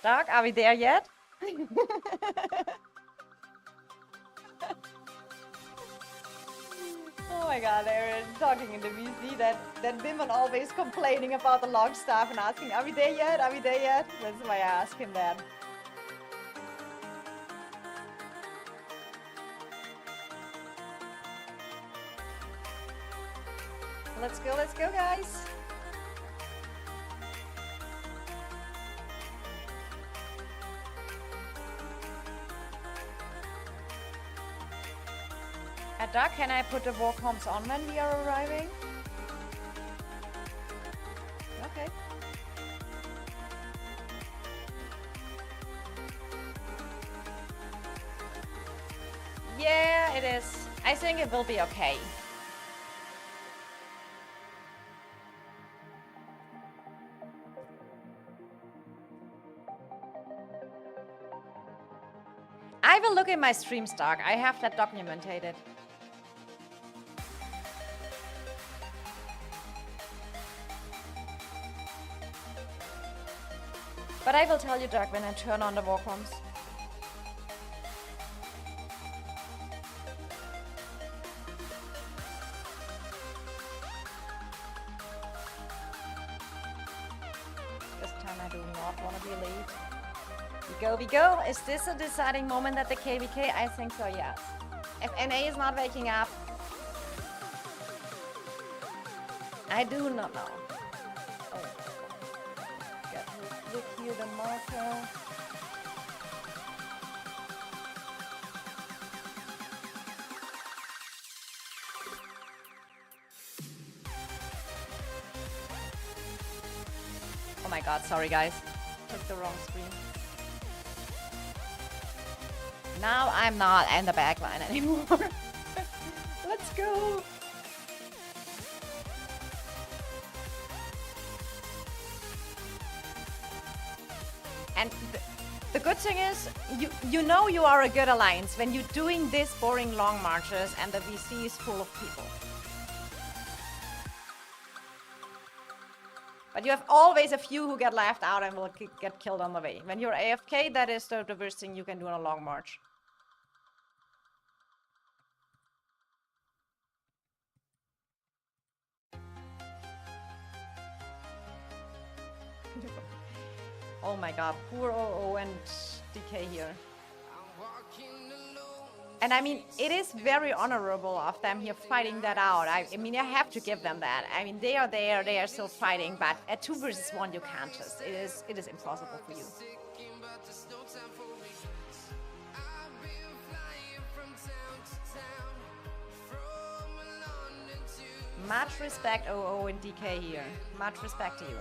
Dark, are we there yet? Oh my god, they're talking in the VC that women always complaining about the long staff and asking, are we there yet? Are we there yet? That's why I ask him that. Let's go, guys. Dark, can I put the war comms on when we are arriving? Okay. Yeah, it is. I think it will be okay. will look in my stream stock. I have that documented. But I will tell you, Doug, when I turn on the war comms. This time I do not want to be late. We go. Is this a deciding moment at the KVK? I think so, yes. If NA is not waking up, I do not know. Oh, get click here the marker. Oh my god, sorry guys. Took the wrong screen. Now I'm not in the back line anymore. Let's go. And the good thing is, you know you are a good alliance when you're doing this boring long marches and the VC is full of people. But you have always a few who get left out and will get killed on the way. When you're AFK, that is the worst thing you can do on a long march. Oh my god, poor OO and DK here. And I mean, it is very honorable of them here fighting that out. I mean, I have to give them that. I mean, they are there, they are still fighting, but at 2 versus 1 you can't just. It is impossible for you. Much respect, OO and DK here. Much respect to you.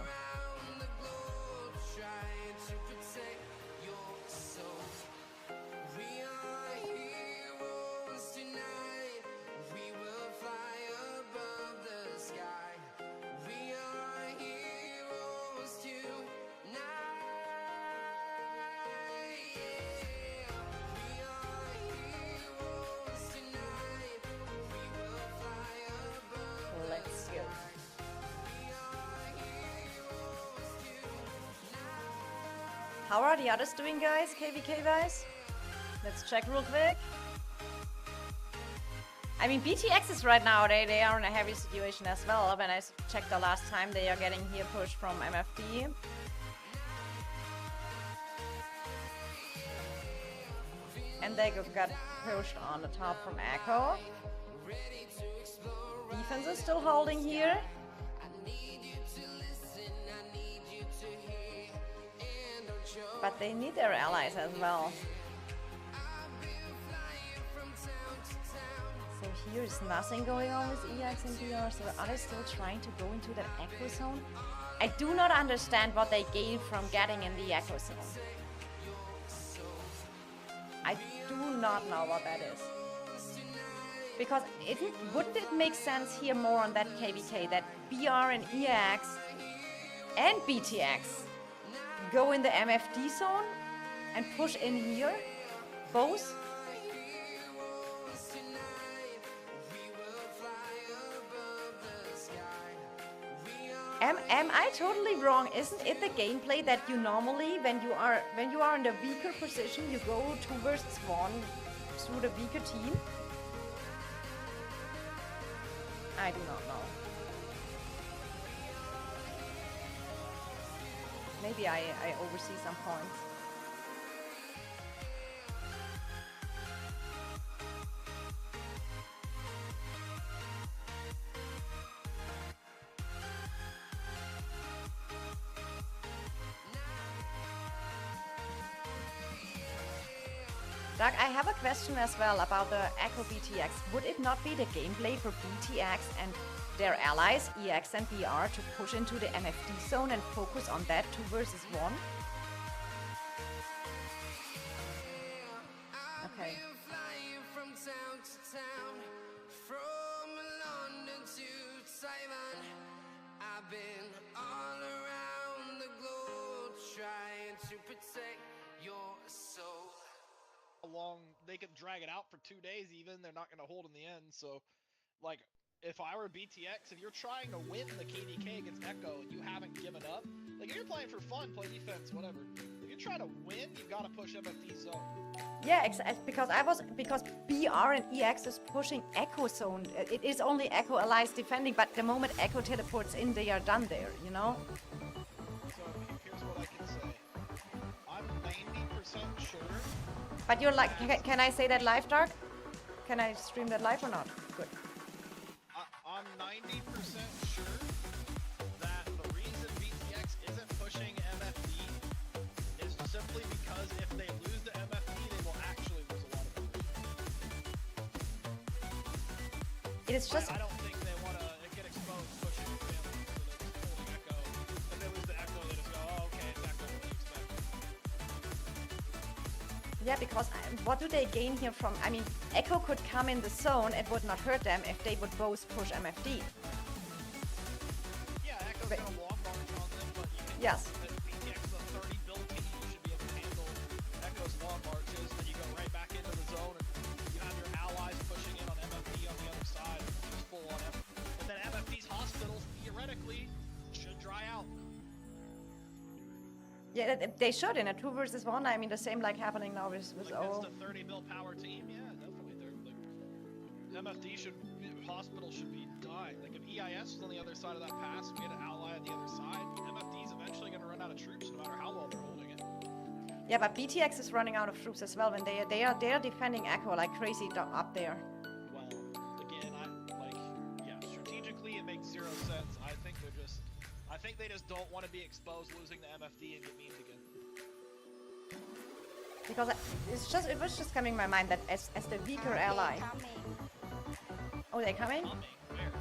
How are the others doing, guys? KVK guys? Let's check real quick. I mean, BTX is right now, they are in a heavy situation as well. When I checked the last time, they are getting here pushed from MFD. And they got pushed on the top from Echo. Defense is still holding here. But they need their allies as well. So here's nothing going on with EIS and BR. So are they still trying to go into that echo zone? I do not understand what they gain from getting in the echo zone. I do not know what that is. Because wouldn't it make sense here more on that KVK that BR and EX and BTX go in the MFD zone and push in here, both? Am I totally wrong? Isn't it the gameplay that you normally, when you are in the weaker position, you go 2 versus 1 through the weaker team? I do not know. Maybe I oversee some points. Doug, I have a question as well about the Echo BTX. Would it not be the gameplay for BTX and their allies, EX and BR, to push into the MFD zone and focus on that 2 versus 1? Okay. long, they can drag it out for 2 days even, they're not going to hold in the end. So, like, if I were BTX, if you're trying to win the KDK against Echo and you haven't given up, like, if you're playing for fun, play defense, whatever. If you're trying to win, you've got to push MFD zone. Yeah, because BR and EX is pushing Echo zone. It is only Echo allies defending, but the moment Echo teleports in, they are done there, you know? So here's what I can say. I'm 90% sure. But you're like, can I say that live, Dark? Can I stream that live or not? Good. I'm 90% sure that the reason BTX isn't pushing MFD is simply because if they lose the MFD, they will actually lose a lot of position. It is just... I don't think they want to get exposed pushing the family, so they're just holding Echo. If they lose the Echo, they just go, oh, okay, it's Echo, what do you expect? Yeah, because what do they gain here from... I mean, Echo could come in the zone, it would not hurt them if they would both push MFD. Yeah, Echo's going to long march on them, but you can... Yes. BTX is a 30 build team, you should be able to handle Echo's long marches, then you go right back into the zone, and you have your allies pushing in on MFD on the other side, just full on MFD. And then MFD's hospitals, theoretically, should dry out. Yeah, they should in a 2 versus 1. I mean, the same like happening now with Like O. against a 30 build power team, yeah, definitely. They're like MFD should, hospital should be dying. Like if EIS was on the other side of that pass, we had an ally on the other side. MFD's eventually going to run out of troops, no matter how well they're holding it. Yeah, but BTX is running out of troops as well when they are defending Echo like crazy up there. Well, again, strategically it makes 0 sense. I think they just don't want to be exposed losing the MFD and get memed again. Because it was just coming to my mind that as the weaker ally. Oh, they're coming? Where?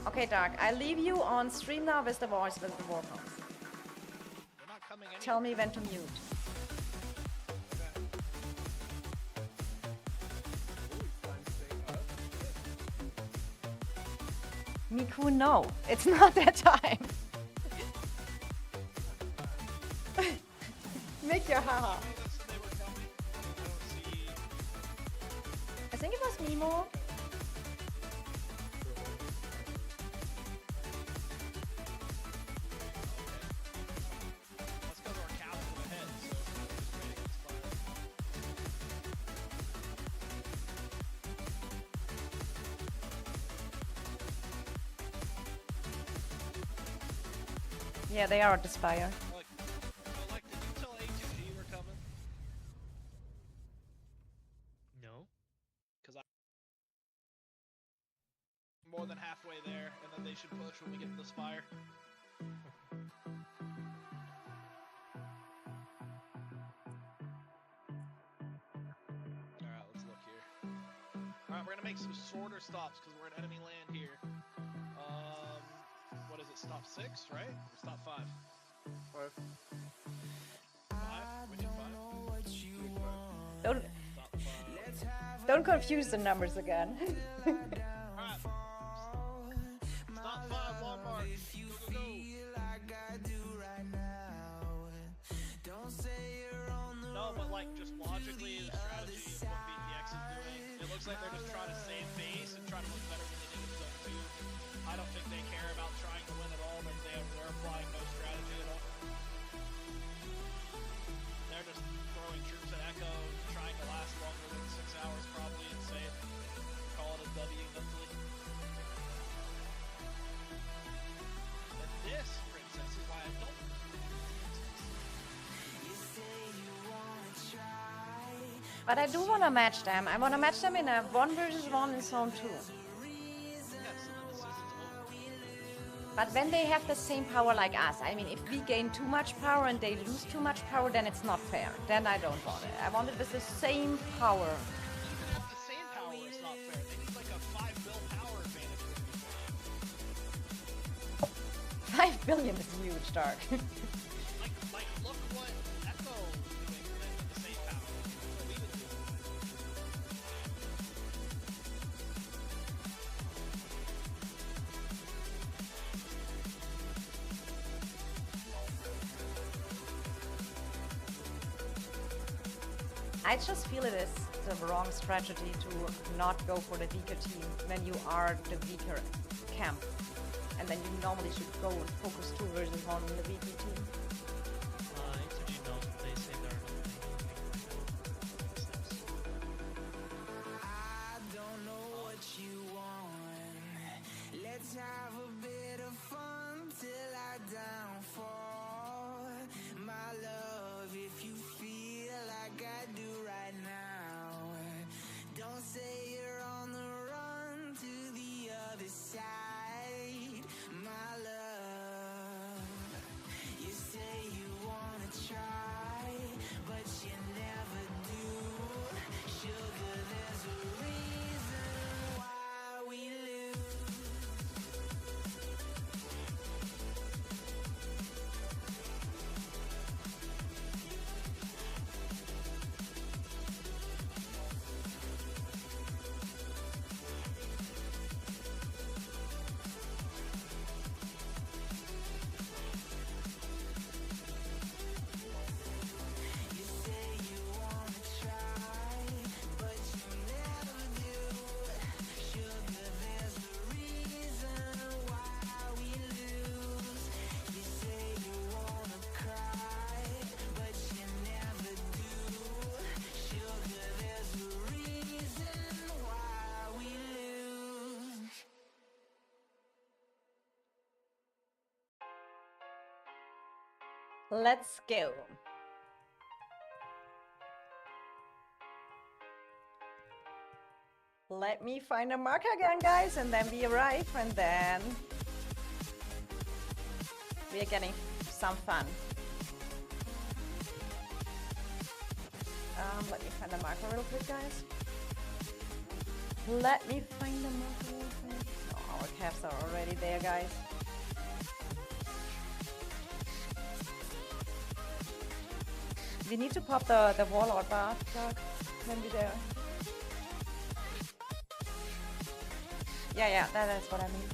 Okay, Dark. I leave you on stream now with the voice with the war comes. They're not coming anywhere. Tell me when to mute. Miku, no. It's not that time. Make your haha. I think it was Nemo. That's because our cows are ahead, so we're just waiting to expire. Yeah, they are at the spire. Like, did you tell A2G we're coming? No. Because I'm more than halfway there, and then they should push when we get to the spire. Alright, let's look here. Alright, we're gonna make some shorter stops because we're in enemy land here. What is it? Stop 6, right? Or stop 5? 5. 5? We did 5? Don't confuse the numbers again. Alright. Stop 5, long march. Go, go, go. No, but like, just logically, the strategy of what BTX is doing, it looks like they're just trying to save face and try to look better than they did in Zone 2. I don't think they care about trying to win at all. They're applying no strategy at all. They're just throwing troops at Echo, trying to last longer than 6 hours probably, and say it. Call it a W mentally. And this, Princess, is why I don't. But I do want to match them. I want to match them in a 1 versus 1 in Zone 2. But when they have the same power like us, I mean, if we gain too much power and they lose too much power, then it's not fair. Then I don't want it. I want it with the same power. Even at the same power, it's not fair. They need like a 5 bill power advantage. 5 billion is huge, Dark. like, look what Echo is doing for them with the same power. What we would do. I just feel it is the wrong strategy to not go for the weaker team when you are the weaker camp. And then you normally should go and focus 2 versus 1 in the weaker team. A2G knows what they say they're not making. I don't know what you want. Let's have a bit of fun till I downfall. My love, if you feel like I do right now, don't say you're on the run to the other side. My love, you say you wanna try, but you never do. Sugar, there's a reason why we lose. You say you wanna try, but you never do. Sugar, there's a reason why we lose. You say you wanna cry, but you never do. Sugar, there's a reason why we lose. Let's go. Let me find a mark again, guys, and then we arrive, and then we are getting some fun. Let me find the marker real quick, guys. Let me find the marker real quick. Oh, our caps are already there, guys. We need to pop the warlord bar, Doug, when we're there. Yeah, that's what I mean.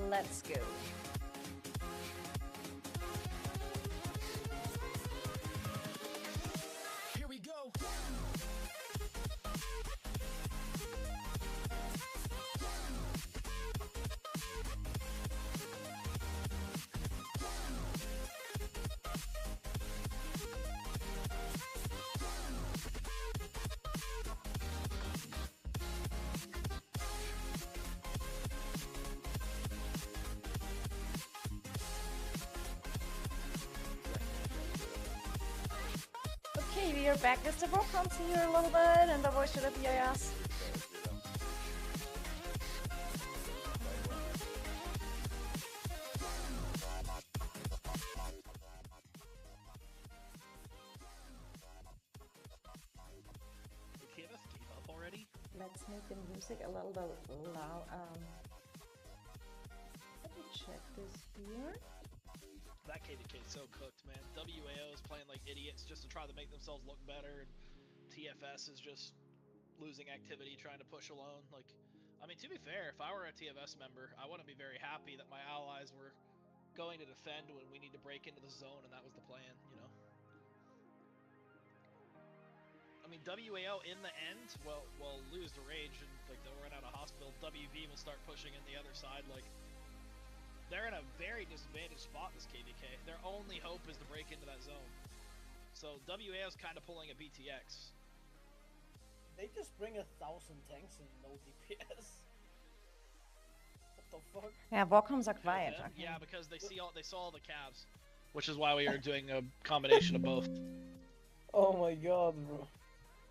Let's go. Here we go. Okay, we are back with the Volcans here a little bit, and the voice should have EIS. Did TMS give up already? Let's make the music a little bit loud. Let me check this here. That KDK is so cooked, man. WAO is playing like idiots just to try to make themselves look better, and TFS is just losing activity trying to push alone. Like, I mean, to be fair, if I were a TFS member, I wouldn't be very happy that my allies were going to defend when we need to break into the zone, and that was the plan, you know? I mean, WAO in the end will lose the rage, and like they'll run out of hospital. WV will start pushing in the other side, like. They're in a very disadvantaged spot, this KVK. Their only hope is to break into that zone. So WA is kind of pulling a BTX. They just bring 1,000 tanks and no DPS. What the fuck? Yeah, Volcans are quiet. Yeah, Okay. yeah, because they saw all the cabs, which is why we are doing a combination of both. Oh my god, bro.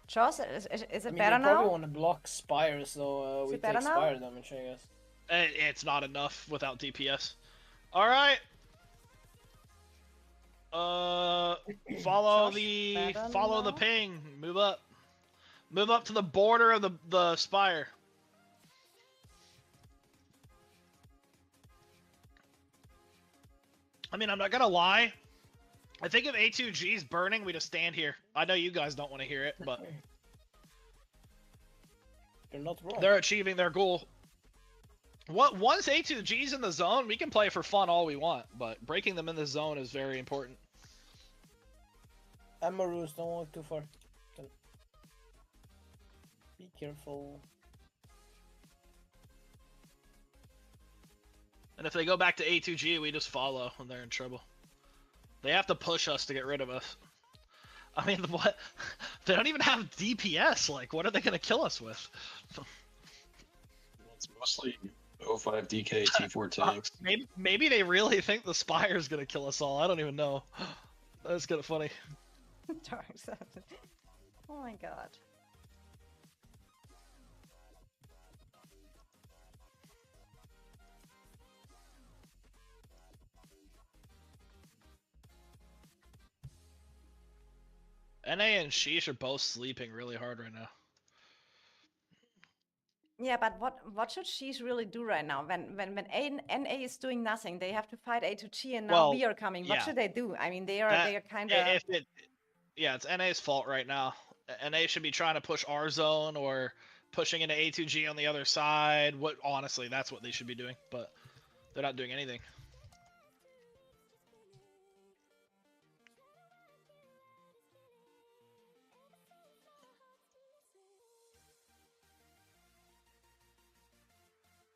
Joss, is it I mean, better they probably now? want to block Spire, so Is we it better take now? Spire damage, I guess. It's not enough without DPS. All right. Follow Josh, the better now? ping. Move up. Move up to the border of the spire. I mean, I'm not gonna lie. I think if A2G is burning, we just stand here. I know you guys don't want to hear it, but You're not wrong. they're achieving their goal. Once A2G's in the zone, we can play for fun all we want, but breaking them in the zone is very important. Amarus, don't walk too far. Be careful. And if they go back to A2G, we just follow and they're in trouble. They have to push us to get rid of us. I mean, what? They don't even have DPS. Like, what are they going to kill us with? It's mostly 05 DK T4 tanks. Maybe they really think the Spire's going to kill us all. I don't even know. That's kind of funny. Oh my god. NA and Sheesh are both sleeping really hard right now. Yeah, but what should Sheesh really do right now? When NA is doing nothing, they have to fight A2G, and now Well, we are coming. What yeah. should they do? I mean, they are kind of. Yeah, it's NA's fault right now. NA should be trying to push our zone or pushing into A2G on the other side. Honestly, that's what they should be doing, but they're not doing anything.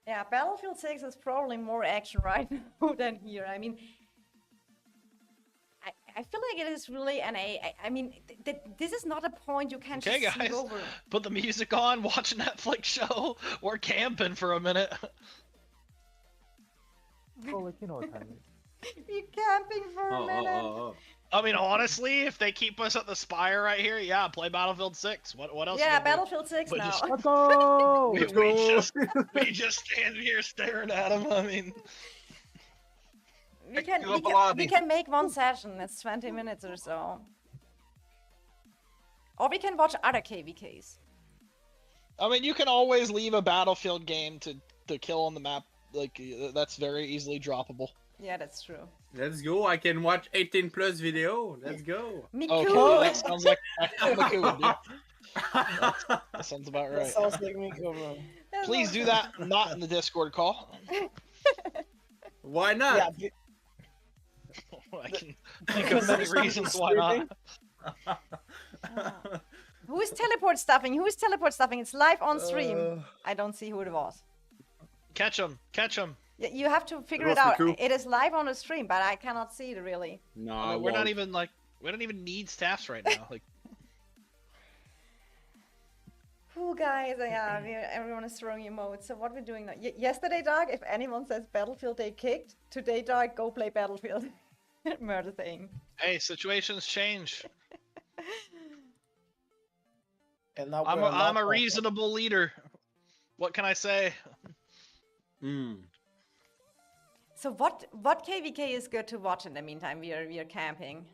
Yeah, Battlefield 6 is probably more action right now than here. I mean, I feel like it is really NA. I mean, this is not a point you can Okay, just guys, see over. put the music on, watch a Netflix show. We're camping for a minute. Oh, like, you know what time it is. We're camping for a minute. I mean, honestly, if they keep us at the Spire right here, yeah, play Battlefield 6. What else? Yeah, you gonna do? Battlefield 6 But now. just- Let's go! we just stand here staring at them. I mean, we can make one session. It's 20 minutes or so. Or we can watch other KVKs. you can always leave a Battlefield game to kill on the map. Like, that's very easily droppable. Yeah, that's true. Let's go. I can watch 18 plus video. Let's go. Miku! Okay, that sounds like Miku would do. That sounds about That right. sounds like me, bro. Please do that, not in the Discord call. Why not? Yeah, I can think of many reasons why not. Who is teleport stuffing? Who is teleport stuffing? It's live on stream. I don't see who it was. Catch him, catch him. You have to figure It it was out. Miku. It is live on the stream, but I cannot see it really. No, I mean, we're not even like, we don't even need staffs right now. Like, Who guys? Yeah, everyone is throwing emotes. So what we're doing now? Yesterday, dog. If anyone says Battlefield, they kicked. Today, dog, go play Battlefield. Murder thing. hey, situations change. and now I'm we're a not reasonable leader. What can I say? So what KVK is good to watch in the meantime? We are camping.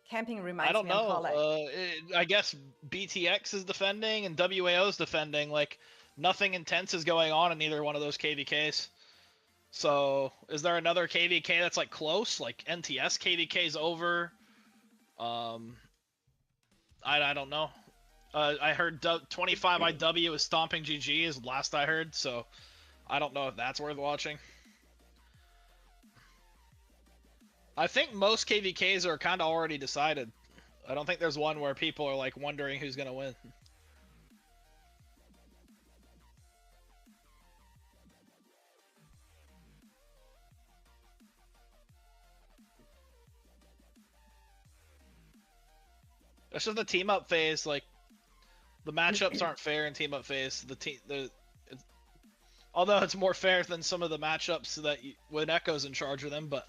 Camping reminds I don't me of know. college. I guess BTX is defending and WAO is defending. Like, nothing intense is going on in either one of those KVKs. So, is there another KVK that's like close? Like NTS KVK's over. I don't know. I heard 25IW is stomping GG is last I heard. So, I don't know if that's worth watching. I think most KVKs are kind of already decided. I don't think there's one where people are like wondering who's gonna win. It's just the team up phase. Like, the matchups aren't fair in team up phase. Although it's more fair than some of the matchups that when Echo's in charge of them, but.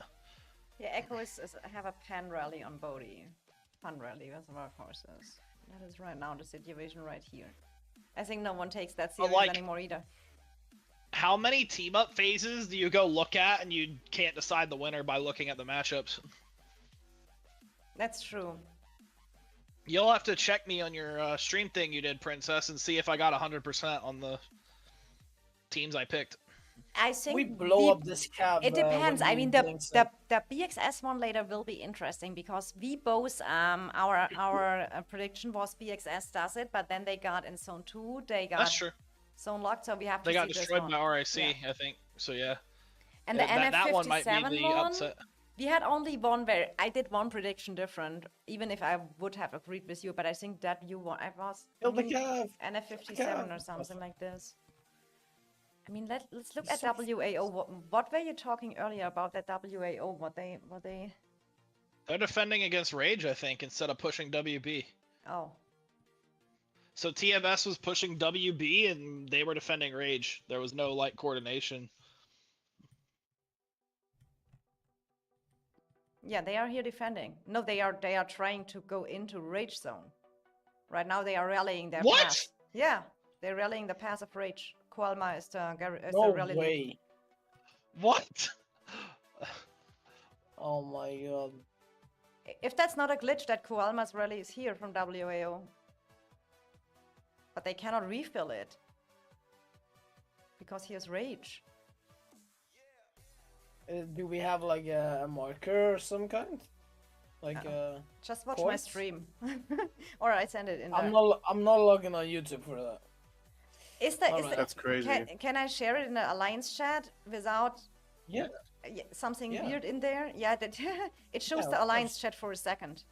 Yeah, Echo have a pan rally on Bodhi. Fun rally with workhorses. That is right now the situation right here. I think no one takes that serious like- anymore either. How many team up phases do you go look at and you can't decide the winner by looking at the matchups? That's true. You'll have to check me on your stream thing you did, Princess, and see if I got 100% on the teams I picked. I think We blow up this cab. It depends. when I he mean, blinks the it. BXS one later will be interesting because we both our prediction was BXS does it, but then they got in zone 2, they got That's true. zone locked, so we have to They got see this destroyed one. by RIC, Yeah. I think. So yeah. And the that one might be NF57 the one, upset. we had only one where I did one prediction different, even if I would have agreed with you, but I think that you won. I was Kill the cab. NF57 or something like this. I mean, let's look at WAO. What were you talking earlier about that WAO? What they? They're defending against Rage, I think, instead of pushing WB. Oh, So TFS was pushing WB and they were defending Rage. There was no like coordination. yeah, they are here defending. No, they are trying to go into Rage zone. Right now, they are rallying their What? pass. Yeah, they're rallying the pass of Rage. Koalma is the No rally lead. way. What? Oh my god. If that's not a glitch, that Koalma's rally is here from WAO. But they cannot refill it. Because he has Rage. Do we have like a marker or some kind? Like Just watch my Course? stream. Or I send it in I'm there. not logging on YouTube for that. Alright. That's crazy. Can I share it in the Alliance chat without Yeah. something Yeah. weird in there? Yeah, that it shows Yeah, the of Alliance course. chat for a second.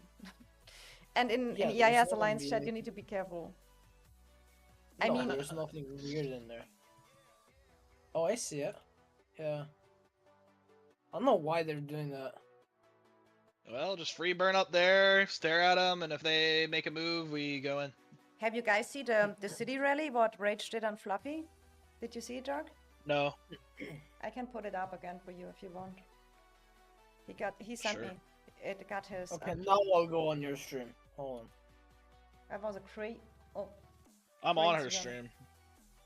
And in Yeah, there's EIS nothing Alliance chat, weird. you need to be careful. No, I mean, there's nothing weird in there. Oh, I see it. Yeah. I don't know why they're doing that. Well, just free burn up there, stare at them, and if they make a move, we go in. have you guys seen the city rally? What Rage did on Fluffy? Did you see it, Dark? No. I can put it up again for you if you want. He sent Sure. me. It got his. Okay, now I'll go on your stream. Hold on. That was a crate. Oh, I'm on Crazy her rally. stream.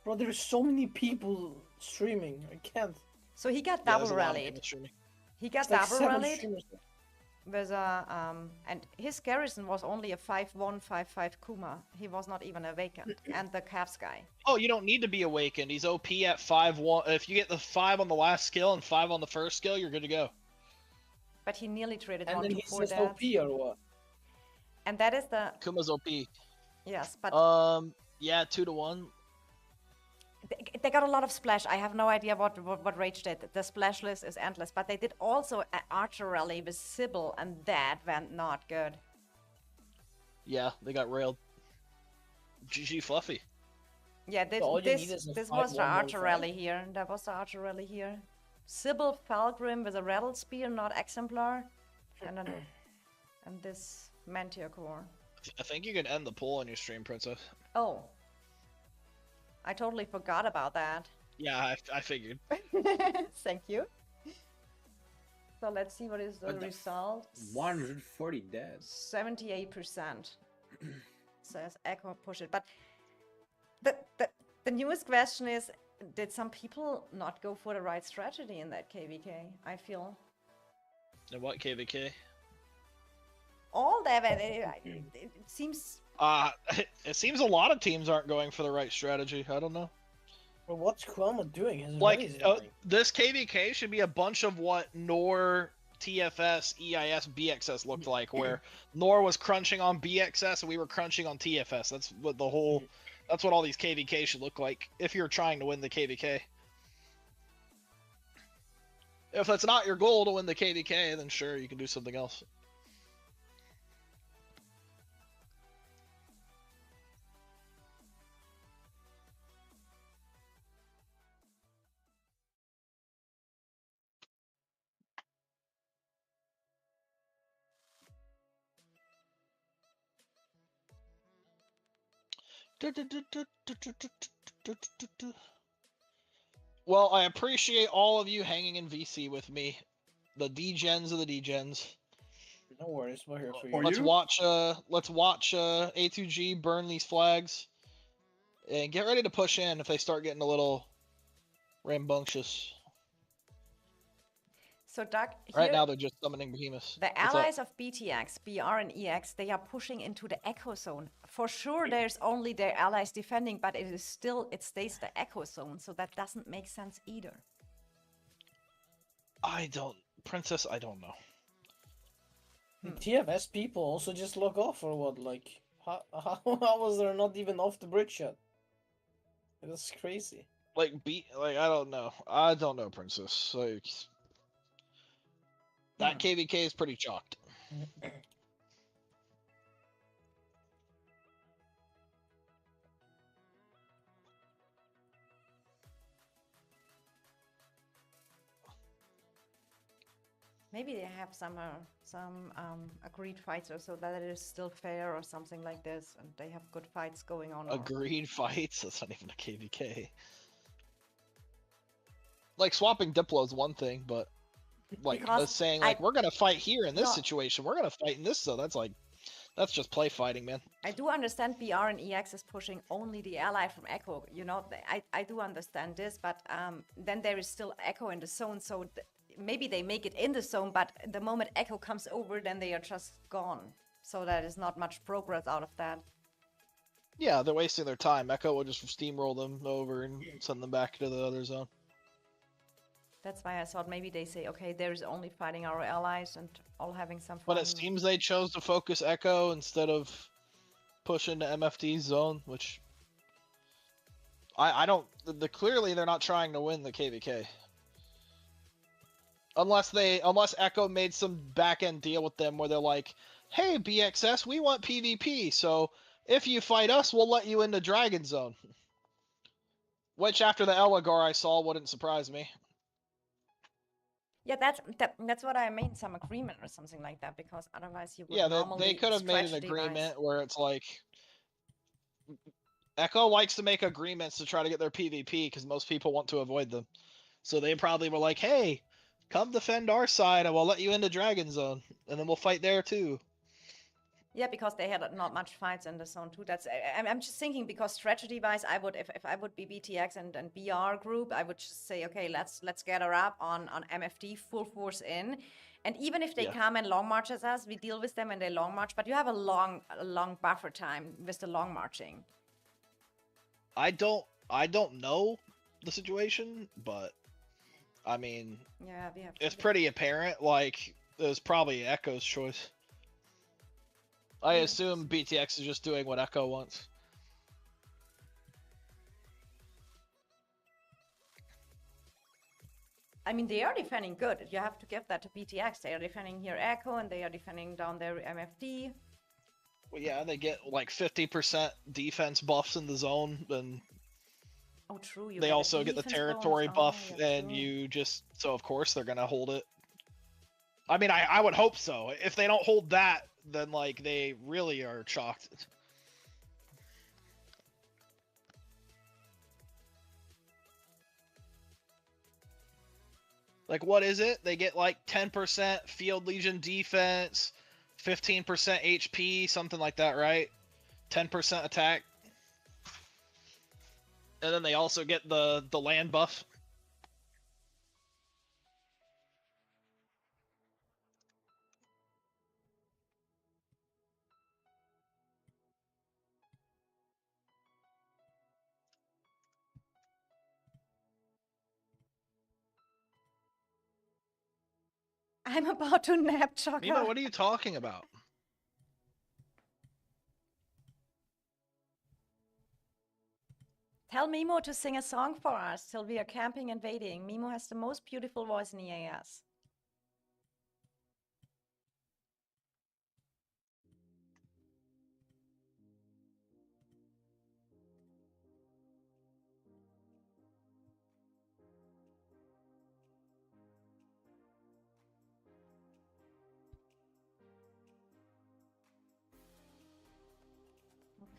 Bro, there's so many people streaming. I can't. so he got Yeah, double there's a lot of rallied. people streaming. He got It's like double 7 rallied streamers. with a and his garrison was only a 5-1-5-5 Kuma. He was not even awakened, and the calves guy. Oh, you don't need to be awakened. He's OP at 5-1. If you get the 5 on the last skill and 5 on the first skill, you're good to go. But he nearly traded And one then to he's 4 just deaths. OP or what? And that is the Kuma's OP. yes, but Yeah, 2-1. they got a lot of splash. I have no idea what Rage did. The splash list is endless, but they did also an Archer rally with Sybil, and that went not good. Yeah, they got railed. GG Fluffy. Yeah, all you need is a this was the 5-1-1-5. Archer rally here. That was the Archer rally here. Sybil Falgrim with a Rattle Spear, not Exemplar, and this Manticore core. I think you can end the poll on your stream, Princess. Oh, I totally forgot about that. Yeah, I figured. Thank you. So let's see what is the What the result. 140 dead. 78% says Echo push it. But the newest question is, did some people not go for the right strategy in that KVK? I feel And what KVK? all that it seems It seems a lot of teams aren't going for the right strategy. I don't know. Well, what's Kwama doing? His Like, rallies are doing. this KVK should be a bunch of what NOR, TFS, EIS, BXS looked like, where NOR was crunching on BXS and we were crunching on TFS. That's what that's what all these KVK should look like if you're trying to win the KVK. If that's not your goal to win the KVK, then sure, you can do something else. Well, I appreciate all of you hanging in VC with me. The D-gens of the D-gens. No worries, we're here for you. Or Let's you? watch A2G burn these flags. And get ready to push in if they start getting a little rambunctious. So Doug, Right here, now they're just summoning behemoths. the What's up? allies of BTX, BR and EX, they are pushing into the echo zone. For sure, there's only their allies defending, but it stays the echo zone, so that doesn't make sense either. Princess, I don't know. TFS people also just log off or what? Like, how was there not even off the bridge yet? That's crazy. Like I don't know. I don't know, Princess. Like that KVK is pretty chalked. Maybe they have some agreed fights or so that it is still fair or something like this, and they have good fights going on. Agreed fights? That's not even a KVK. Like swapping Diplo is one thing, but like Because saying like we're gonna fight here in this No. situation, we're gonna fight in this, so that's just play fighting, man. I do understand BR and EX is pushing only the ally from Echo. You know, I do understand this, but then there is still Echo in the zone, so maybe they make it in the zone, but the moment Echo comes over, then they are just gone. So that is not much progress out of that. Yeah, they're wasting their time. Echo will just steamroll them over and send them back to the other zone. That's why I thought maybe they say, okay, there is only fighting our allies and all having some fun. But it seems they chose to focus Echo instead of pushing to MFD's zone, which I don't. Clearly they're not trying to win the KVK. Unless Echo made some back end deal with them where they're like, hey BXS, we want PvP, so if you fight us, we'll let you into Dragon Zone. Which after the Elegar I saw wouldn't surprise me. Yeah, that's what I mean, some agreement or something like that, because otherwise you would Yeah, normally they could have made an stretch the agreement guys. where it's like Echo likes to make agreements to try to get their PvP because most people want to avoid them. So they probably were like, hey, come defend our side and we'll let you into Dragon Zone and then we'll fight there too. Yeah, because they had not much fights in the zone too. I'm just thinking, because strategy-wise, I would if I would be BTX and BR group, I would just say, okay, let's gather up on MFD, full force in, and even if they come and long marches us, we deal with them and they long march. But you have a long buffer time with the long marching. I don't know the situation, but I mean, yeah, we have. It's pretty apparent. Like it was probably Echo's choice. I assume BTX is just doing what Echo wants. I mean, they are defending good. You have to give that to BTX. They are defending here Echo, and they are defending down there MFD. Well, yeah, they get like 50% defense buffs in the zone, and oh, true. They also get the territory buff, and true. you just so of course they're gonna hold it. I mean, I would hope so. If they don't hold that, then like they really are shocked. Like, what is it? They get like 10% Field Legion defense, 15% HP, something like that, right? 10% attack. And then they also get the land buff. I'm about to nap, Chaka. Mima, what are you talking about? Tell Mimo to sing a song for us till we are camping and waiting. Mimo has the most beautiful voice in EIS.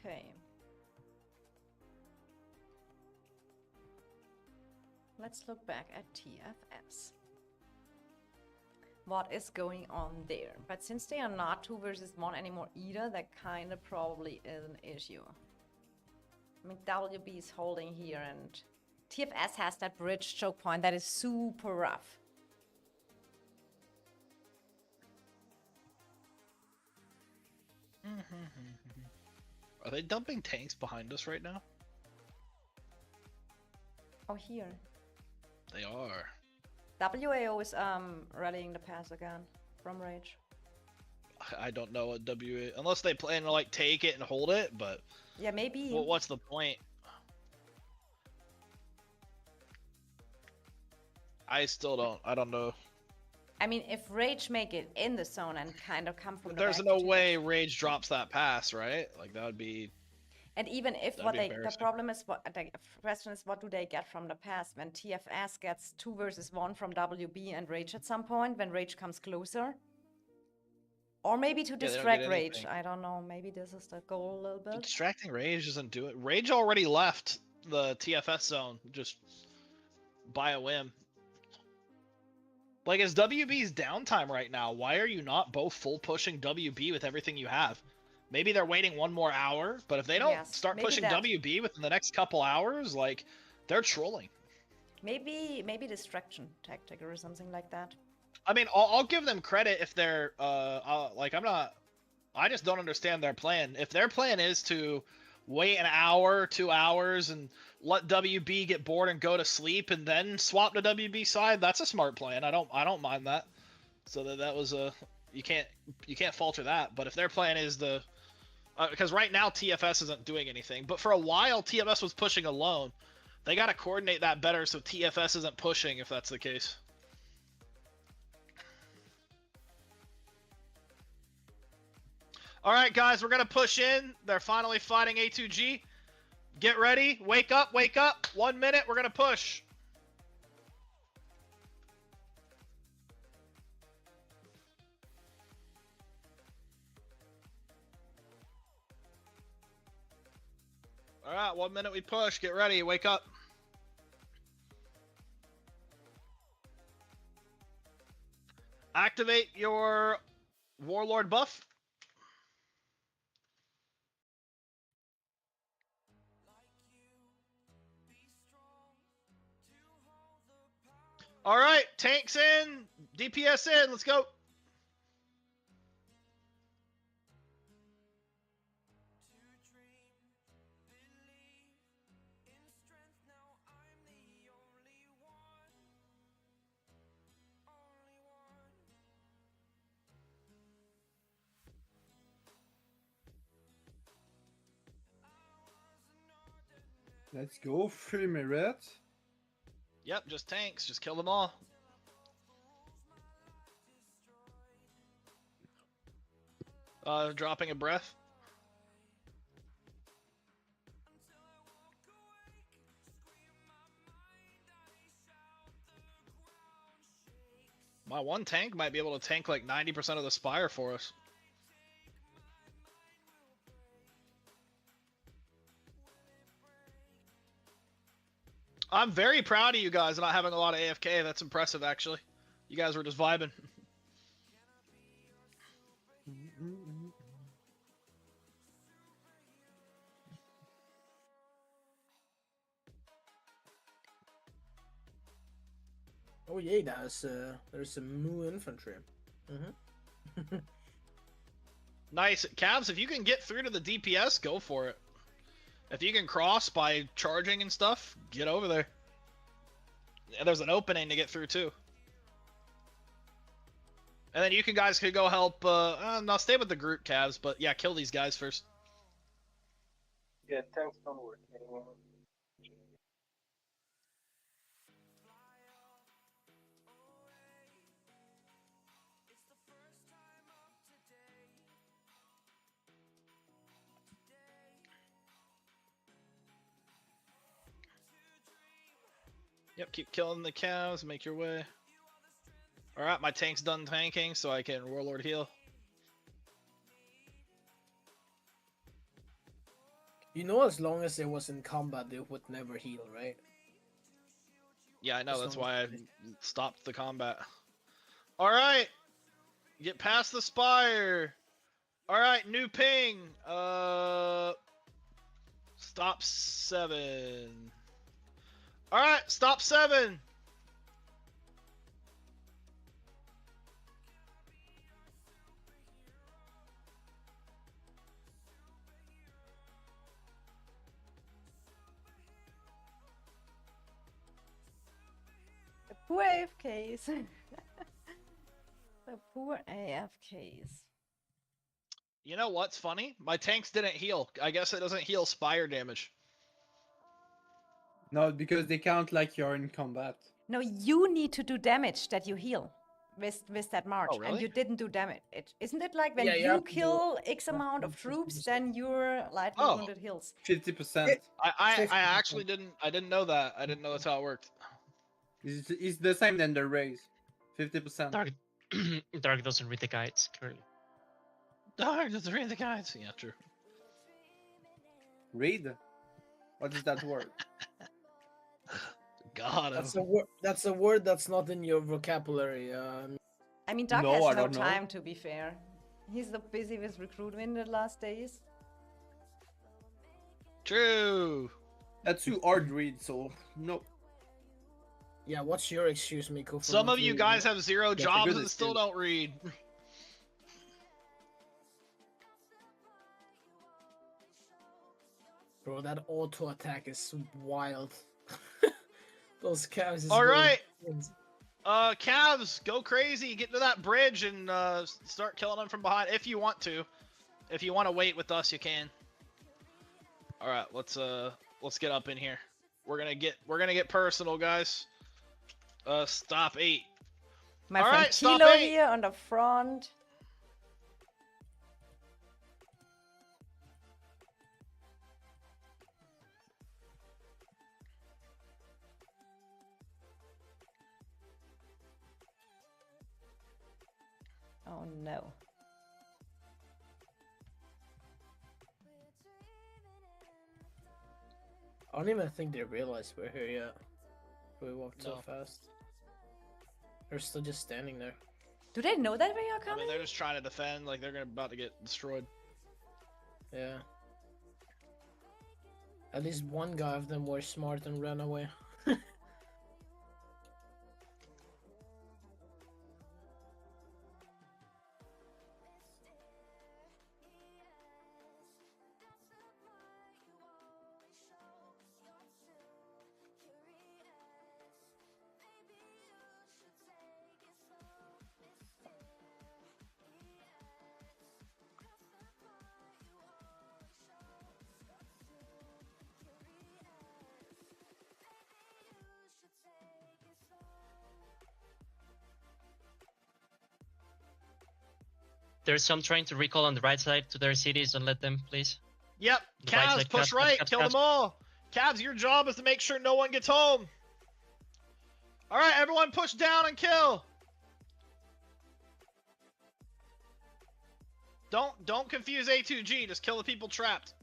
Okay. Let's look back at TFS. What is going on there? But since they are not 2 versus 1 anymore either, that kind of probably is an issue. I mean, WB is holding here, and TFS has that bridge choke point that is super rough. Are they dumping tanks behind us right now? Oh, here. They are. WAO is rallying the pass again from Rage. I don't know what WA, unless they plan to like take it and hold it, but Yeah, maybe. well, what's the point? I don't know. I mean, if Rage make it in the zone and kind of come from the There's back no to way take it. Rage drops that pass, right? Like that would be. And even if That'd what be they, the embarrassing. problem is, what the question is, what do they get from the pass when TFS gets 2 versus 1 from WB and Rage at some point when Rage comes closer? Or maybe to they don't distract get Rage. anything. I don't know. Maybe this is the goal a little bit. Distracting Rage doesn't do it. Rage already left the TFS zone just by a whim. Like, it's WB's downtime right now. Why are you not both full pushing WB with everything you have? Maybe they're waiting 1 more hour, but if they don't Yes, start maybe pushing that. WB within the next couple hours, like, they're trolling. Maybe distraction tactic or something like that. I mean, I'll give them credit if they're, like, I just don't understand their plan. If their plan is to wait an hour, 2 hours, and let WB get bored and go to sleep, and then swap to WB side, that's a smart plan. I don't mind that. So that was a, you can't falter that. But if their plan is the, because right now TFS isn't doing anything, but for a while TFS was pushing alone. They got to coordinate that better so TFS isn't pushing if that's the case. All right, guys, we're going to push in. They're finally fighting A2G. Get ready. Wake up, wake up. 1 minute, we're going to push. All right, 1 minute, we push. Get ready, wake up. Activate your Warlord buff. All right, tanks in, DPS in, let's go. Let's go, free merit. Yep, just tanks, just kill them all. Dropping a breath. My one tank might be able to tank like 90% of the Spire for us. I'm very proud of you guys not having a lot of AFK. That's impressive, actually. You guys were just vibing. Oh yeah, there's some new infantry. Nice. Cavs, if you can get through to the DPS, go for it. If you can cross by charging and stuff, get over there. And there's an opening to get through, too. And then you guys could go help, no, stay with the group, Cavs, but yeah, kill these guys first. Yeah, tanks don't work anymore. Yep, keep killing the cows, make your way. Alright, my tank's done tanking, so I can Warlord heal. You know, as long as it was in combat, they would never heal, right? Yeah, I know, As that's long why I as stopped the combat. Alright! Get past the Spire! Alright, new ping! Stop 7. Alright, stop 7! Poor AFKs. The poor AFKs. You know what's funny? My tanks didn't heal. I guess it doesn't heal spire damage. No, because they count like you're in combat. No, you need to do damage that you heal with that march, and really? you didn't do damage. Isn't it like when Yeah, you you have to do- kill X have to amount do of troops, 50%. then your lightly Oh. wounded heals? 50%. I 50%. actually didn't know that. I didn't know that's how it worked. It's the same than the raise. 50%. Dark, Dark doesn't read the guides clearly. Dark doesn't read the guides. Yeah, true. Read? What is that word? God, That's a word. That's a word that's not in your vocabulary. I mean, Doug No, has I no don't know. time, to be fair. He's so busy with recruitment the last days. true. That's too hard read, so no. Yeah, what's your excuse, Miko? For Some not of you reading guys it? have zero That's a jobs good and still excuse. don't read. Bro, that auto attack is wild. Those cows. Is All going right. crazy. Cavs, go crazy. Get to that bridge and start killing them from behind if you want to. If you want to wait with us, you can. All right, let's get up in here. We're gonna get personal, guys. Stop 8. My All friend right, stop Kilo 8. here on the front. Oh no. I don't even think they realized we're here yet. We walked so No. fast. They're still just standing there. Do they know that we are I coming? mean, they're just trying to defend, like they're about to get destroyed. Yeah. At least one guy of them was smart and ran away. There's some trying to recall on the right side to their cities. Don't let them, please. Yep, The right Cavs, side, push Cavs, right, Cavs, kill Cavs. them all. Cavs, your job is to make sure no one gets home. All right, everyone, push down and kill. Don't confuse A2G. Just kill the people trapped.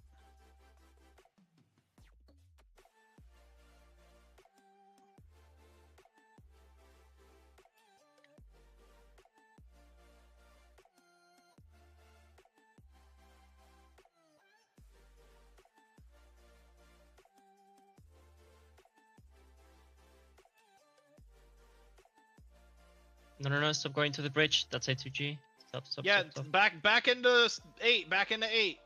No, stop going to the bridge. That's A2G. Stop. Yeah, Stop. back into 8. Back into 8.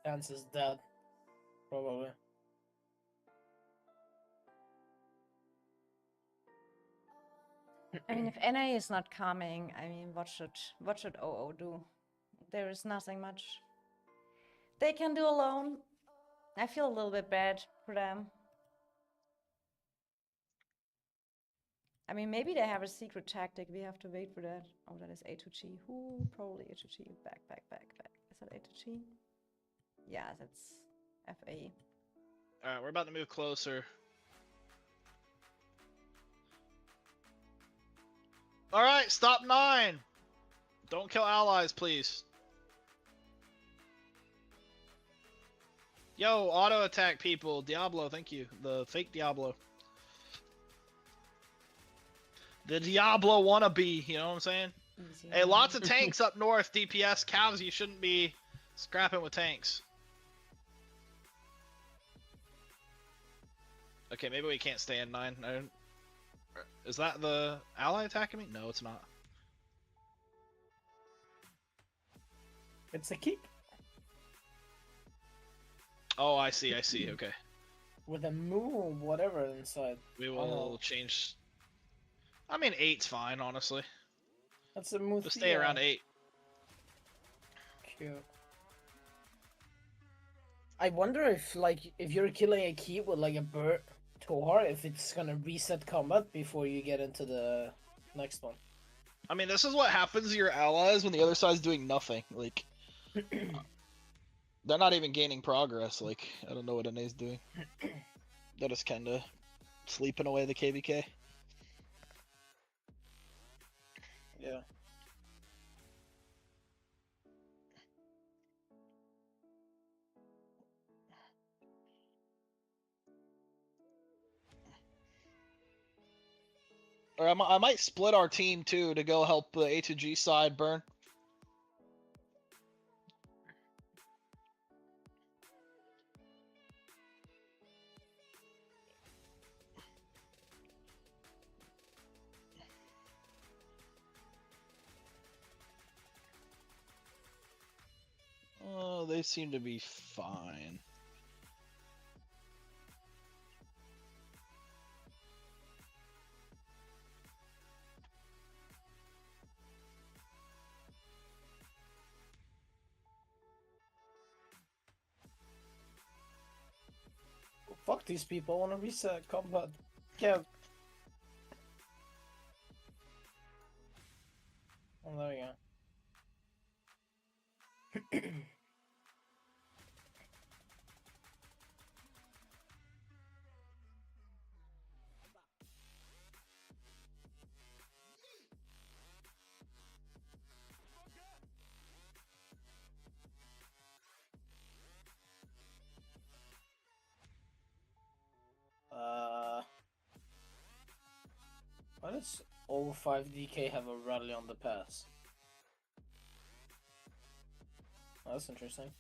Dance is dead. Probably. I mean, if NA is not coming, I mean, what should OO do? There is nothing much they can do alone. I feel a little bit bad for them. I mean, maybe they have a secret tactic. We have to wait for that. Oh, that is A2G. Who? Probably A2G. Back. Is that A2G? Yeah, that's FA. All right, we're about to move closer. All right, stop 9. Don't kill allies, please. Yo, auto attack people. Diablo, thank you. The fake Diablo. The Diablo wannabe, you know what I'm saying? Easy. Hey, lots of tanks up north, DPS. Cavs, you shouldn't be scrapping with tanks. Okay, maybe we can't stay in 9. Is that the ally attacking me? No, it's not. It's a keep. Oh, I see, okay. with a move, whatever inside. We know. will change. I mean, 8's fine, honestly. That's a move. Just stay around 8. Cute. I wonder if if you're killing a keep with like a bird Tor, if it's gonna reset combat before you get into the next one. I mean, this is what happens to your allies when the other side's doing nothing. Like, they're not even gaining progress. Like, I don't know what NA's doing. They're just kind of sleeping away the KVK. Yeah. Or I might split our team too to go help the A2G side burn. Oh, they seem to be fine. Fuck these people, I wanna reset combat. Kev. Oh, there we go. Why does over 5 DK have a rally on the pass? Oh, that's interesting.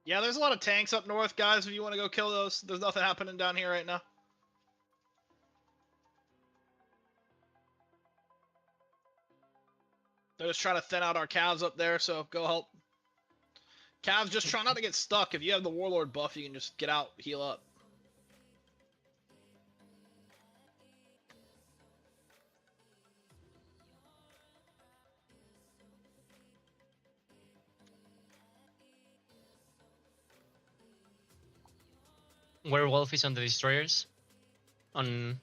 Yeah, there's a lot of tanks up north, guys. If you want to go kill those, there's nothing happening down here right now. They're just trying to thin out our calves up there, so go help. Calves, just try not to get stuck. If you have the Warlord buff, you can just get out, heal up. Werewolf is on the destroyers. On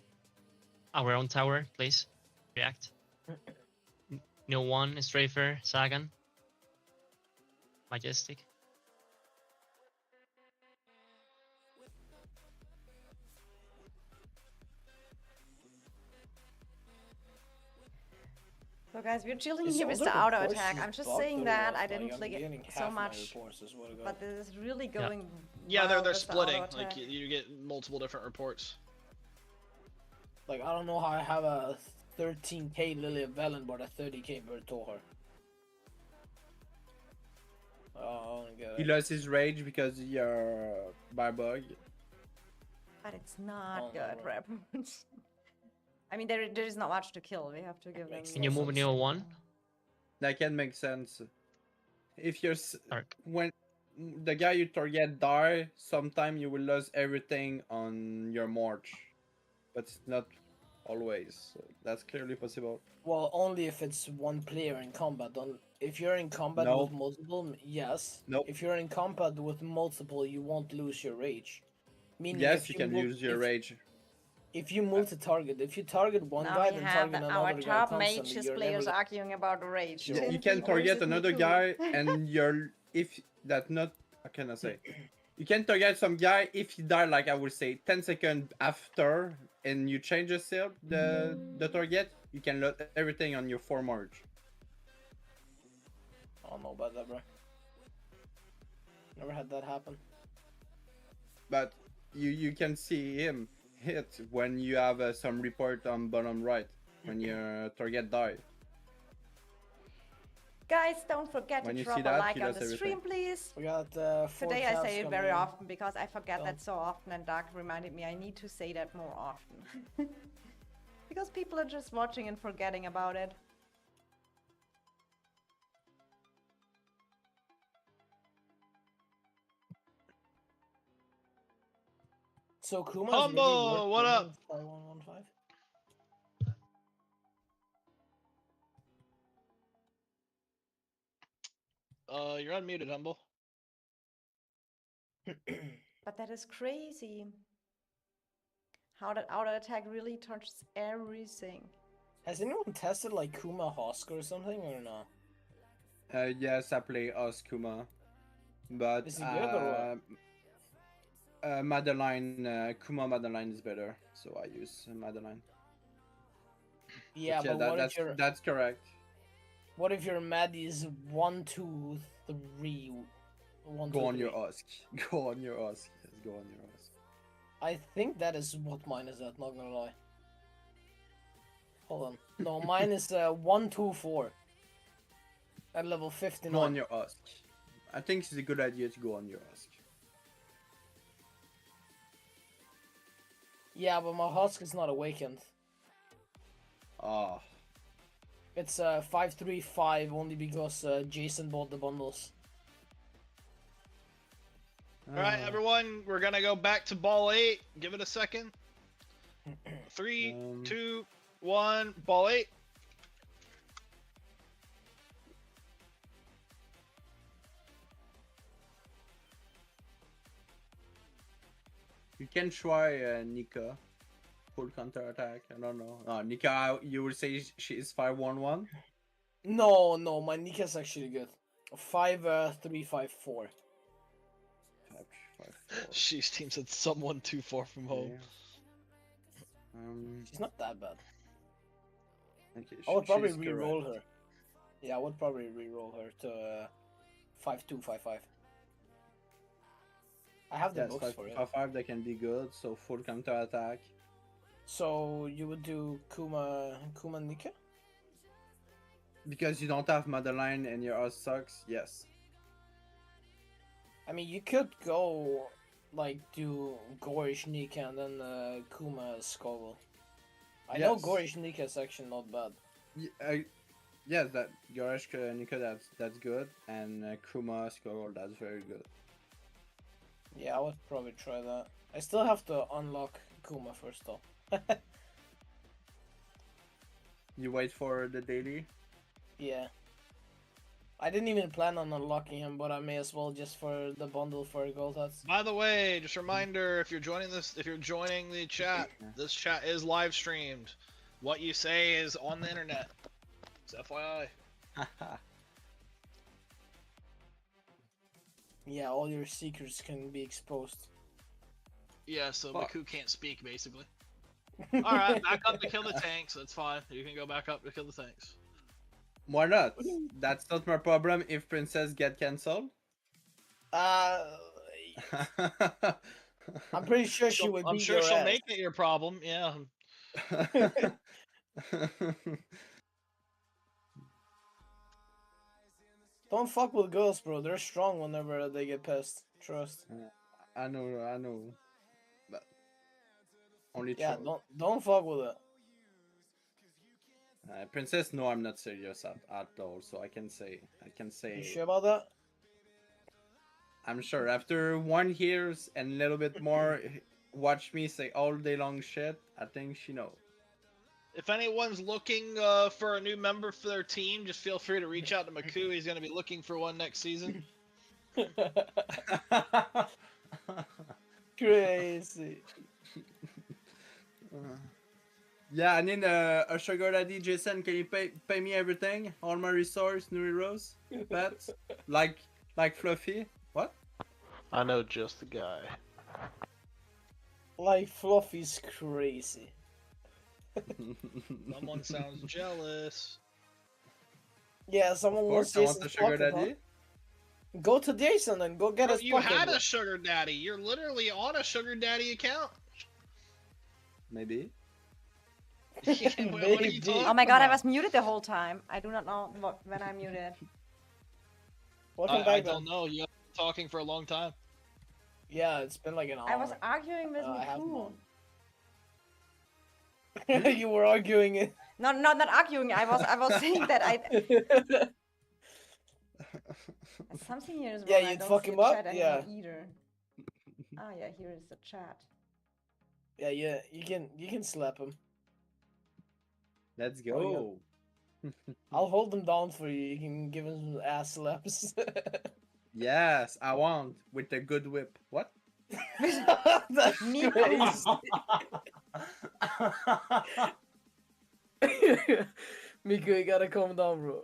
our own tower, please. React. No one, Strafer, Sagan. Majestic. So guys, we're chilling It's here with all the the auto reports attack. is I'm just bugged saying or that what? I Like, didn't I'm flick getting it half so my much, reports, I swear to God. but this is really going Yeah, well they're with the splitting. auto Like attack. you get multiple different reports. Like, I don't know how I have a 13k Lily of Velen but a 30k Bertohar. Oh, I don't get He it. lost his rage because you're by bug. But it's not Oh, no, good, right. Rep. I mean, there is not much to kill. We have to give them. Makes Can you no move sense. Neo 1? That can make sense. If you're Alright. when the guy you target die, sometime you will lose everything on your march, but it's not always. So that's clearly possible. Well, only if it's one player in combat. If you're in combat No. with multiple, yes. Nope. If you're in combat with multiple, you won't lose your rage. Meaning Yes, if you can use your rage. If you multi-target, if you target one Now guy, we then have target our another guy top constantly, mages you're players never... arguing about rage. You Tinky can target versus another Miku. guy, and if that not, how can I say? You can target some guy if he die, like I would say 10 seconds after, and you change yourself the target. You can load everything on your 4 march. I don't know about that, bro. Never had that happen. But you can see him hit when you have some report on bottom right when your target die. Guys, don't forget When to you drop see a that, like he on does the stream, everything. please. We got 4 Today I tabs say it coming very in. often because I forget Oh. that so often, and Dark reminded me I need to say that more often. Because people are just watching and forgetting about it. So Kuma's Humble, really worth what up? winning 5115? You're unmuted, Humble. But that is crazy. How that auto attack really touches everything. Has anyone tested like Kuma Husk or something or not? Yes, I play Kuma, but Is he good or what? Madeline, Kuma Madeline is better, so I use Madeline. Yeah, but what if your that's correct. what if your Mad is 1, 2, 3? 1, Go 2, on 3? your Husk. Go on your Husk. Yes, go on your Husk. I think that is what mine is at, not gonna lie. Hold on. No, mine is 1, 2, 4. At level 59. Go on your Husk. I think it's a good idea to go on your Husk. Yeah, but my Husk is not awakened. Ah. It's 535 only because Jason bought the bundles. Alright, everyone, we're gonna go back to ball 8. Give it a second. 3, 2, 1, ball 8. You can try Nika. Full counter attack. I don't know. Nika, you would say she is 511? No, my Nika's actually good. 5354. 554. She's team said someone 2-4 from home. Yeah. She's not that bad. Okay, I would probably she's re-roll correct. her. Yeah, I would probably re-roll her to 5255. I have the Yes, books for it. 555, that can be good. So full counter attack. So you would do Kuma Nika? Because you don't have Madeline and your Husk sucks, yes. I mean, you could go like do Gorish Nika and then Kuma Skogel. I know Yes. Gorish Nika is actually not bad. Yes, that Gorish Nika, that's good, and Kuma Skogel, that's very good. Yeah, I would probably try that. I still have to unlock Kuma first though. You wait for the daily. Yeah. I didn't even plan on unlocking him, but I may as well just for the bundle for gold hats. By the way, just a reminder, if you're joining the chat, this chat is live streamed. What you say is on the internet. It's FYI. Yeah, all your secrets can be exposed. Yeah, so Fuck. Maku can't speak, basically. Alright, back up to kill the tanks. That's fine. You can go back up to kill the tanks. Why not? That's not my problem if Princess get cancelled. I'm pretty sure she would I'm beat sure your she'll ass. make it your problem, yeah. Don't fuck with girls, bro. They're strong whenever they get pissed. Trust. I know. But only Yeah, troll. don't fuck with it. Princess, no, I'm not serious at all. So I can say. You sure about that? I'm sure. After 1 year and a little bit more, watch me say all day long shit. I think she knows. If anyone's looking for a new member for their team, just feel free to reach out to Maku. He's going to be looking for one next season. Crazy. Yeah, I need a sugar daddy. Jason, can you pay me everything? All my resources, new heroes, pets, like Fluffy. What? I know just the guy. Like Fluffy's crazy. Someone sounds jealous. Yeah, someone Of wants course, I want the Jason's sugar pocket, huh? daddy. Go to Jason and go get Bro, his you pocket. had bro. a sugar daddy. You're literally on a sugar daddy account. Maybe. What are you Maybe. talking Oh my god, I about? was muted the whole time. I do not know when I'm muted. Welcome I back, don't man. know. You've been talking for a long time. Yeah, it's been like an hour. I was arguing with I have Miku. You were arguing it. No, not arguing. I was saying that I something here is wrong. Yeah, I you'd don't fuck see him a up? chat anymore Yeah. either. Ah, yeah, here is the chat. Yeah, you can slap him. Let's Oh, go. I'll hold him down for you. You can give him some ass slaps. Yes, I want with the good whip. What? That's Miku. crazy. Miku, you gotta calm down, bro.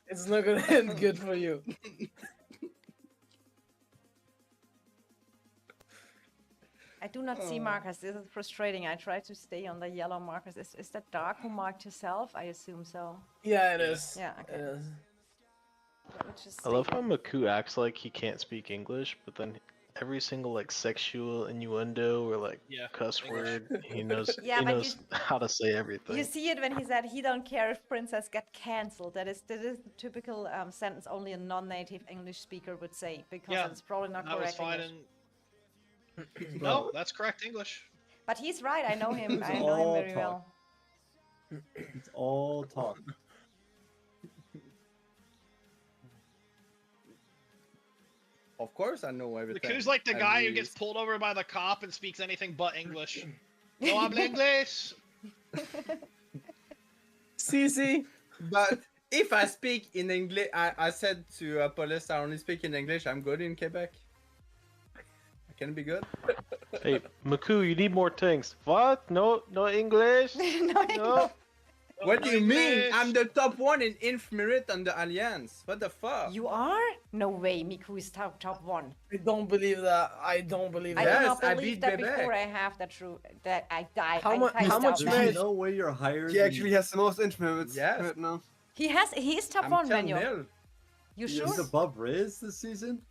It's not gonna end good for you. I do not see markers. This is frustrating. I try to stay on the yellow markers. Is that Dark who marked herself? I assume so. Yeah, it is. Yeah, okay. It is. Let me just I love stay how here. Maku acts like he can't speak English, but then every single like sexual innuendo or like Yeah, cuss English. word, he knows Yeah, he but knows how to say everything. You see it when he said he don't care if princess get cancelled. That is the typical sentence only a non-native English speaker would say because Yeah, it's probably not That was correct fine. English. No, that's correct English. But he's right. I know him. It's I know him all very talk. well. It's all talk. Of course, I know everything. Maku's like the at guy who gets least. pulled over by the cop and speaks anything but English. No habla English. CC. But if I speak in English, I said to police, I only speak in English. I'm good in Quebec. I can be good. Hey, Maku, you need more tanks. What? No English? No, No. What do you mean? English. I'm the top one in Inf Merit on the Alliance. What the fuck? You are? No way. Miku is top one. I don't believe that. I don't believe I that. do not Yes, I believe beat that Quebec. before I have that true that I die. How I mu- highest how much doubt There's that. merit- no way you're higher. He actually has the most influence Yes. right now. He is top I'm one, 10 Menyo. mil. You He's sure? above Riz this season.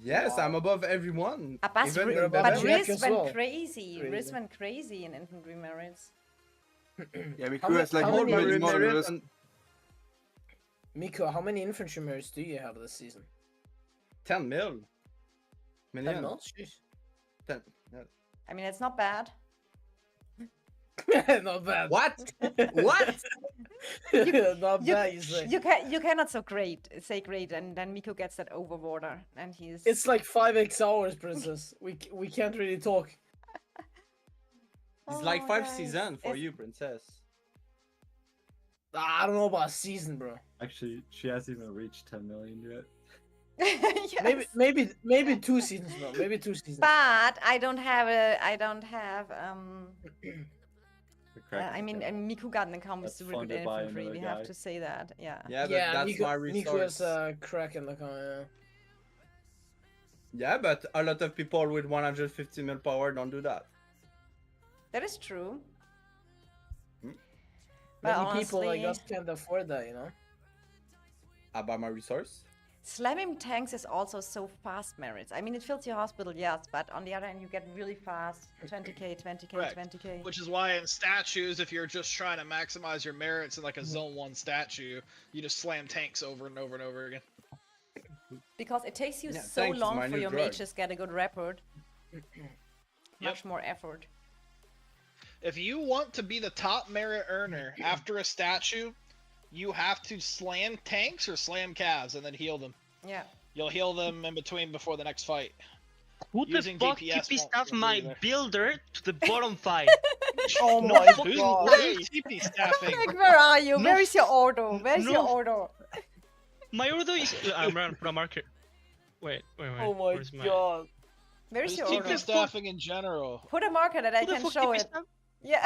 Yes, I'm above everyone. But Even You're in above But Quebec. Jack Riz as went well. crazy. Riz Crazy. went crazy in infantry merits. Yeah, Miku How has like how All many my way more than merit us. on Miku, how many infantry mirrors do you have this season? 10 mil. 10 Million. mil? Jeez. 10. I mean, it's not bad. Not bad. What? What? Not bad, you say. You cannot say great, and then Miku gets that overwater, and he's. It's like 5x hours, princess. We can't really talk. It's like 5 guys, seasons for it's- you, princess. I don't know about a season, bro. Actually, she hasn't even reached 10 million yet. Yes. Maybe 2 seasons, bro. Maybe 2 seasons. But I don't have The crack I mean, account. Miku got an account with That's super good funded by infantry. We another have guy. to say that. Yeah. Yeah, but Yeah, that's my Miku resource. has a crack in the car. Yeah, but a lot of people with 150 mil power don't do that. That is true. Hmm? But Many people like us honestly, can't afford that, you know. About my resource. slamming tanks is also so fast merits. I mean, it fills your hospital, yes, but on the other hand, you get really fast 20k, 20k, Correct. 20k. Which is why in statues, if you're just trying to maximize your merits in like a zone 1 statue, you just slam tanks over and over and over again. Because it takes you Yeah, so tanks is long my for new your drug. mages get a good report. Much more effort. If you want to be the top merit earner after a statue, you have to slam tanks or slam calves and then heal them. Yeah. You'll heal them in between before the next fight. Who the Using fuck DPS TP won't staff really my either. builder to the bottom fight? Oh No my fucking god. way. Who's TP staffing? Like, where are you? No, Where is your order? Where's your no. order? My order is. I'm gonna put a marker. Wait. Oh my Where's my... god. Where's Who's your TP order? staffing in general? Put a marker that I Who the can fuck show TP it. staff? Yeah.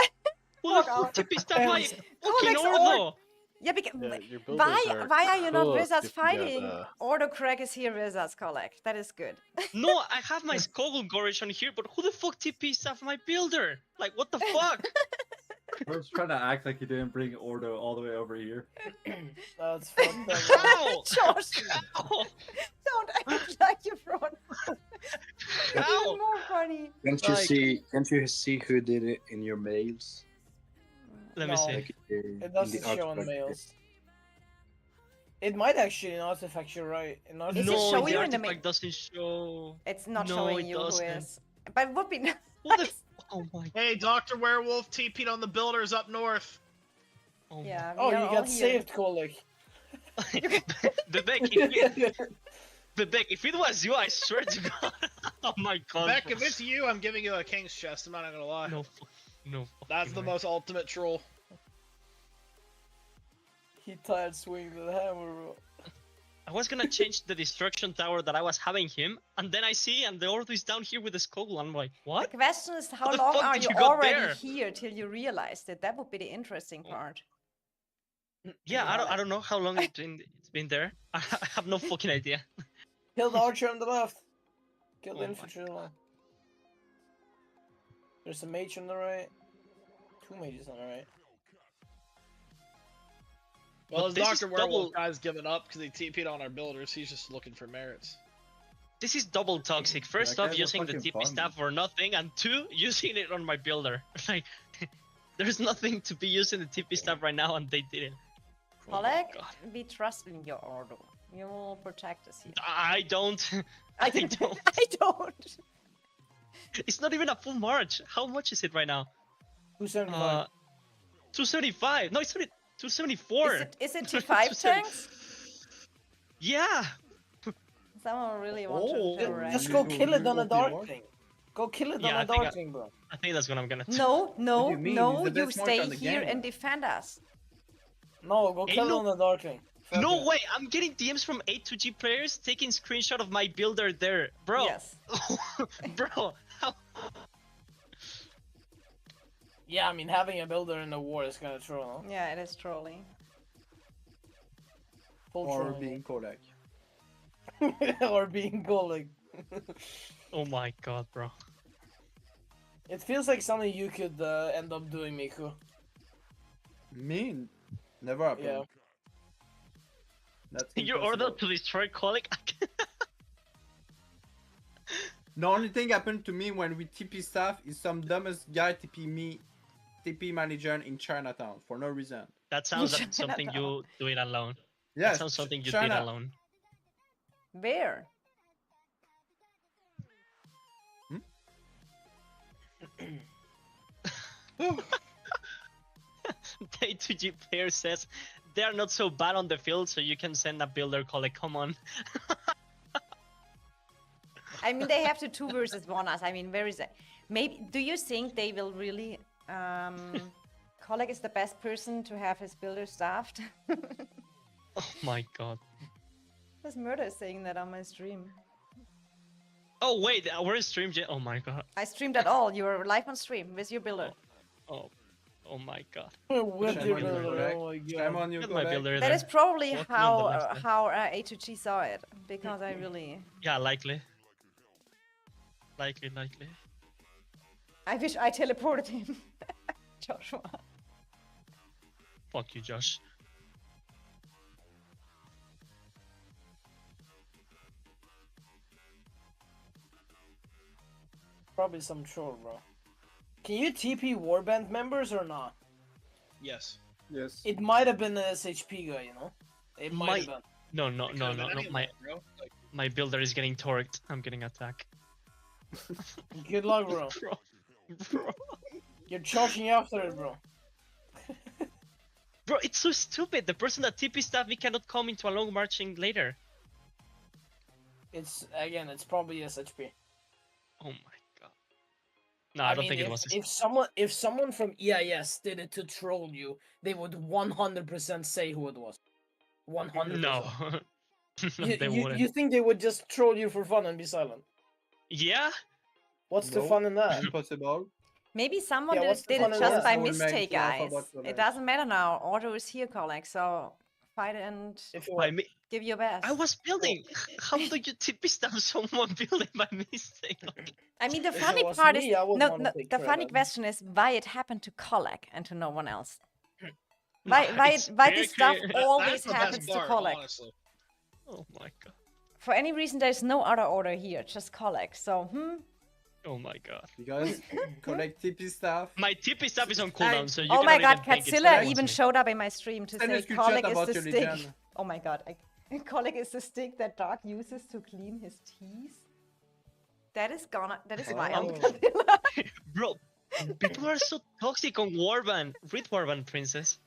Who the Fuck fuck out. TP staff my fucking Alex, order? Yeah, because Yeah, your builders why are you not cooked wizards if you got, fighting? Order crack is here, wizards collect. That is good. No, I have my Skull Gorge on here, but who the fuck TP staff my builder? Like, what the fuck? I was trying to act like you didn't bring Ordo all the way over here. That's fucked up. How? Josh, How? don't act like you brought. It's How? even more funny. Can't you Like- see? Can't you see who did it in your mails? Let me No. see. Like It doesn't show on artifact. mails. It might actually not affect you, right? Not Is it No, show the you in the artifact doesn't show. It's not No, showing it you who doesn't. is. But it would be nice. What the? Oh my. Hey, Dr. Werewolf TP'd on the builders up north. Oh my. Yeah, Oh, we you are all got here. saved, Kolik. Vivek, if it was you, I swear to God. Oh my God. Beck, if it's you, I'm giving you a king's chest. I'm not gonna lie. No, no. That's the fucking way. most ultimate troll. He tired swinging the hammer, bro. I was gonna change the destruction tower that I was having him, and then I see, and the Ordo is down here with the skull. I'm like, what? The question is, how the long fuck are did you you got already there? here till you realized it? That would be the interesting part. Yeah, I don't know how long it's been there. I have no fucking idea. Kill the archer on the left. Kill Oh the my infantry on the left. There's a mage on the right. 2 mages on the right. Well, But his this is Dr. Werewolf double- guy's given up because he TP'd on our builders. He's just looking for merits. This is double toxic. First That off, guy's a using the fucking TP bum. staff for nothing, and 2, using it on my builder. Like, there's nothing to be using the TP staff right now, and they did it. Oh my Oleg, God. we trust in your order. You will protect us here. I don't. I don't. I don't. It's not even a full march. How much is it right now? 275. 275. No, it's only 274. Is it T5 tanks? Yeah. Someone really wants Oh. to terrorize. Just go kill it on a you dark want? thing. Go kill it Yeah, on I a think dark thing, bro. I think that's what I'm gonna do. No, no, do you mean? no, It's the you best march stay on the here game, and man. defend us. No, go Ain't kill no- it on a dark thing. Fuck No it. way! I'm getting DMs from A2G players taking screenshot of my builder there, bro. Yes. Bro, how? Yeah, I mean, having a builder in the war is kind of true, no? Yeah, it is trolling. Full Or trolling. being Kodak. Or being Kolik. Oh my God, bro. It feels like something you could end up doing, Miku. Me? Never happened. Yeah. That's Your order impossible. to destroy Kolik. The only thing happened to me when we TP staff is some dumbest guy TP manager in Chinatown for no reason. That sounds like something you do it alone. Yes, That sounds something you China. did alone. Where? The A2G player says they are not so bad on the field, so you can send a builder Kolik. Come on. I mean, they have to 2 versus 1 us. I mean, where is it? Maybe. Do you think they will really? Oleg is the best person to have his builder staffed. Oh my God. This murder is saying that on my stream. Oh wait, we're in stream. Oh my God. I streamed at all. You were live on stream with your builder. Oh my God. With Shame your on you, builder, Kodak. oh my Shame god. on you, Get my Kodak. builder That there. is probably Walking on the left there. how A2G saw it, because I really. Yeah, likely. Likely. I wish I teleported him, Joshua. Fuck you, Josh. Probably some troll, bro. Can you TP warband members or not? Yes. Yes. It might have been an SHP guy, you know? It might Might- have been. No. Anyone, bro. Like, My builder is getting torqued. I'm getting attacked. Good luck, bro. Bro. You're charging after it, bro. Bro, it's so stupid. The person that TP staff, we cannot come into a long marching later. It's probably SHP. Oh my God. No, I don't think it was. If someone from EIS did it to troll you, they would 100% say who it was. 100%. No. No, they wouldn't. You think they would just troll you for fun and be silent? Yeah? What's the No. fun in that? Impossible. Maybe someone Yeah, did, what's the did fun it in just that? by Someone makes mistake, laugh guys. about your It life. doesn't matter now. Order is here, Oleg, so fight and If you By want. me. give your best. I was building. How do you TP staff someone building by mistake? I mean, the If it funny was part me, is I would no, wanna no. take The funny credit. question is why it happened to Oleg and to no one else. No, Why it's why very this stuff clear. always that's the happens best to part, Oleg? honestly. Oh my God. For any reason, there's no other order here, just Oleg. So Oh my God. Because collect TP staff. My TP staff is on cooldown, so you oh cannot my even God, think it's Catzilla towards even me. showed up in my stream to Send a say screenshot Oleg is about the your stick. legend. Oh my god. Colic is the stick that Dark uses to clean his teeth. That is why I'm Bro, people are so toxic on Warband. Read Warband, Princess.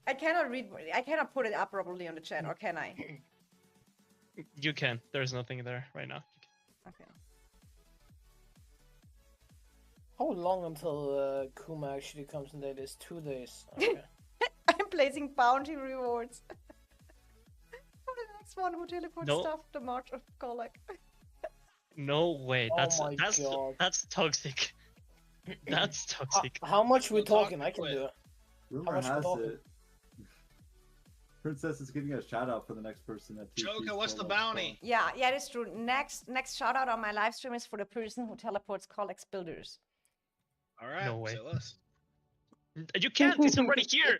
I cannot put it up properly on the chat, or can I? You can. There's nothing there right now. Okay. How long until Kuma actually comes in there? It is 2 days. Okay. I'm placing bounty rewards. For the next one who teleports stuff, the March of Colic. No way. Oh That's my God. that's toxic. That's toxic. How much we talking? I can do it. Rumor much has talking? it. Princess is giving a shout out for the next person at Joker, what's the bounty? Yeah, that's true. Next shout out on my live stream is for the person who teleports Colic's builders. All right, No way. say less. You can't. It's already here.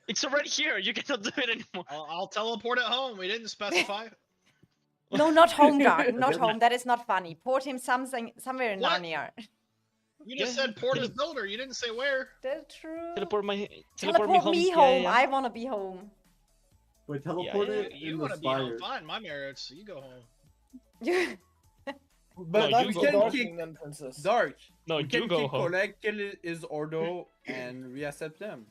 It's already here. You cannot do it anymore. I'll teleport it home. We didn't specify. No, not home, Dark. Not home. That is not funny. Port him somewhere in What? Narnia. You just said port his builder. You didn't say where. That's true. Teleport Teleport me home. Yeah. I want to be home. Wait, teleport it You in want the to be home? spire. Fine, my marriage. So you go home. But No, that's you the go Dark home. Kingdom, Princess. Dark. No, We you can go kill home. Colic, kill his Ordo, and reaccept them.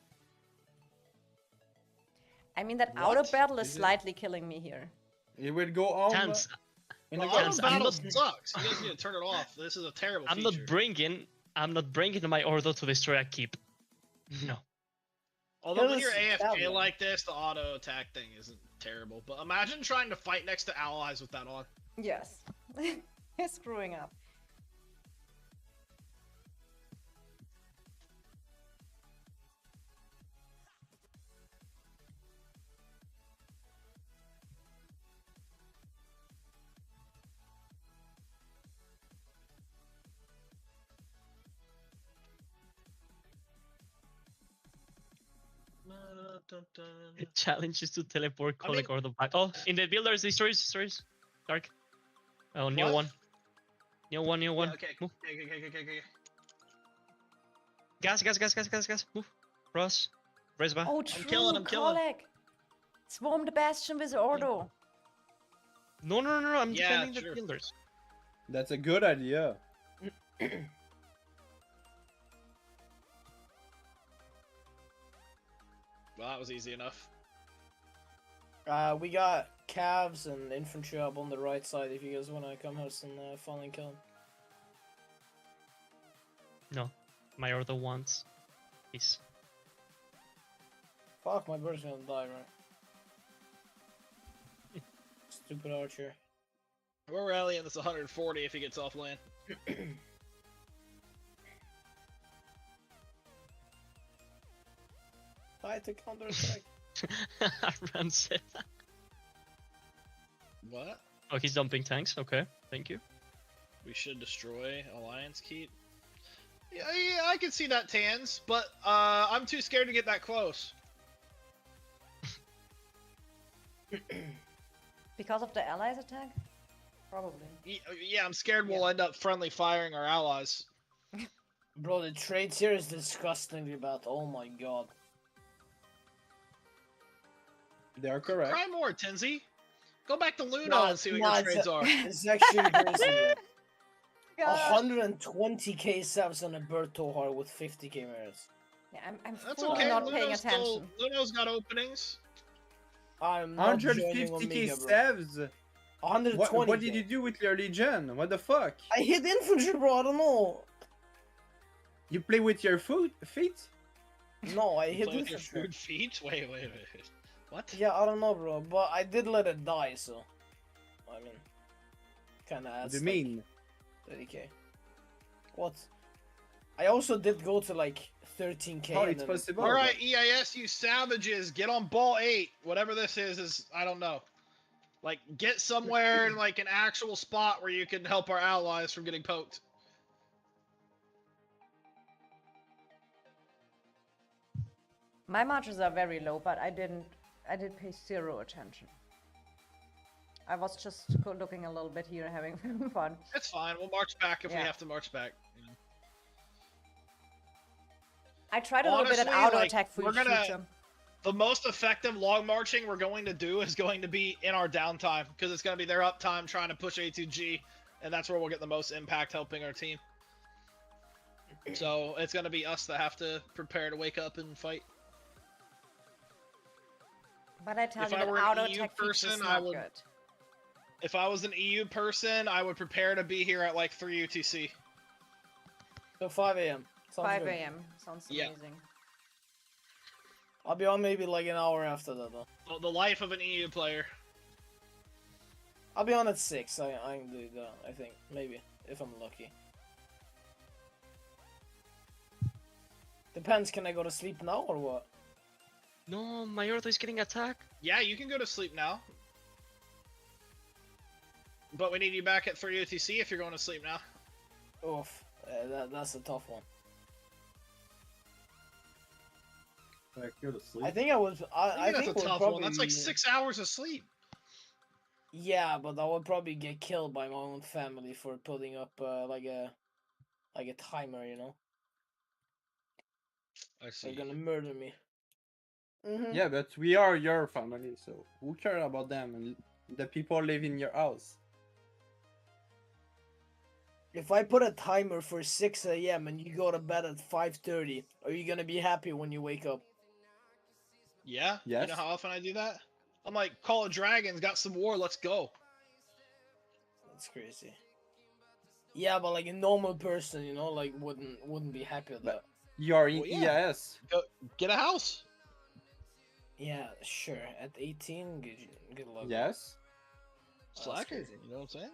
I mean, that What? outer battle is Is it? slightly killing me here. He will go home. Tans, In The the auto Chance, ghost. I'm battle not- sucks. You guys need to turn it off. This is a terrible I'm feature. not bringing my Ordo to destroy a keep. No. Although when Kill you're us, AFK Batman. like this, the auto attack thing isn't terrible. But imagine trying to fight next to allies with that on. Yes. He's screwing up. Challenge is to teleport I mean- Colic Ordo back. Oh, in the builders, destroys. Dark. Oh, new What? one. New one. Yeah, Move. okay. Okay. Gas. Move. Ross. Raise back. Oh, true. killing, I'm killing. Colic. Swarm the Bastion with Ordo. No. I'm Yeah, defending the sure. builders. That's a good idea. Well, that was easy enough. We got calves and infantry up on the right side if you guys want to come here and finally kill him. No. My Ordo wants peace. Fuck, my bird's gonna die, right? Stupid archer. We're rallying this 140 if he gets off land. Fight to counter attack. Ran said. What? Oh, he's dumping tanks. Okay, thank you. We should destroy Alliance Keep. Yeah, I can see that, Tans, but I'm too scared to get that close. Because of the allies attack? Probably. Yeah, I'm scared we'll end up friendly firing our allies. Bro, the trades here is disgustingly bad. Oh my god. They are correct. Cry more, Tenzi. Go back to Luna Nah, and see what nah, your trades are. It's actually crazy. God. 120k subs on a bird Tohar with 50k mirrors. Yeah, I'm That's fully okay. not paying Luno's attention. Luno's got openings. I'm not joining 150k Omega, bro. saves. 120. What did you do with your Legion? What the fuck? I hit infantry, bro. I don't know. You play with your feet? No, I You hit play with your infantry. food feet? Wait. What? Yeah, I don't know, bro. But I did let it die, so. I mean. Kinda What adds do you like, mean? 30k. What? I also did go to like 13k. How and it's then- possible? All right, EIS, you savages, get on ball 8. Whatever this is I don't know. Like, get somewhere in like an actual spot where you can help our allies from getting poked. My marches are very low, but I did pay zero attention. I was just looking a little bit here, having fun. It's fine. We'll march back if we Yeah. have to march back. You know. I tried a little bit at Honestly, auto like, attack for we're future. gonna- The most effective long marching we're going to do is going to be in our downtime, because it's going to be their uptime trying to push A2G, and that's where we'll get the most impact helping our team. So it's going to be us that have to prepare to wake up and fight. But I tell If you, I that were an auto EU attack feature is person, not good. If I was an EU person, I would prepare to be here at like 3 UTC. So 5 a.m. 5 a.m. Sounds Yeah. amazing. I'll be on maybe like an hour after that though. The life of an EU player. I'll be on at 6. I can do that, I think. Maybe. If I'm lucky. Depends, can I go to sleep now or what? No, my order is getting attacked. Yeah, you can go to sleep now. But we need you back at 3 UTC if you're going to sleep now. Oof. That's a tough one. Like, go to sleep. I think I was. I think that's a we'll tough probably, one. That's like 6 hours of sleep. Yeah, but I would probably get killed by my own family for putting up like a timer, you know. I see. They're gonna murder me. Mm-hmm. Yeah, but we are your family, so who cares about them and the people live in your house? If I put a timer for 6 a.m. and you go to bed at 5:30, are you gonna be happy when you wake up? Yeah? Yes. You know how often I do that? I'm like, Call of Dragons, got some war, let's go. That's crazy. Yeah, but like a normal person, you know, like wouldn't be happy with that. You're in Well, yeah. EIS. Go, get a house. Yeah, sure. At 18, good luck. Yes. Slacker, crazy. you know what I'm saying?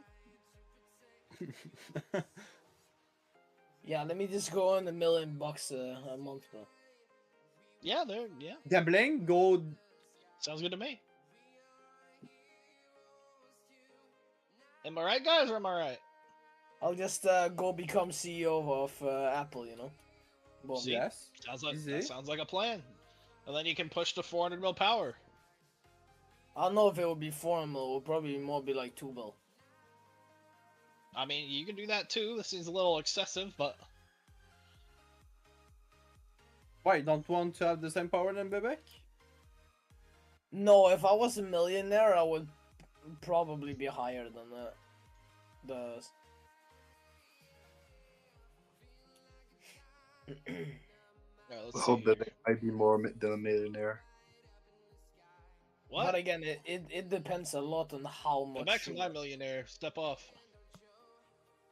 Yeah, let me just go on $1 million a month, bro. Yeah, yeah. Gambling, go. Sounds good to me. Am I right, guys, or am I right? I'll just go become CEO of Apple, you know. Boom. See? Yes. That sounds like a plan. And then you can push to 400 mil power. I don't know if it will be 4 mil. It will probably more be like 2 mil. I mean, you can do that too. This seems a little excessive, but Why, don't want to have the same power than Bebek? No, if I was a millionaire, I would probably be higher than the. yeah, I let's hope see that here. it might be more than a millionaire. What? But again, it depends a lot on how The much. next millionaire, step off.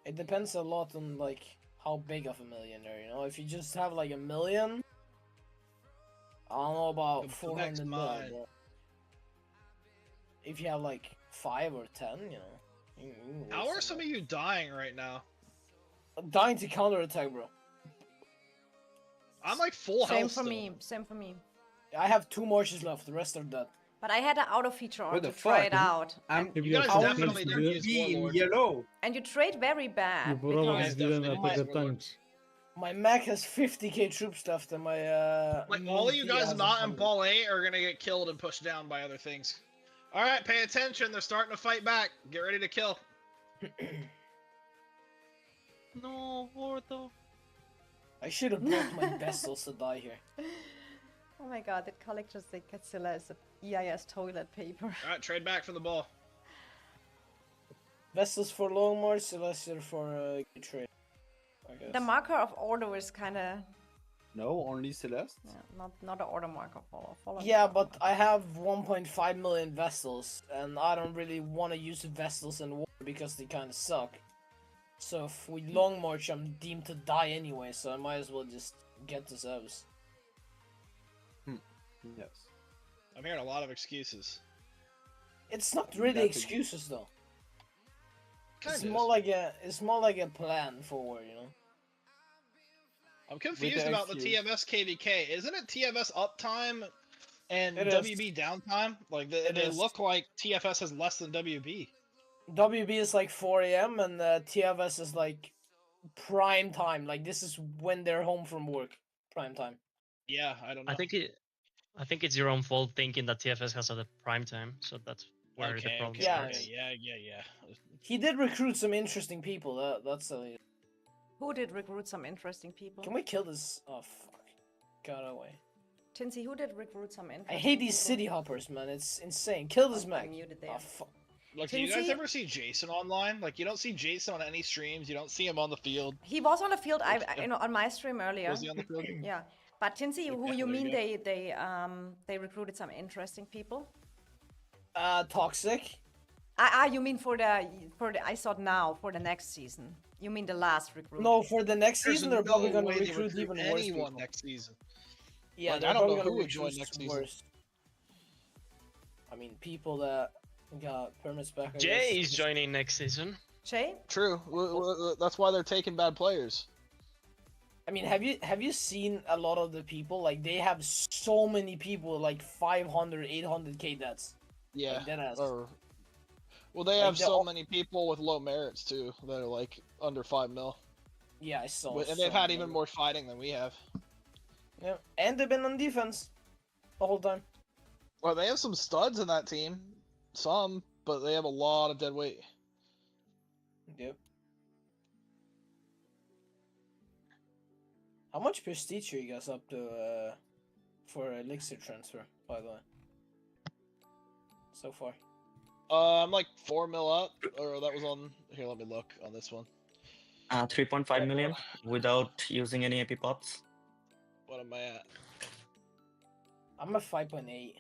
It depends a lot on like how big of a millionaire, you know. If you just have like 1 million, I don't know about The 400 next mil. mine. But if you have like 5 or 10, you know. You can How waste are some of you dying right now? I'm dying to counterattack, bro. I'm like full Same health for still. me. Same for me. I have 2 marches left. The rest are dead. But I had an auto feature on What to the try fuck? it out. I'm You guys how definitely much don't do use be in Warlord. yellow. And you trade very bad. Because Because my Mac has 50k troops left, and my Like all of you Media guys has not in 100. ball 8 are gonna get killed and pushed down by other things. Alright, pay attention, they're starting to fight back. Get ready to kill. No, Ordo. I should have brought my vessels to die here. oh my god, that collector's deck Godzilla is a EIS toilet paper. Alright, trade back from the ball. Vessels for long march, Celestial for good trade. I guess. The marker of order is kind of No, only Celeste. not an order marker follow. Yeah, but I have 1.5 million vessels, and I don't really want to use vessels in war because they kind of suck. So if we long march, I'm deemed to die anyway, so I might as well just get this house. Yes. I'm hearing a lot of excuses. It's not really That's a- excuses though. Kind It's of. more like a plan forward, you know. I'm confused about the TMS KVK. Isn't it TMS uptime and It is. WB downtime? Like they is. look like TFS has less than WB. WB is like 4 a.m. and TFS is like prime time. Like this is when they're home from work. Prime time. Yeah, I don't know. I think it's your own fault thinking that TFS has a prime time, so that's where the Okay, problem okay, starts. okay, yeah. He did recruit some interesting people. That's Who did recruit some interesting people? Can we kill this? Oh fuck! Got away. Tinsy, who did recruit some I interesting hate these people? city hoppers, man. It's insane. Kill this I'm mag. muted there. Oh, fuck. Like, do you guys Tinsy- ever see Jason online? Like, you don't see Jason on any streams. You don't see him on the field. He was on the field. If- You know, on my stream earlier. Was he on the field? Yeah, but Tinsy, who Okay, you there you mean? go. They recruited some interesting people. Toxic. You mean for the I thought now for the next season. You mean the last recruit? No, for the next There's season they're no probably gonna way they recruit even worse anyone people. next season. Yeah, Like, they're I don't probably know gonna who would join recruit next some season. worse. I mean, people that got permits back. I Jay guess. is joining next season. Jay? True. That's why they're taking bad players. I mean, have you seen a lot of the people? Like, they have so many people, like 500, 800k deaths. Yeah. Like, deadass. Well, they Like, have they're so all- many people with low merits too. That are like under 5 mil. Yeah, I saw. And so they've had many. even more fighting than we have. Yeah, and they've been on defense the whole time. Well, they have some studs in that team. Some, but they have a lot of dead weight. Yep. How much prestige are you guys up to for elixir transfer, by the way? So far. I'm like 4 mil up, or that was on. Here, let me look on this one. 3.5 million without using any AP pops. What am I at? I'm at 5.8.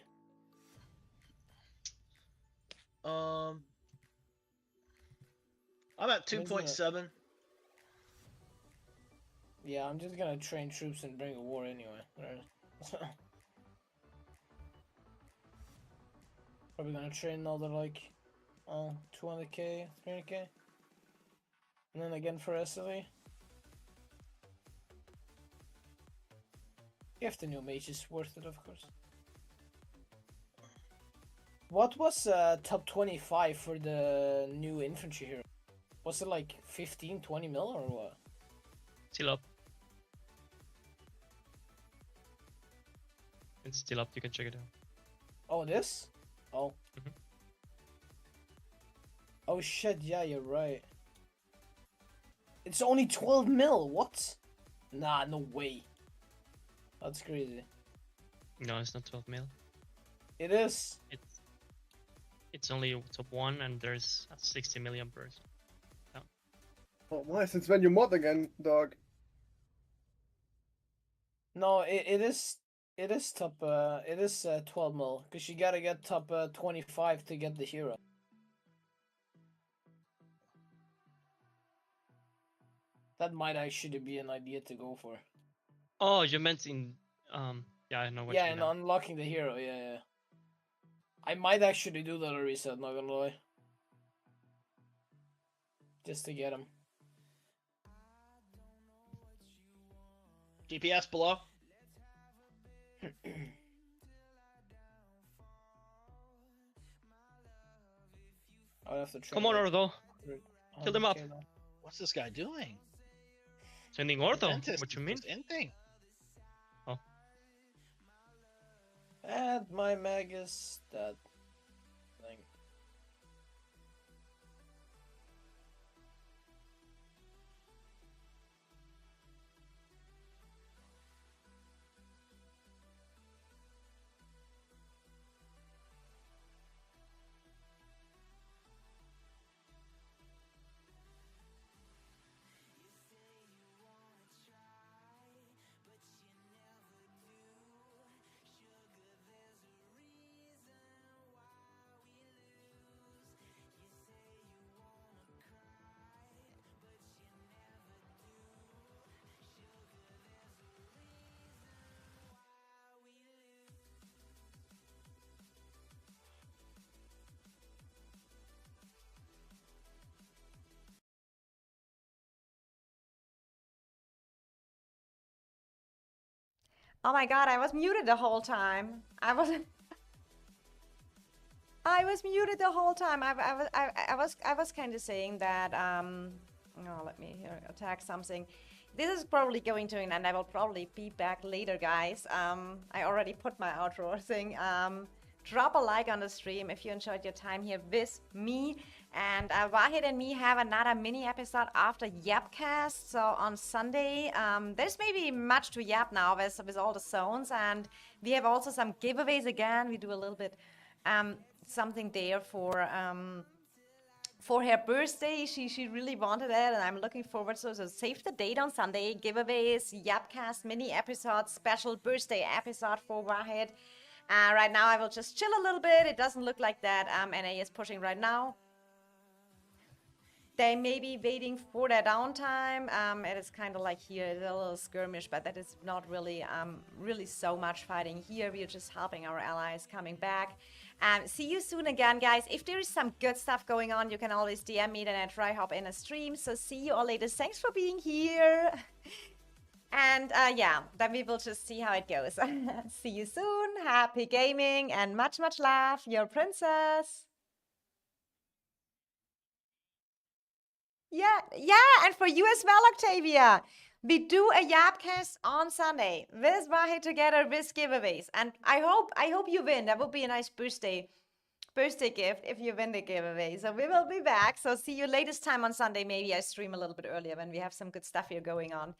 I'm at 2.7. Yeah, I'm just gonna train troops and bring a war anyway. Probably gonna train another like 200k, 300k. And then again for SLE. If the new mage is worth it, of course. What was top 25 for the new infantry hero? Was it like 15, 20 mil or what? Still up. It's still up. You can check it out. Oh, this? Oh. Mhm. Oh shit, yeah, you're right. It's only 12 mil, what? Nah, no way. That's crazy. No, it's not 12 mil. It is. It's only top 1, and there's a 60 million person. Oh, why? Since when you mod again, dog? No, it is top, it is 12 mil, because you gotta get top 25 to get the hero. That might actually be an idea to go for. Oh, you meant in yeah, I know what Yeah, you and mean. unlocking the hero, yeah. I might actually do that, reset, not gonna lie. Just to get him. DPS below. I'll have to try. Come on, Ordo. Kill them up. What's this guy doing? Sending Ordo? Ventus What you is mean? just ending. And my Magus, that thing. Oh my god, I was muted the whole time. I was muted the whole time. I was kind of saying that oh, let me attack something. This is probably going to end, and I will probably be back later, guys. I already put my outro thing. Drop a like on the stream if you enjoyed your time here with me, And Wahid and me have another mini episode after Yapcast. So on Sunday, there's maybe much to Yap now with all the zones. And we have also some giveaways again. We do a little bit something there for her birthday. She really wanted it, and I'm looking forward to it. So save the date on Sunday. Giveaways, Yapcast mini episode, special birthday episode for Wahid. Right now, I will just chill a little bit. It doesn't look like that NA is pushing right now. They may be waiting for their downtime. It is kind of like here, it's a little skirmish, but that is not really really so much fighting here. We are just helping our allies coming back. See you soon again, guys. If there is some good stuff going on, you can always DM me, then I try hop in a stream. So see you all later. Thanks for being here. And yeah, then we will just see how it goes. See you soon. Happy gaming and much, much love. Your princess. Yeah, and for you as well, Octavia. We do a Yapcast on Sunday with Wahid together with giveaways. And I hope you win. That would be a nice birthday gift if you win the giveaway. So we will be back. So see you latest time on Sunday. Maybe I stream a little bit earlier when we have some good stuff here going on.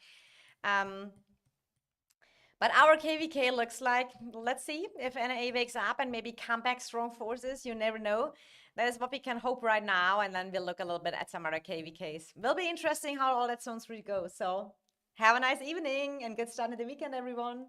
But our KVK looks like, let's see if NA wakes up and maybe come back strong forces. You never know. That is what we can hope right now. And then we'll look a little bit at some other KVKs. Will be interesting how all that zones really goes. So have a nice evening and good start of the weekend, everyone.